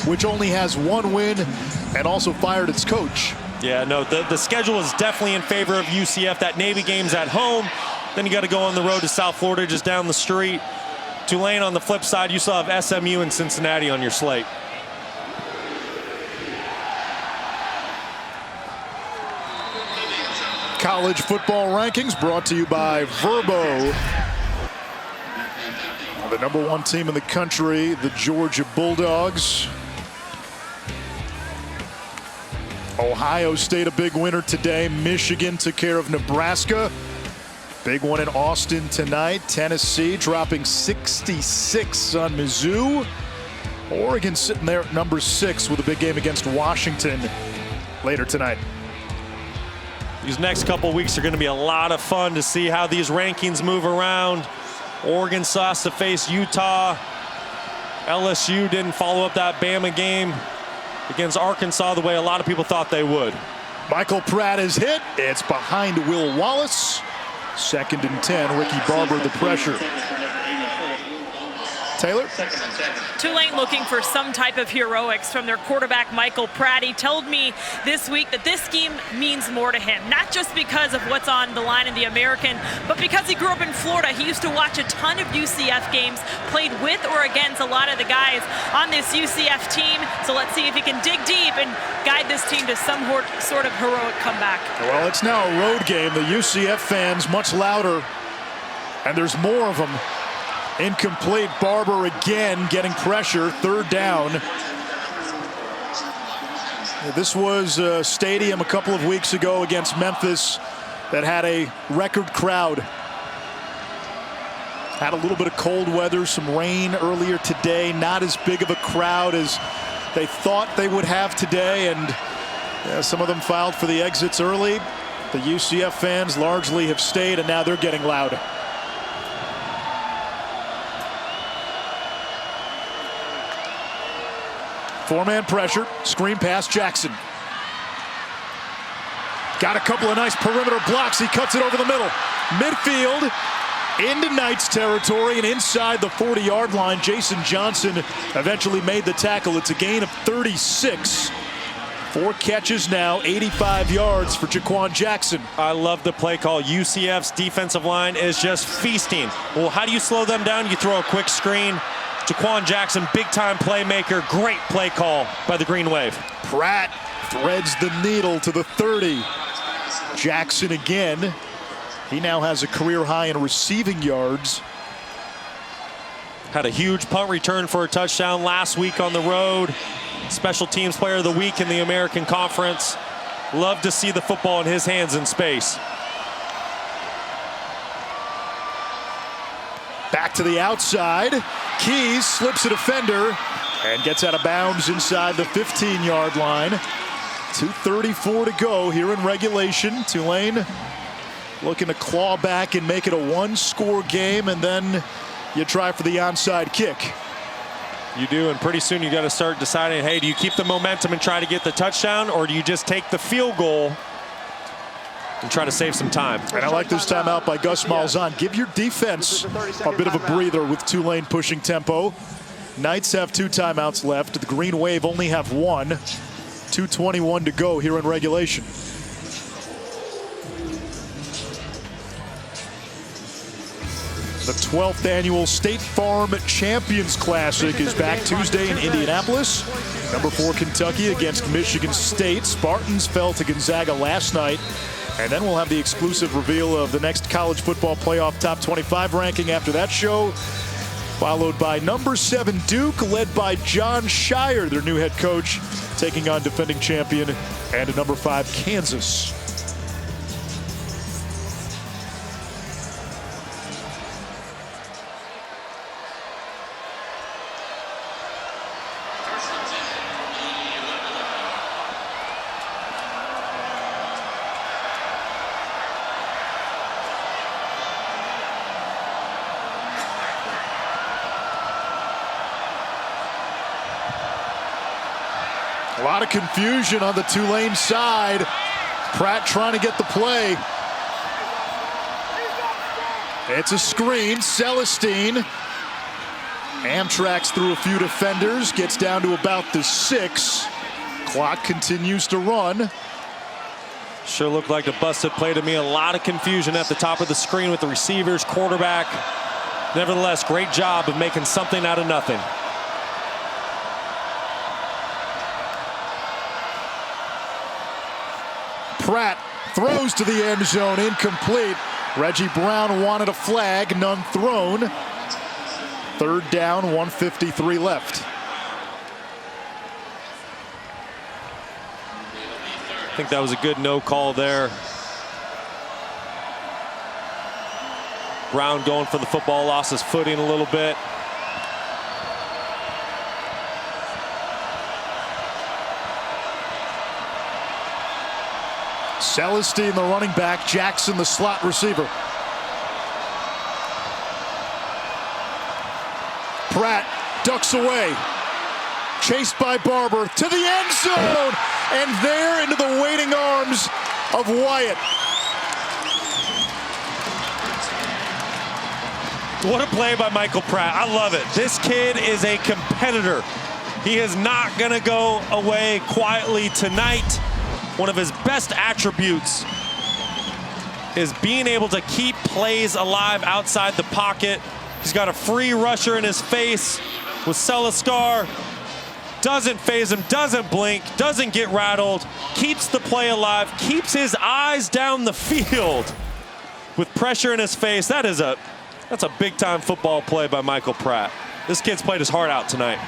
which only has 1 win and also fired its coach. Yeah, no, the schedule is definitely in favor of UCF. That Navy game's at home. Then you got to go on the road to South Florida, just down the street. Tulane on the flip side, you still have SMU and Cincinnati on your slate. College football rankings brought to you by Verbo. The #1 team in the country, the Georgia Bulldogs. Ohio State a big winner today. Michigan took care of Nebraska. Big one in Austin tonight. Tennessee dropping 66 on Mizzou. Oregon sitting there at number 6 with a big game against Washington later tonight. These next couple weeks are going to be a lot of fun to see how these rankings move around. Oregon has to face Utah. LSU didn't follow up that Bama game against Arkansas the way a lot of people thought they would. Michael Pratt is hit. It's behind Will Wallace. 2nd and 10. Ricky Barber the pressure. Taylor? Tulane looking for some type of heroics from their quarterback, Michael Pratt. He told me this week that this scheme means more to him, not just because of what's on the line in the American, but because he grew up in Florida. He used to watch a ton of UCF games, played with or against a lot of the guys on this UCF team. So let's see if he can dig deep and guide this team to some sort of heroic comeback. Well, it's now a road game. The UCF fans much louder, and there's more of them. Incomplete. Barber again getting pressure. 3rd down. This was a stadium a couple of weeks ago against Memphis that had a record crowd. Had a little bit of cold weather, some rain earlier today. Not as big of a crowd as they thought they would have today, and some of them filed for the exits early. The UCF fans largely have stayed, and now they're getting loud. Four-man pressure, screen pass, Jackson. Got a couple of nice perimeter blocks. He cuts it over the middle. Midfield into Knights territory and inside the 40-yard line. Jason Johnson eventually made the tackle. It's a gain of 36. 4 catches now, 85 yards for Jaquan Jackson. I love the play call. UCF's defensive line is just feasting. Well, how do you slow them down? You throw a quick screen. Jaquan Jackson, big-time playmaker. Great play call by the Green Wave. Pratt threads the needle to the 30. Jackson again. He now has a career high in receiving yards. Had a huge punt return for a touchdown last week on the road. Special teams player of the week in the American Conference. Love to see the football in his hands in space. Back to the outside. Keys slips a defender and gets out of bounds inside the 15-yard line. 2:34 to go here in regulation. Tulane looking to claw back and make it a 1-score game, and then you try for the onside kick. You do, and pretty soon you got to start deciding, hey, do you keep the momentum and try to get the touchdown, or do you just take the field goal and try to save some time? And I like this timeout by Gus Malzahn. Give your defense a bit of a breather with Tulane pushing tempo. Knights have 2 timeouts left. The Green Wave only have 1. 2:21 to go here in regulation. The 12th annual State Farm Champions Classic is back Tuesday in Indianapolis. Number 4 Kentucky against Michigan State. Spartans fell to Gonzaga last night. And then we'll have the exclusive reveal of the next college football playoff top 25 ranking after that show. Followed by number 7 Duke, led by John Shire, their new head coach, taking on defending champion and number 5 Kansas. A lot of confusion on the Tulane side. Pratt trying to get the play. It's a screen. Celestine Amtrak's through a few defenders. Gets down to about the 6. Clock continues to run. Sure looked like a busted play to me. A lot of confusion at the top of the screen with the receivers, quarterback. Nevertheless, great job of making something out of nothing. Pratt throws to the end zone, incomplete. Reggie Brown wanted a flag, none thrown. 3rd down, 1:53 left. I think that was a good no call there. Brown going for the football, lost his footing a little bit. Celestine, the running back. Jackson, the slot receiver. Pratt ducks away. Chased by Barber to the end zone. And there into the waiting arms of Wyatt. What a play by Michael Pratt. I love it. This kid is a competitor. He is not going to go away quietly tonight. One of his best attributes is being able to keep plays alive outside the pocket. He's got a free rusher in his face with Celiscar. Doesn't phase him, doesn't blink, doesn't get rattled, keeps the play alive, keeps his eyes down the field with pressure in his face. That's a big-time football play by Michael Pratt. This kid's played his heart out tonight.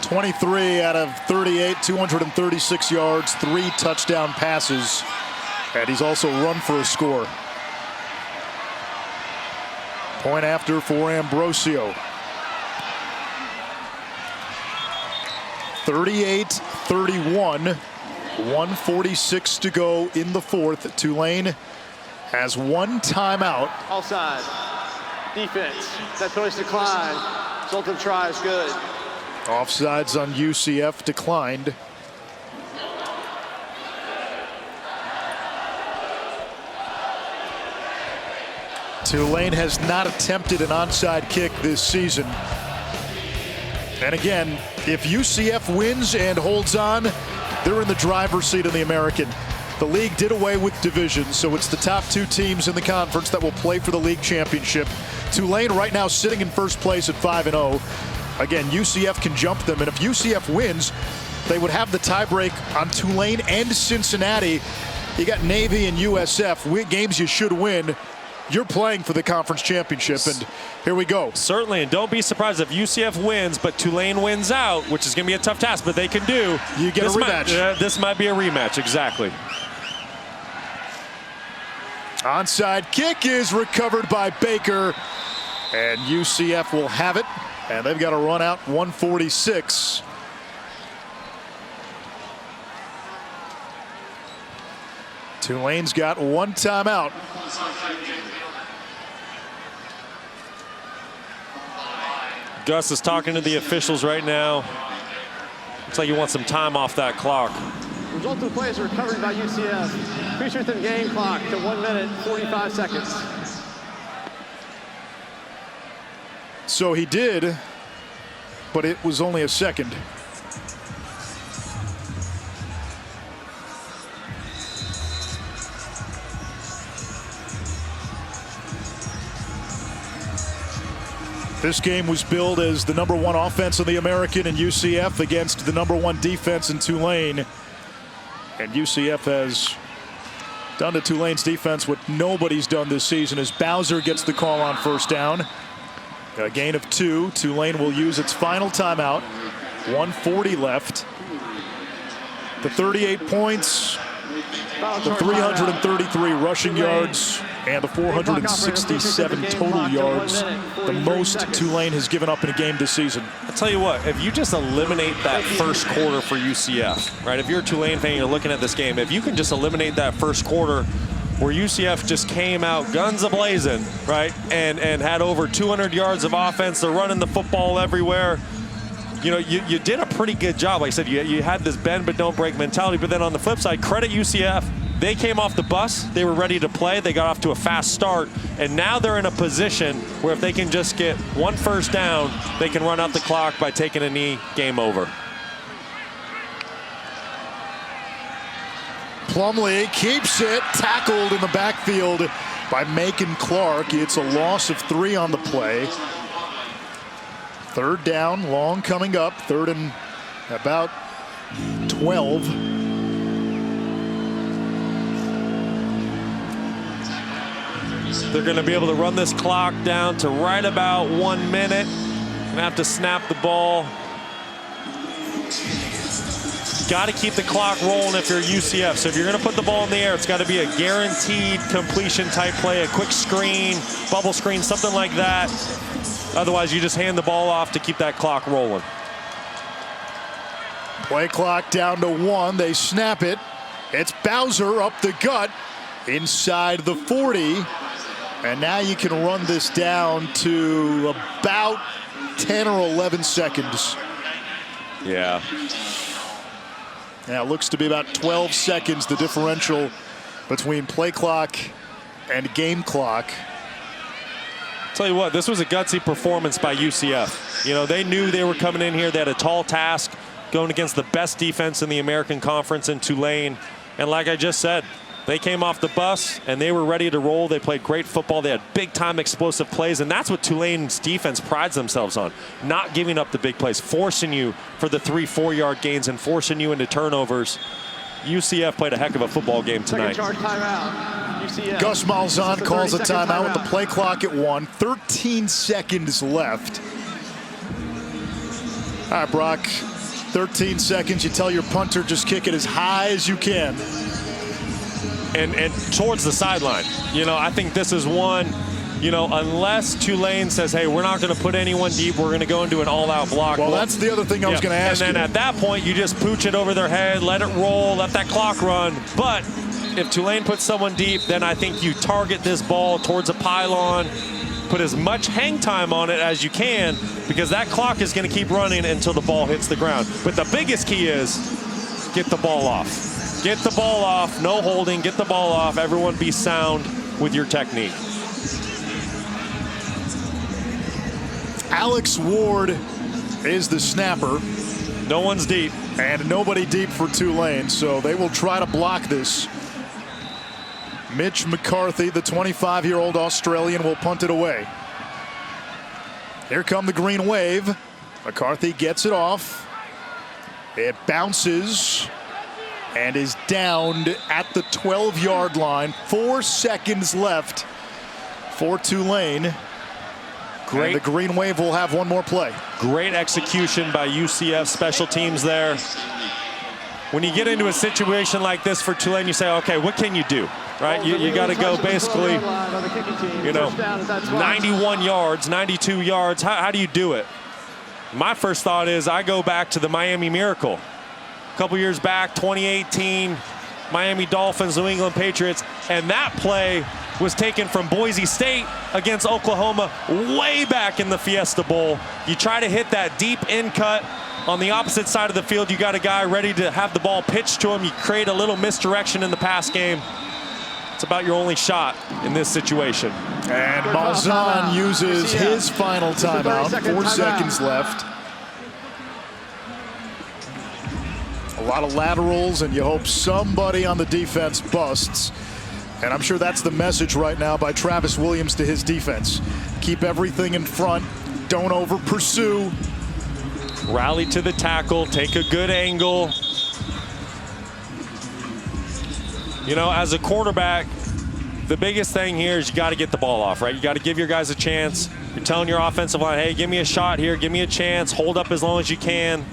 23 out of 38, 236 yards, 3 touchdown passes. And he's also run for a score. Point after for Ambrosio. 38-31, 1:46 to go in the 4th. Tulane has 1 timeout. Offside. Defense. That penalty decline. Result of the try is good. Offsides on UCF declined. Tulane has not attempted an onside kick this season. And again, if UCF wins and holds on, they're in the driver's seat of the American. The league did away with divisions, so it's the top 2 teams in the conference that will play for the league championship. Tulane right now sitting in first place at 5-0. Again, UCF can jump them, and if UCF wins, they would have the tiebreak on Tulane and Cincinnati. You got Navy and USF, games you should win. You're playing for the conference championship, and here we go. Certainly, and don't be surprised if UCF wins, but Tulane wins out, which is going to be a tough task, but they can do. You get a rematch. This might be a rematch, exactly. Onside kick is recovered by Baker, and UCF will have it, and they've got to run out 146. Tulane's got 1 timeout. Gus is talking to the officials right now. Looks like he wants some time off that clock. Result of the play is recovered by UCF. Feature within game clock to 1 minute, 45 seconds. So he did, but it was only a second. This game was billed as the #1 offense in the American in UCF against the #1 defense in Tulane. And UCF has done to Tulane's defense what nobody's done this season as Bowser gets the call on first down. A gain of 2. Tulane will use its final timeout. 1:40 left. The 38 points, the 333 rushing yards, and the 467 total yards, the most Tulane has given up in a game this season. I'll tell you what, if you just eliminate that first quarter for UCF, right? If you're a Tulane fan, you're looking at this game, if you can just eliminate that first quarter where UCF just came out guns a-blazing, right? And had over 200 yards of offense, they're running the football everywhere. You know, you did a pretty good job. Like I said, you had this bend but don't break mentality, but then on the flip side, credit UCF. They came off the bus, they were ready to play, they got off to a fast start, and now they're in a position where if they can just get 1 first down, they can run out the clock by taking a knee, game over. Plumlee keeps it, tackled in the backfield by Macon Clark. It's a loss of 3 on the play. 3rd down, long coming up, 3rd and about 12. They're going to be able to run this clock down to right about 1 minute. Gonna have to snap the ball. Got to keep the clock rolling if you're UCF. So if you're going to put the ball in the air, it's got to be a guaranteed completion type play, a quick screen, bubble screen, something like that. Otherwise, you just hand the ball off to keep that clock rolling. Play clock down to 1. They snap it. It's Bowser up the gut inside the 40. And now you can run this down to about 10 or 11 seconds. Yeah. Now it looks to be about 12 seconds, the differential between play clock and game clock. Tell you what, this was a gutsy performance by UCF. You know, they knew they were coming in here. They had a tall task going against the best defense in the American Conference in Tulane. And like I just said, they came off the bus and they were ready to roll. They played great football. They had big time explosive plays, and that's what Tulane's defense prides themselves on. Not giving up the big plays, forcing you for the 3-4 yard gains and forcing you into turnovers. UCF played a heck of a football game tonight. Second charge timeout. UCF. Gus Malzahn calls a timeout with the play clock at 1. 13 seconds left. All right, Brock. 13 seconds. You tell your punter just kick it as high as you can. And towards the sideline. You know, I think this is one, you know, unless Tulane says, hey, we're not going to put anyone deep, we're going to go into an all-out block. Well, that's the other thing I was going to ask you. And then at that point, you just pooch it over their head, let it roll, let that clock run. But if Tulane puts someone deep, then I think you target this ball towards a pylon, Put as much hang time on it as you can, because that clock is going to keep running until the ball hits the ground. But the biggest key is get the ball off. Get the ball off, no holding, get the ball off. Everyone be sound with your technique. Alex Ward is the snapper. No one's deep. And nobody deep for Tulane, so they will try to block this. Mitch McCarthy, the 25-year-old Australian, will punt it away. Here come the green wave. McCarthy gets it off. It bounces and is downed at the 12-yard line. 4 seconds left for Tulane. Great. And the green wave will have one more play. Great execution by UCF special teams there. When you get into a situation like this for Tulane, you say, okay, what can you do? Right? You got to go basically, 91 yards, 92 yards. How do you do it? My first thought is I go back to the Miami Miracle. A couple years back, 2018, Miami Dolphins, New England Patriots, and that play was taken from Boise State against Oklahoma way back in the Fiesta Bowl. You try to hit that deep in cut on the opposite side of the field. You got a guy ready to have the ball pitched to him. You create a little misdirection in the pass game. It's about your only shot in this situation. And Malzahn uses his final timeout. 4 seconds left. A lot of laterals, and you hope somebody on the defense busts. And I'm sure that's the message right now by Travis Williams to his defense. Keep everything in front. Don't over pursue. Rally to the tackle. Take a good angle. You know, as a quarterback, the biggest thing here is you got to get the ball off, right? You got to give your guys a chance. You're telling your offensive line, hey, give me a shot here. Give me a chance. Hold up as long as you can.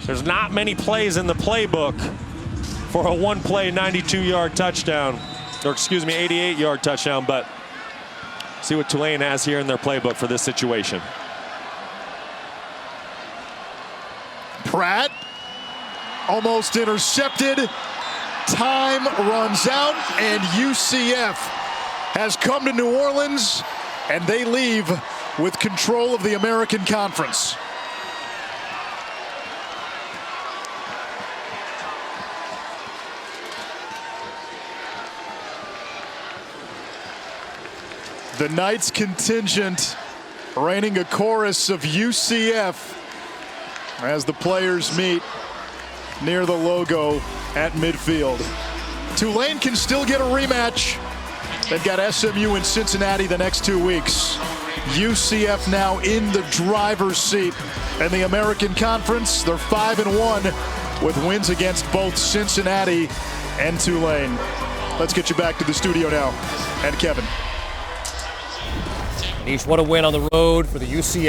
There's not many plays in the playbook for a one-play 92-yard touchdown. Or excuse me, 88-yard touchdown. But see what Tulane has here in their playbook for this situation. Pratt almost intercepted. Time runs out, and UCF has come to New Orleans, and they leave with control of the American Conference. The Knights contingent raining a chorus of UCF as the players meet near the logo at midfield. Tulane can still get a rematch. They've got SMU in Cincinnati the next 2 weeks. UCF now in the driver's seat in the American Conference. They're 5-1 with wins against both Cincinnati and Tulane. Let's get you back to the studio now. And Kevin. What a win on the road for the UCF.